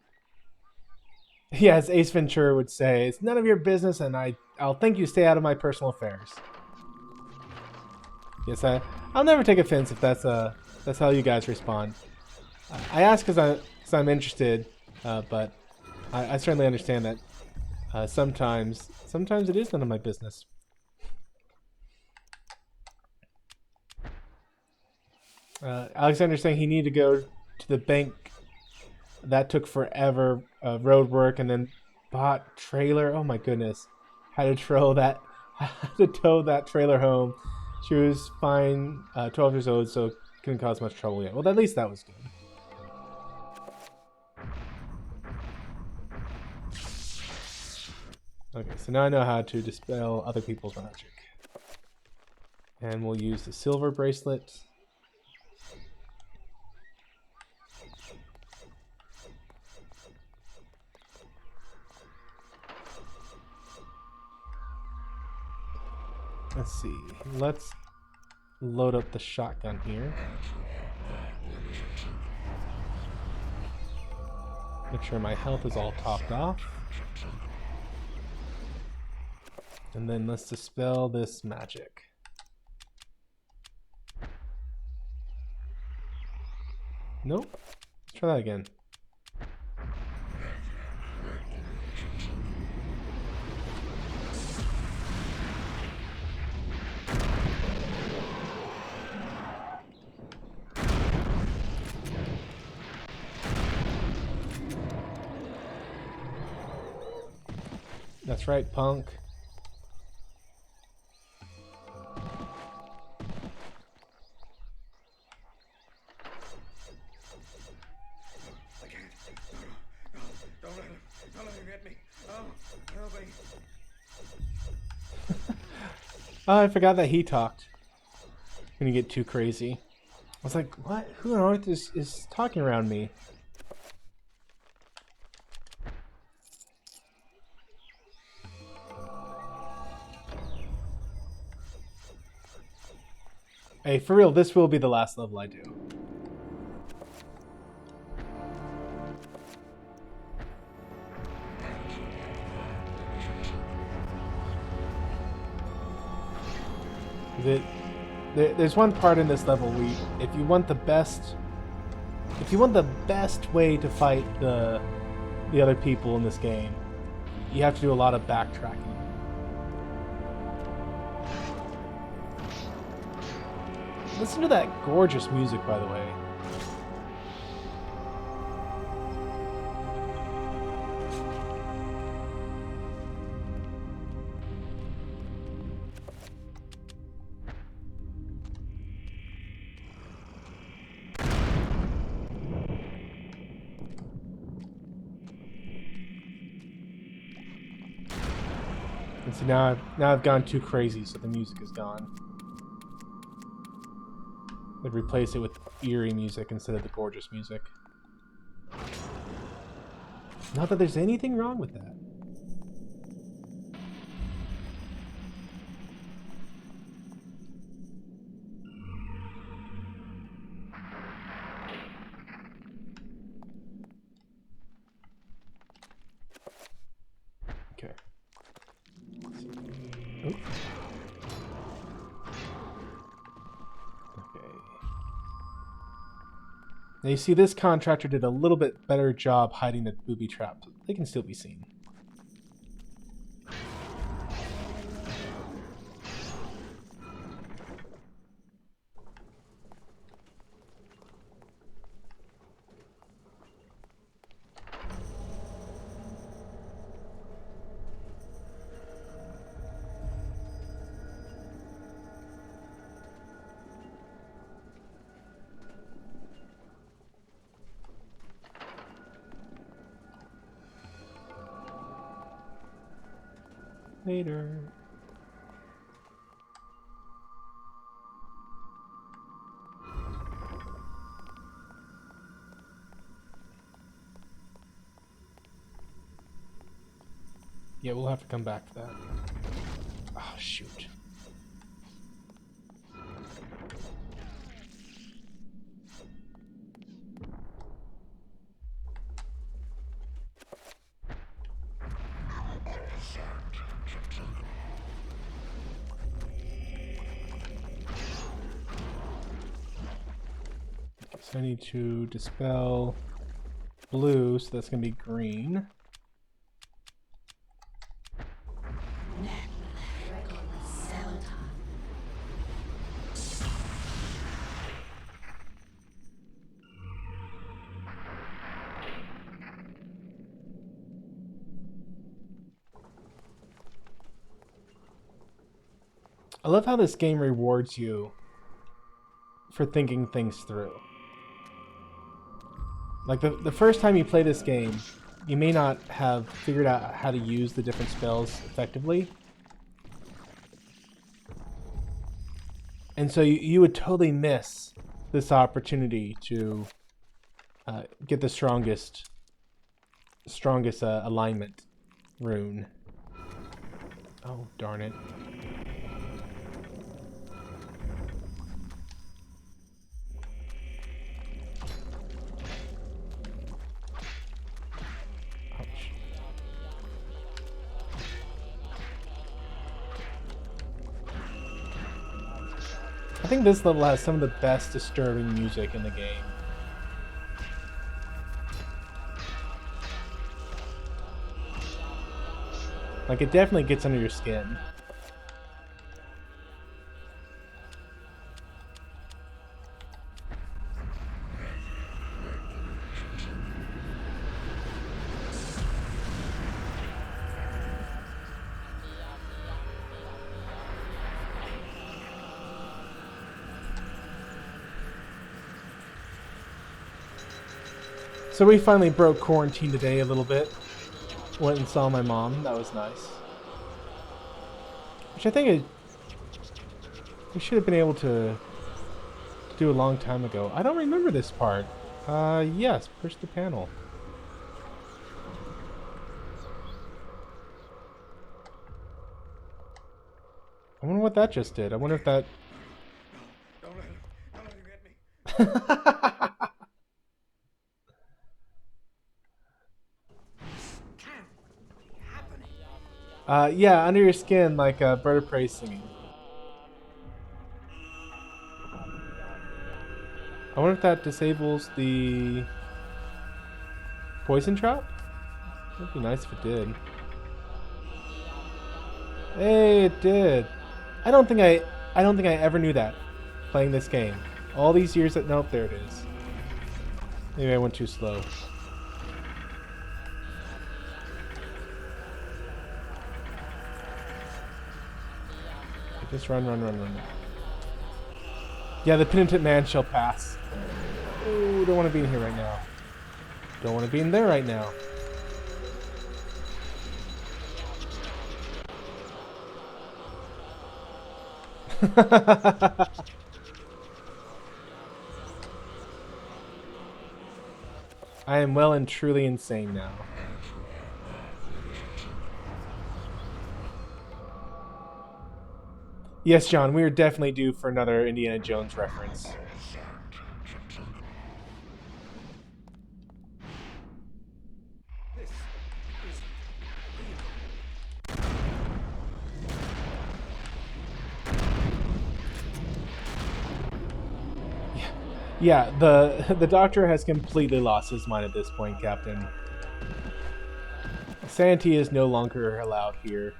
Yeah, as Ace Ventura would say, it's none of your business, and I'll think you stay out of my personal affairs. Yes, I'll never take offense if that's how you guys respond. I ask because I'm interested, but I certainly understand that sometimes it is none of my business. Alexander's saying he needed to go to the bank. That took forever. Road work, and then bought trailer. Oh my goodness, had to tow that trailer home. She was fine, 12 years old, so couldn't cause much trouble yet. Well, at least that was good. Okay, so now I know how to dispel other people's magic. And we'll use the silver bracelet. Let's see. Let's load up the shotgun here. Make sure my health is all topped off. And then let's dispel this magic. Nope. Let's try that again. That's right, punk. I can't. No, don't let him get me. Oh, help me. Oh, I forgot that he talked. When you get too crazy. I was like, what? Who on earth is talking around me? Hey, for real, this will be the last level I do. There's one part in this level where if you want the best way to fight the other people in this game, you have to do a lot of backtracking. Listen to that gorgeous music, by the way. And see, now I've gone too crazy, so the music is gone. I'd replace it with eerie music instead of the gorgeous music. Not that there's anything wrong with that. Okay. Oops. Okay. Now you see this contractor did a little bit better job hiding the booby traps. They can still be seen. Later. Yeah, we'll have to come back to that. Oh, shoot. So I need to dispel blue, so that's going to be green. I love how this game rewards you for thinking things through. Like the first time you play this game, you may not have figured out how to use the different spells effectively. And so you would totally miss this opportunity to get the strongest alignment rune. Oh, darn it. I think this level has some of the best disturbing music in the game. Like, it definitely gets under your skin. So we finally broke quarantine today a little bit. Went and saw my mom. That was nice. Which I think we should have been able to do a long time ago. I don't remember this part. Yes, push the panel. I wonder what that just did. I wonder if that... Don't let him get me. Yeah, under your skin, like a bird of prey singing. I wonder if that disables the poison trap? That'd be nice if it did. Hey, it did. I don't think I ever knew that playing this game. All these years that nope, there it is. Maybe I went too slow. Just run. Yeah, the penitent man shall pass. Oh, don't want to be in here right now. Don't want to be in there right now. I am well and truly insane now. Yes, John, we are definitely due for another Indiana Jones reference. Yeah, the doctor has completely lost his mind at this point, Captain. Sanity is no longer allowed here.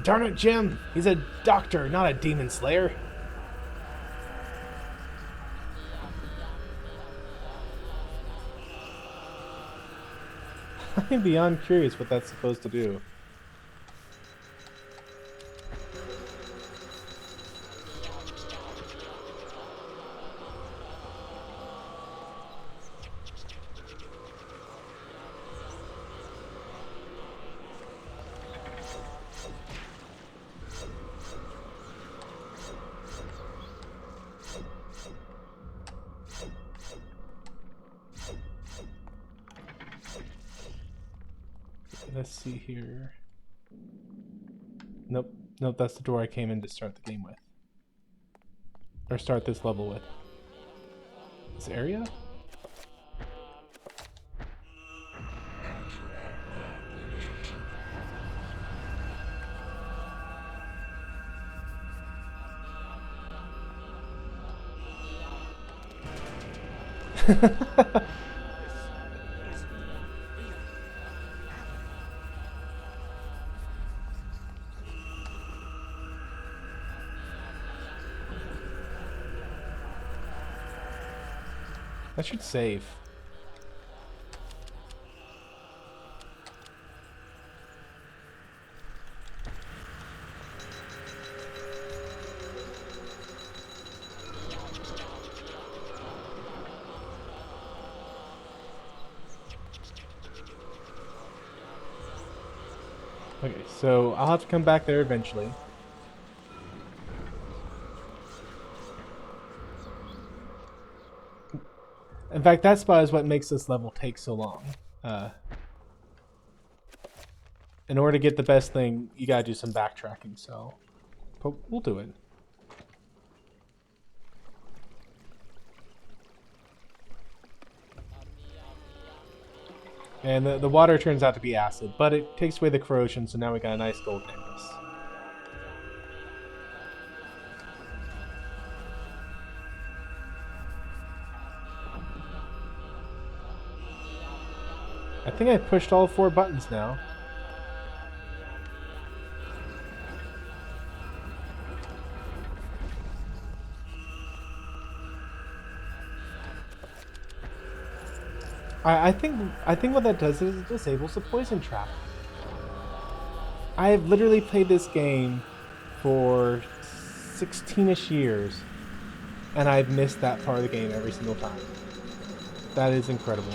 Darn it, Jim! He's a doctor, not a demon slayer. I'm beyond curious what that's supposed to do. Let's see here. Nope. Nope, that's the door I came in to start the game with. Or start this level with. This area? I should save. Okay, so I'll have to come back there eventually. In fact, that spot is what makes this level take so long. In order to get the best thing, you gotta do some backtracking, so... But we'll do it. And the water turns out to be acid, but it takes away the corrosion, so now we got a nice gold necklace. I think I pushed all 4 buttons now. I think what that does is it disables the poison trap. I have literally played this game for 16-ish years, and I've missed that part of the game every single time. That is incredible.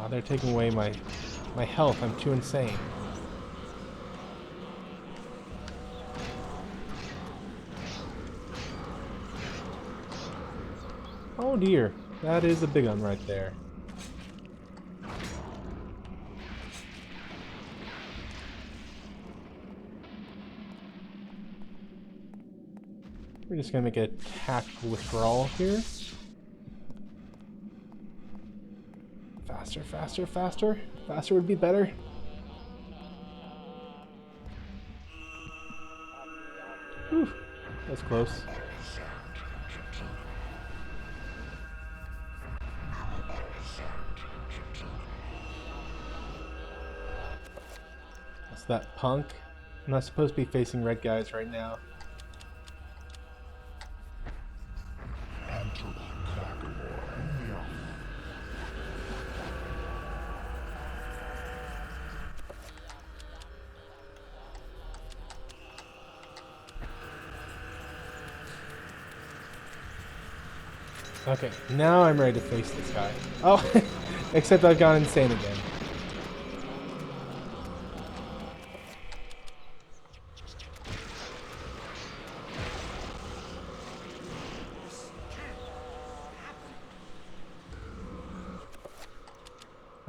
They're taking away my health. I'm too insane. Oh dear, that is a big one right there. We're just gonna make a tactical withdrawal here. Faster, faster, faster. Faster would be better. Whew, that's close. That's that punk. I'm not supposed to be facing red guys right now. Okay, now I'm ready to face this guy. Oh, except I've gone insane again.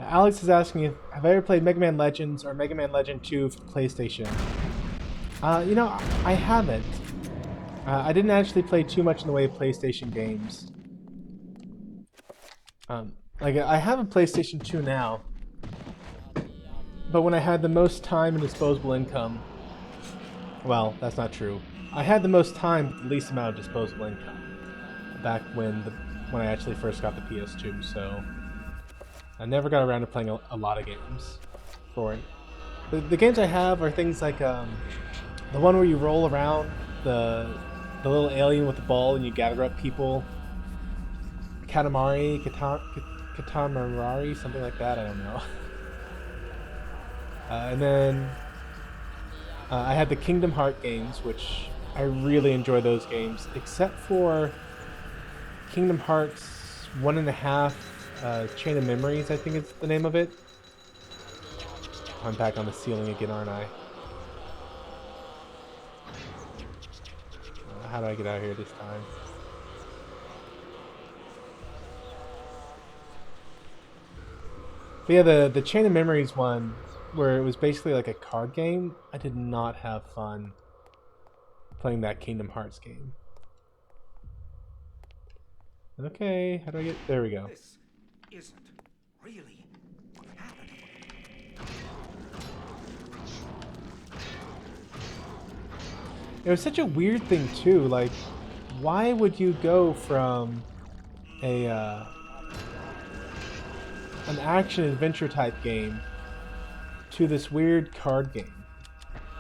Alex is asking if have I ever played Mega Man Legends or Mega Man Legend 2 for PlayStation? You know, I haven't. I didn't actually play too much in the way of PlayStation games. Like, I have a PlayStation 2 now, but when I had the most time and disposable income, well, that's not true. I had the most time with the least amount of disposable income back when I actually first got the PS2, so I never got around to playing a lot of games for it. The games I have are things like the one where you roll around the little alien with the ball and you gather up people. Katamari, something like that, I don't know. And then I had the Kingdom Hearts games, which I really enjoy those games, except for Kingdom Hearts 1.5 Chain of Memories, I think is the name of it. I'm back on the ceiling again, aren't I? How do I get out of here this time? But yeah, the Chain of Memories one, where it was basically like a card game, I did not have fun playing that Kingdom Hearts game. Okay, how do I get... There we go. This isn't really happening. It was such a weird thing too, like, why would you go from an action-adventure type game to this weird card game?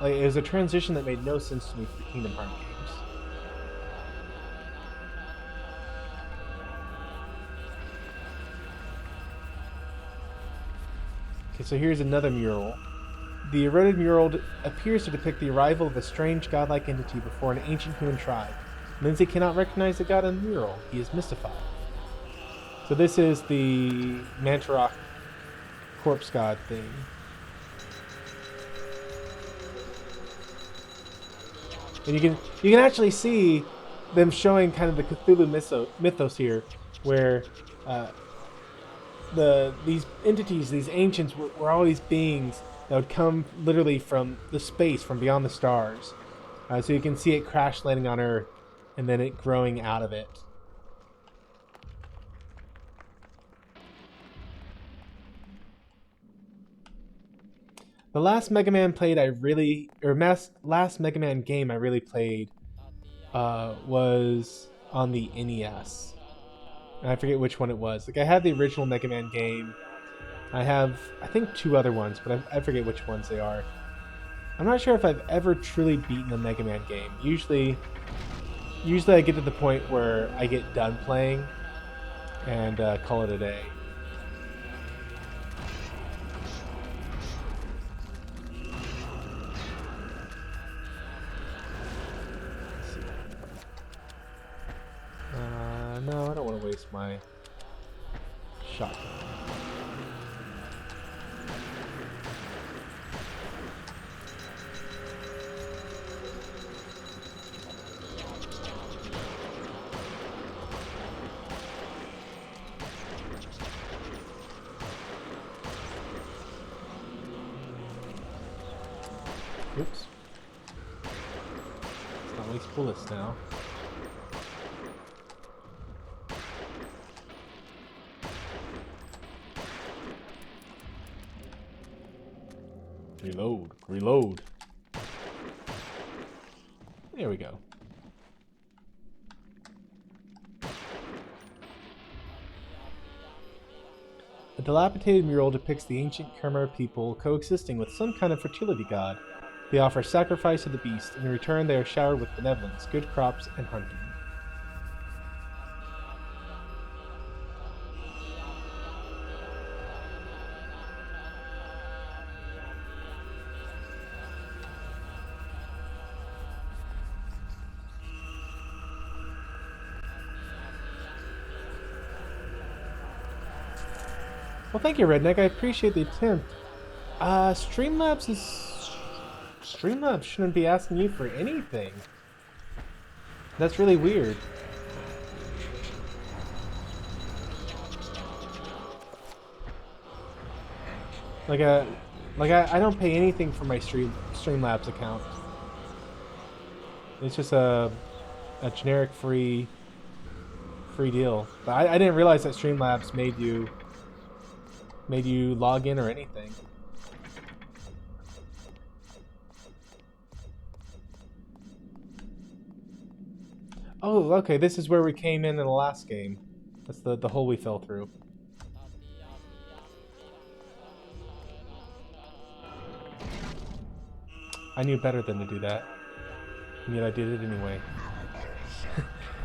Like, it was a transition that made no sense to me for the Kingdom Hearts games. Okay, so here's another mural. The Eroded Mural appears to depict the arrival of a strange godlike entity before an ancient human tribe. Lindsay cannot recognize the god in the mural. He is mystified. So this is the Mantarok corpse god thing. And you can actually see them showing kind of the Cthulhu mythos here, where these entities, these ancients, were always beings that would come literally from the space, from beyond the stars. So you can see it crash landing on Earth, and then it growing out of it. The last Mega Man last Mega Man game I really played was on the NES. And I forget which one it was. Like, I had the original Mega Man game. I have, I think, 2 other ones, but I forget which ones they are. I'm not sure if I've ever truly beaten a Mega Man game. Usually I get to the point where I get done playing and call it a day. No, I don't want to waste my shotgun. Oops. Let's not waste bullets now. Reload. Reload. There we go. A dilapidated mural depicts the ancient Khmer people coexisting with some kind of fertility god. They offer sacrifice to the beast, and in return they are showered with benevolence, good crops, and hunting. Well, thank you, Redneck. I appreciate the attempt. Streamlabs shouldn't be asking you for anything. That's really weird. I don't pay anything for my Streamlabs account. It's just a generic free deal. But I didn't realize that Streamlabs made you log in or anything. Oh, okay, this is where we came in the last game. That's the hole we fell through. I knew better than to do that. And yet I did it anyway.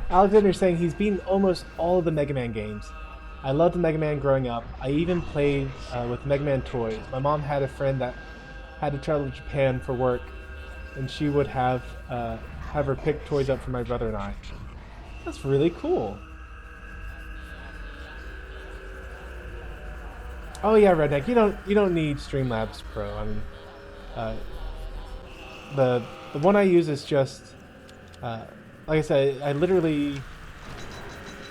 Alexander's saying he's beaten almost all of the Mega Man games. I loved the Mega Man growing up. I even played with Mega Man toys. My mom had a friend that had to travel to Japan for work, and she would have her pick toys up for my brother and I. That's really cool. Oh yeah, Redneck, you don't need Streamlabs Pro. I mean, the one I use is just like I said, I literally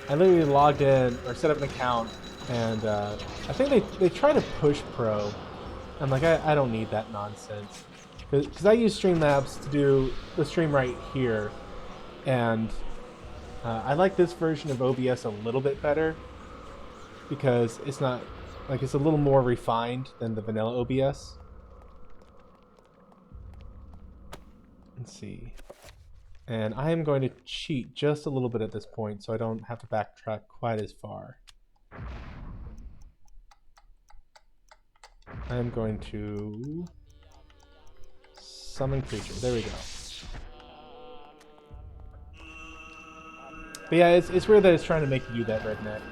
logged in or set up an account, and I think they try to push Pro. I'm like, I don't need that nonsense, because I use Streamlabs to do the stream right here, and I like this version of OBS a little bit better because it's not like it's a little more refined than the vanilla OBS. Let's see. And I am going to cheat just a little bit at this point so I don't have to backtrack quite as far. I'm going to summon creature. There we go. But yeah, it's weird that it's trying to make you do that, Redneck.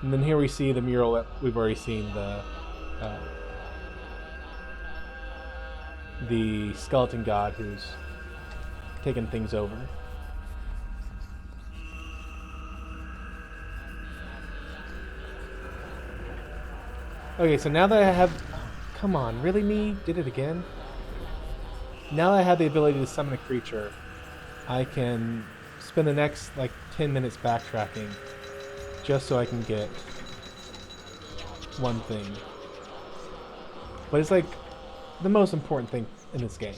And then here we see the mural that we've already seen, the skeleton god who's taking things over. Okay, so now that I have... Come on, really me? Did it again? Now that I have the ability to summon a creature, I can spend the next, like, 10 minutes backtracking just so I can get one thing. But it's, like, the most important thing in this game.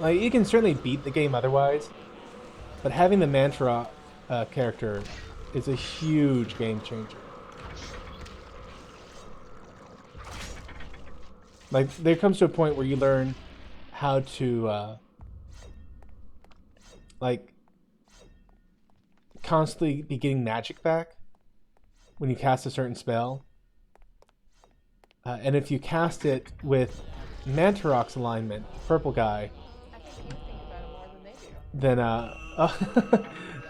Like, you can certainly beat the game otherwise, but having the Mantra character is a huge game changer. Like, there comes to a point where you learn how to, like, constantly be getting magic back when you cast a certain spell. And if you cast it with Mantarok's alignment, purple guy, then,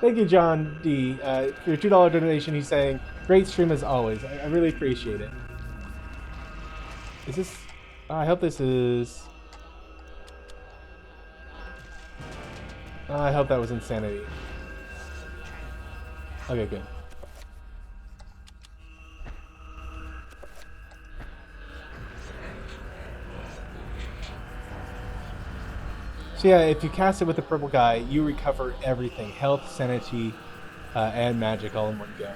thank you, John D. For your $2 donation. He's saying, great stream as always. I really appreciate it. Is this... I hope this is... I hope that was insanity. Okay, good. So yeah, if you cast it with the purple guy, you recover everything. Health, sanity, and magic all in one go.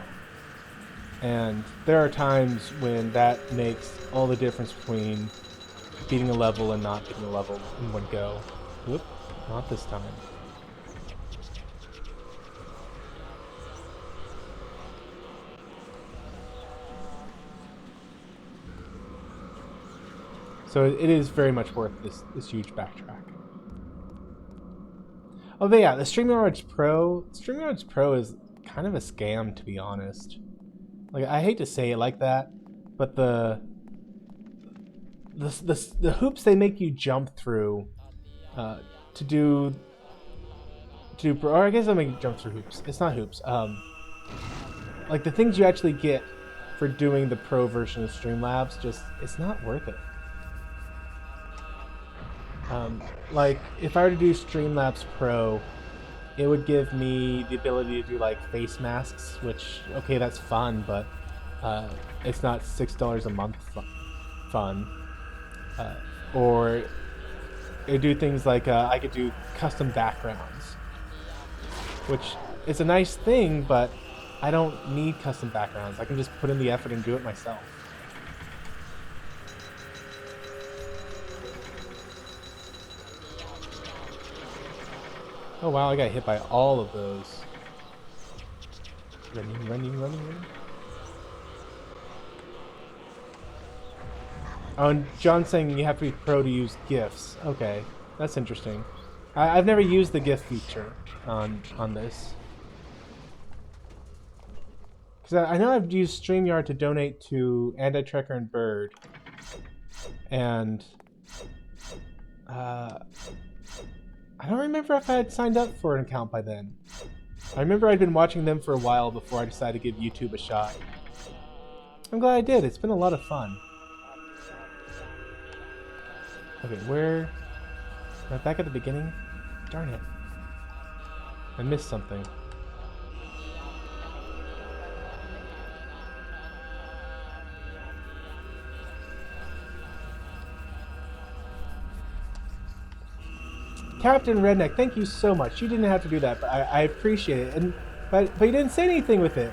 And there are times when that makes all the difference between beating a level and not beating a level in one go. Whoop, not this time. So it is very much worth this huge backtrack. Oh, but yeah, the StreamYards Pro is kind of a scam, to be honest. Like, I hate to say it like that, but the hoops they make you jump through or I guess I make you jump through hoops. It's not hoops. Like the things you actually get for doing the pro version of Streamlabs, just it's not worth it. Like if I were to do Streamlabs Pro it would give me the ability to do like face masks, which, okay, that's fun, but it's not $6 a month fun. Or it do things like I could do custom backgrounds, which is a nice thing, but I don't need custom backgrounds. I can just put in the effort and do it myself. Oh wow, I got hit by all of those. Running. Oh, and John's saying you have to be pro to use GIFs. Okay, that's interesting. I've never used the GIF feature on this. Because I know I've used StreamYard to donate to Anti-Trekker and Bird. And I don't remember if I had signed up for an account by then. I remember I'd been watching them for a while before I decided to give YouTube a shot. I'm glad I did. It's been a lot of fun. Okay, where... Am I back at the beginning? Darn it. I missed something. Captain Redneck, thank you so much. You didn't have to do that, but I appreciate it. And but you didn't say anything with it.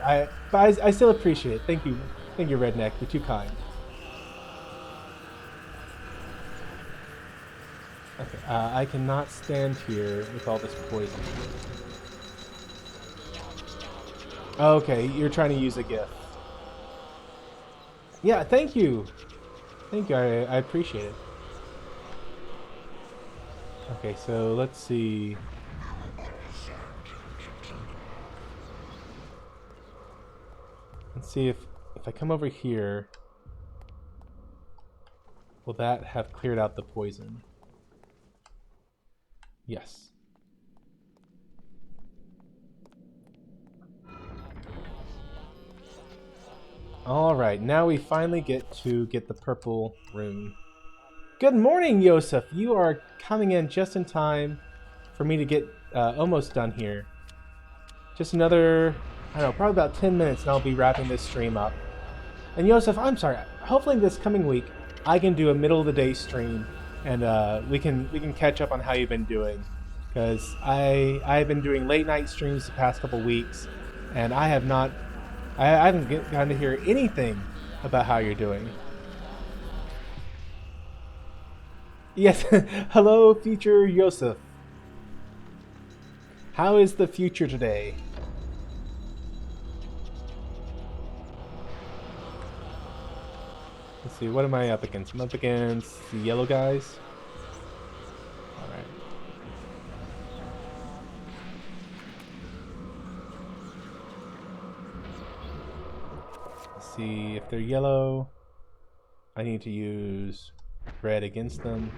But I still appreciate it. Thank you, Redneck. You're too kind. Okay, I cannot stand here with all this poison. Okay, you're trying to use a GIF. Yeah, thank you. Thank you. I appreciate it. Okay, so let's see. Let's see if I come over here, will that have cleared out the poison? Yes. Alright, now we finally get the purple rune. Good morning, Yosef! You are coming in just in time for me to get almost done here. Just another, I don't know, probably about 10 minutes and I'll be wrapping this stream up. And Yosef, I'm sorry, hopefully this coming week I can do a middle of the day stream and we can catch up on how you've been doing. Because I've been doing late night streams the past couple weeks and I haven't gotten to hear anything about how you're doing. Yes, hello future Yosef. How is the future today? Let's see, what am I up against? I'm up against the yellow guys. Alright. Let's see, if they're yellow, I need to use red against them.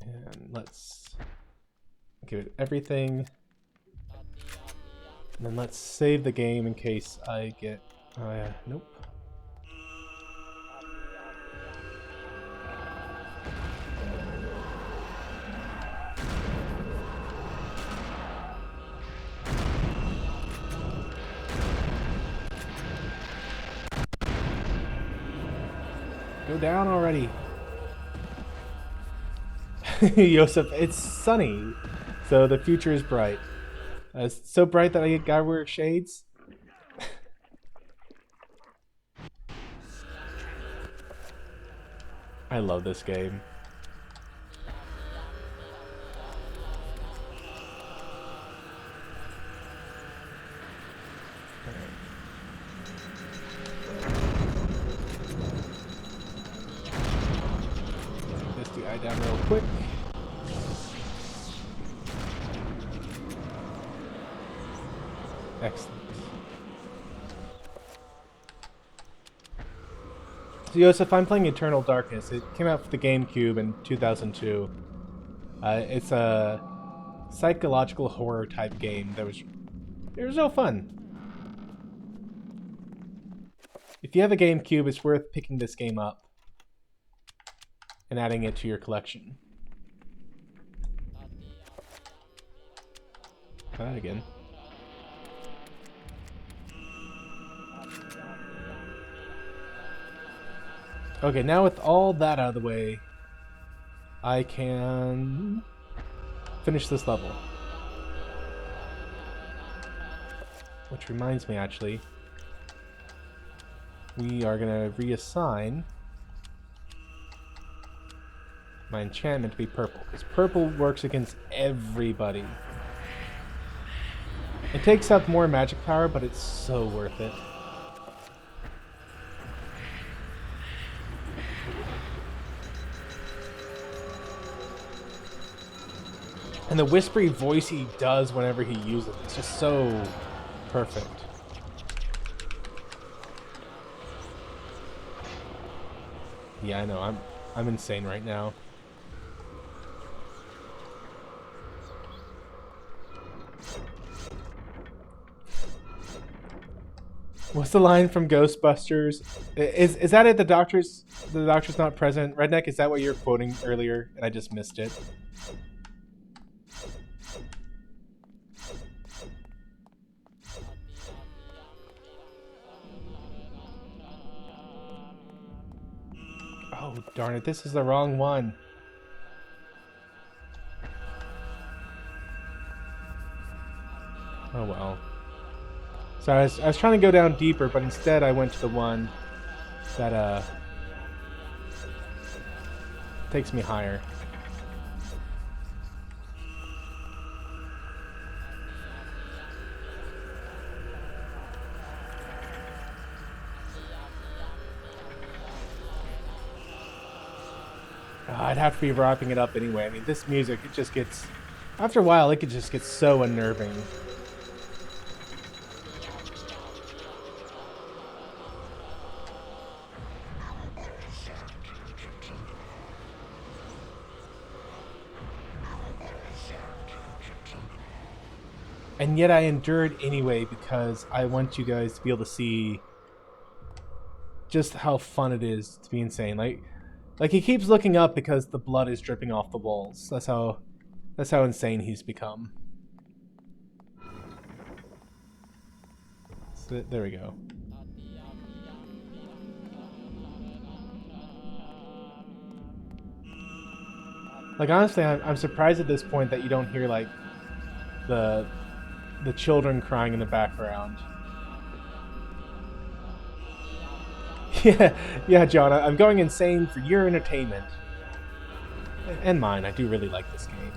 And let's give it everything. And then let's save the game in case I get... Oh yeah, nope. Go down already. Yosef, it's sunny, so the future is bright. It's so bright that I gotta wear shades. I love this game. Take this guy down real quick. Excellent. So Yosef, I'm playing Eternal Darkness. It came out for the GameCube in 2002. It's a psychological horror type game that was real fun. If you have a GameCube, it's worth picking this game up. and adding it to your collection. Try that again. Okay, now with all that out of the way, I can finish this level. Which reminds me, actually, we are going to reassign my enchantment to be purple, because purple works against everybody. It takes up more magic power, but it's so worth it. And the whispery voice he does whenever he uses it, it's just so perfect. Yeah, I know, I'm insane right now. What's the line from Ghostbusters? Is that it? The doctor's not present. Redneck, is that what you were quoting earlier and I just missed it? Oh, darn it, this is the wrong one. Oh well. So I was trying to go down deeper, but instead I went to the one that takes me higher. I'd have to be wrapping it up anyway. I mean, this music, it just gets... After a while, it could just get so unnerving. And yet I endured anyway because I want you guys to be able to see just how fun it is to be insane. Like he keeps looking up because the blood is dripping off the walls. That's how insane he's become. So, there we go. Like honestly, I'm surprised at this point that you don't hear like the children crying in the background. Yeah, John, I'm going insane for your entertainment. And mine, I do really like this game.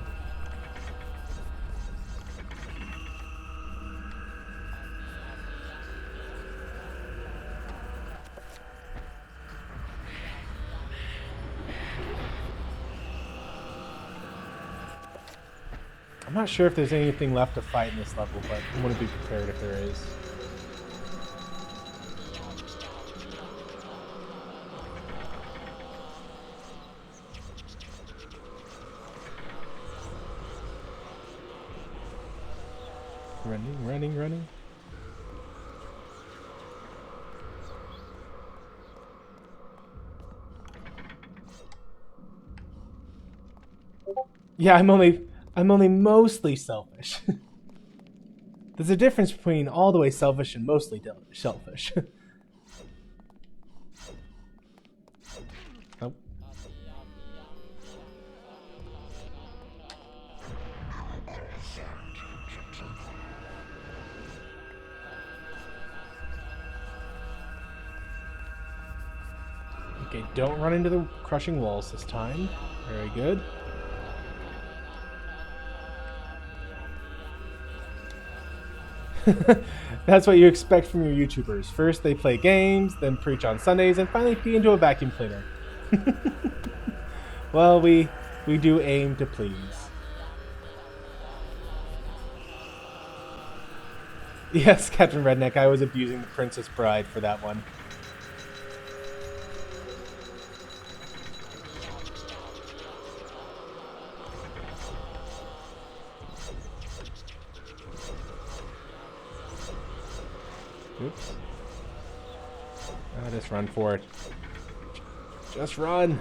I'm not sure if there's anything left to fight in this level, but I want to be prepared if there is. Running. Yeah, I'm only mostly selfish. There's a difference between all the way selfish and mostly selfish. Oh. Okay, don't run into the crushing walls this time. Very good. That's what you expect from your YouTubers. First they play games, then preach on Sundays, and finally pee into a vacuum cleaner. Well, we do aim to please. Yes, Captain Redneck, I was abusing the Princess Bride for that one. Oops. Just run for it. Just run.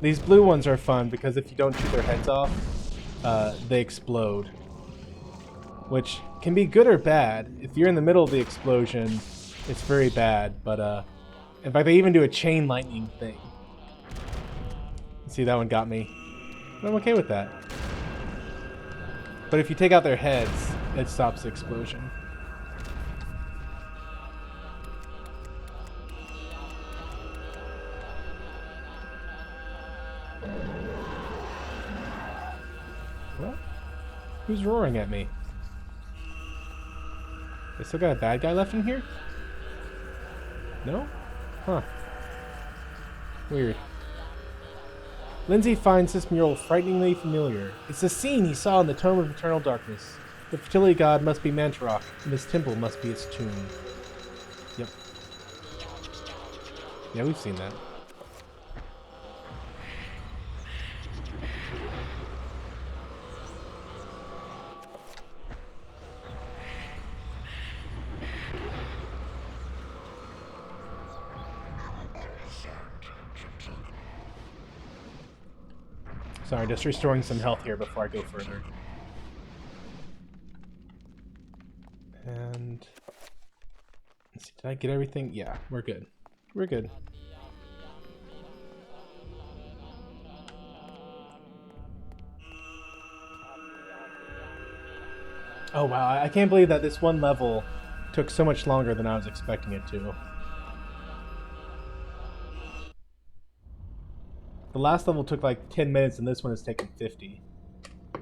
These blue ones are fun because if you don't shoot their heads off, they explode. Which can be good or bad. If you're in the middle of the explosion, it's very bad. But in fact, they even do a chain lightning thing. See, that one got me. But I'm okay with that. But if you take out their heads, it stops the explosion. What? Who's roaring at me? They still got a bad guy left in here? No? Huh. Weird. Lindsay finds this mural frighteningly familiar. It's the scene he saw in the Tome of Eternal Darkness. The fertility god must be Mantarok, and this temple must be its tomb. Yep. Yeah, we've seen that. Sorry, just restoring some health here before I go further. And let's see, did I get everything? Yeah, we're good. We're good. Oh wow, I can't believe that this one level took so much longer than I was expecting it to. The last level took like 10 minutes and this one is taking 50. The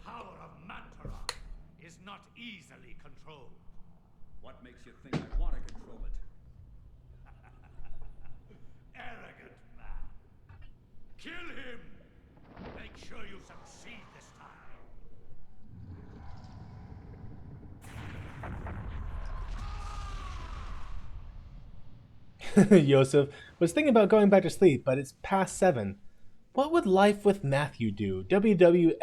power of Mantarok is not easily controlled. What makes you think I want to control it? Arrogant man. Kill him! Make sure you succeed this time. Yosef was thinking about going back to sleep, but it's past 7. What would life with Matthew do? WWLWMD.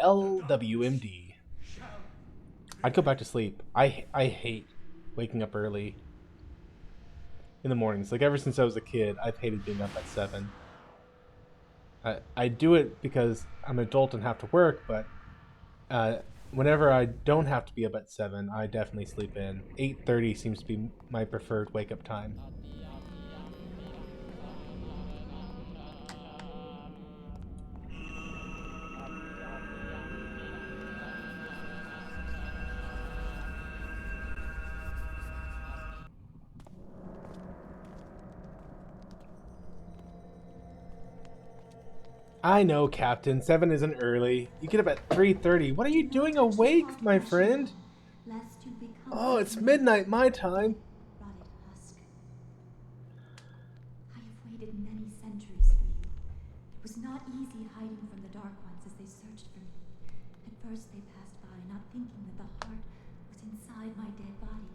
I'd go back to sleep. I hate waking up early in the mornings. Like ever since I was a kid, I've hated being up at 7. I do it because I'm an adult and have to work, but whenever I don't have to be up at 7, I definitely sleep in. 8:30 seems to be my preferred wake-up time. I know, Captain. 7 isn't early. You get up at 3:30. What are you doing awake, my friend? Oh, it's midnight my time. I have waited many centuries for you. It was not easy hiding from the Dark Ones as they searched for me. At first they passed by, not thinking that the heart was inside my dead body.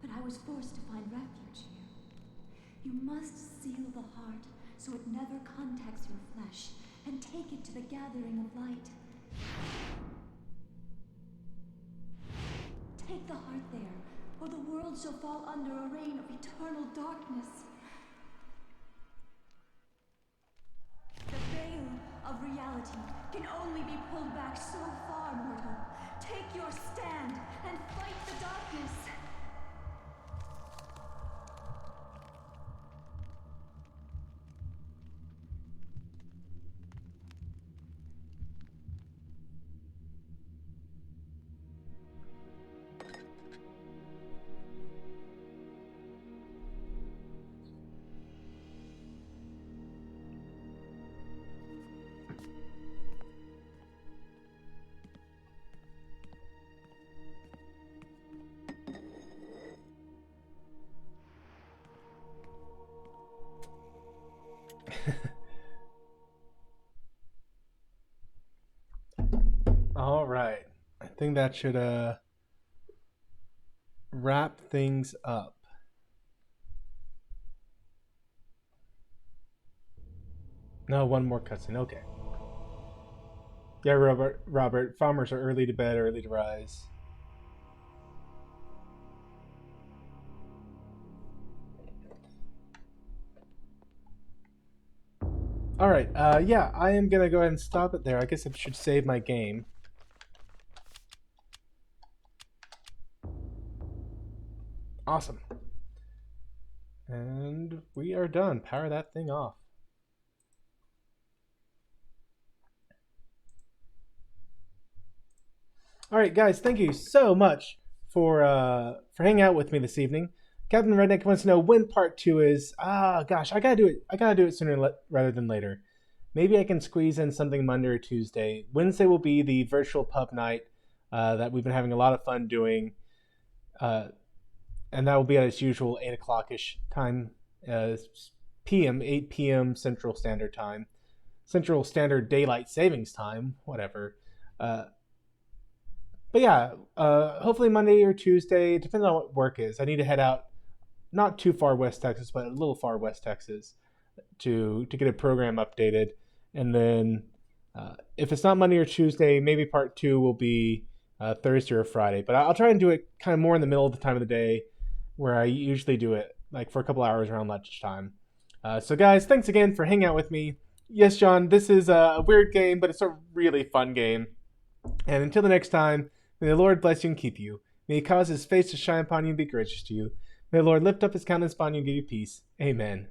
But I was forced to find refuge here. You must seal the heart so it never contacts your flesh, and take it to the gathering of light. Take the heart there, or the world shall fall under a reign of eternal darkness. The veil of reality can only be pulled back so far, mortal. Take your stand and fight the darkness. All right. I think that should wrap things up. No, one more cutscene. Okay. Yeah, Robert. Farmers are early to bed, early to rise. Alright, yeah, I am gonna go ahead and stop it there. I guess I should save my game. Awesome. And we are done. Power that thing off. Alright guys, thank you so much for hanging out with me this evening. Captain Redneck wants to know when part 2 is. Gosh, I gotta do it sooner rather than later. Maybe I can squeeze in something Monday or Tuesday. Wednesday will be the virtual pub night that we've been having a lot of fun doing. And that will be at its usual 8 o'clock-ish time, p.m., 8 p.m. Central Standard Time. Central Standard Daylight Savings Time, whatever. But yeah, hopefully Monday or Tuesday, depending on what work is. I need to head out, not too far West Texas, but a little far West Texas to get a program updated. And then if it's not Monday or Tuesday, maybe part 2 will be Thursday or Friday. But I'll try and do it kind of more in the middle of the time of the day where I usually do it, like for a couple hours around lunchtime. So guys, thanks again for hanging out with me. Yes, John, this is a weird game, but it's a really fun game. And until the next time, may the Lord bless you and keep you. May he cause his face to shine upon you and be gracious to you. May the Lord lift up his countenance upon you and give you peace. Amen.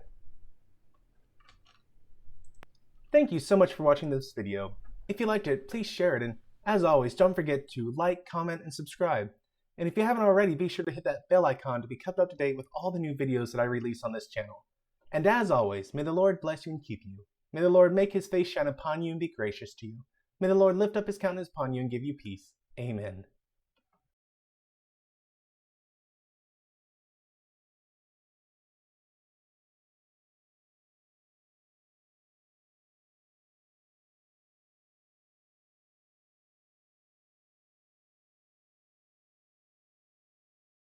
Thank you so much for watching this video. If you liked it, please share it. And as always, don't forget to like, comment, and subscribe. And if you haven't already, be sure to hit that bell icon to be kept up to date with all the new videos that I release on this channel. And as always, may the Lord bless you and keep you. May the Lord make his face shine upon you and be gracious to you. May the Lord lift up his countenance upon you and give you peace. Amen.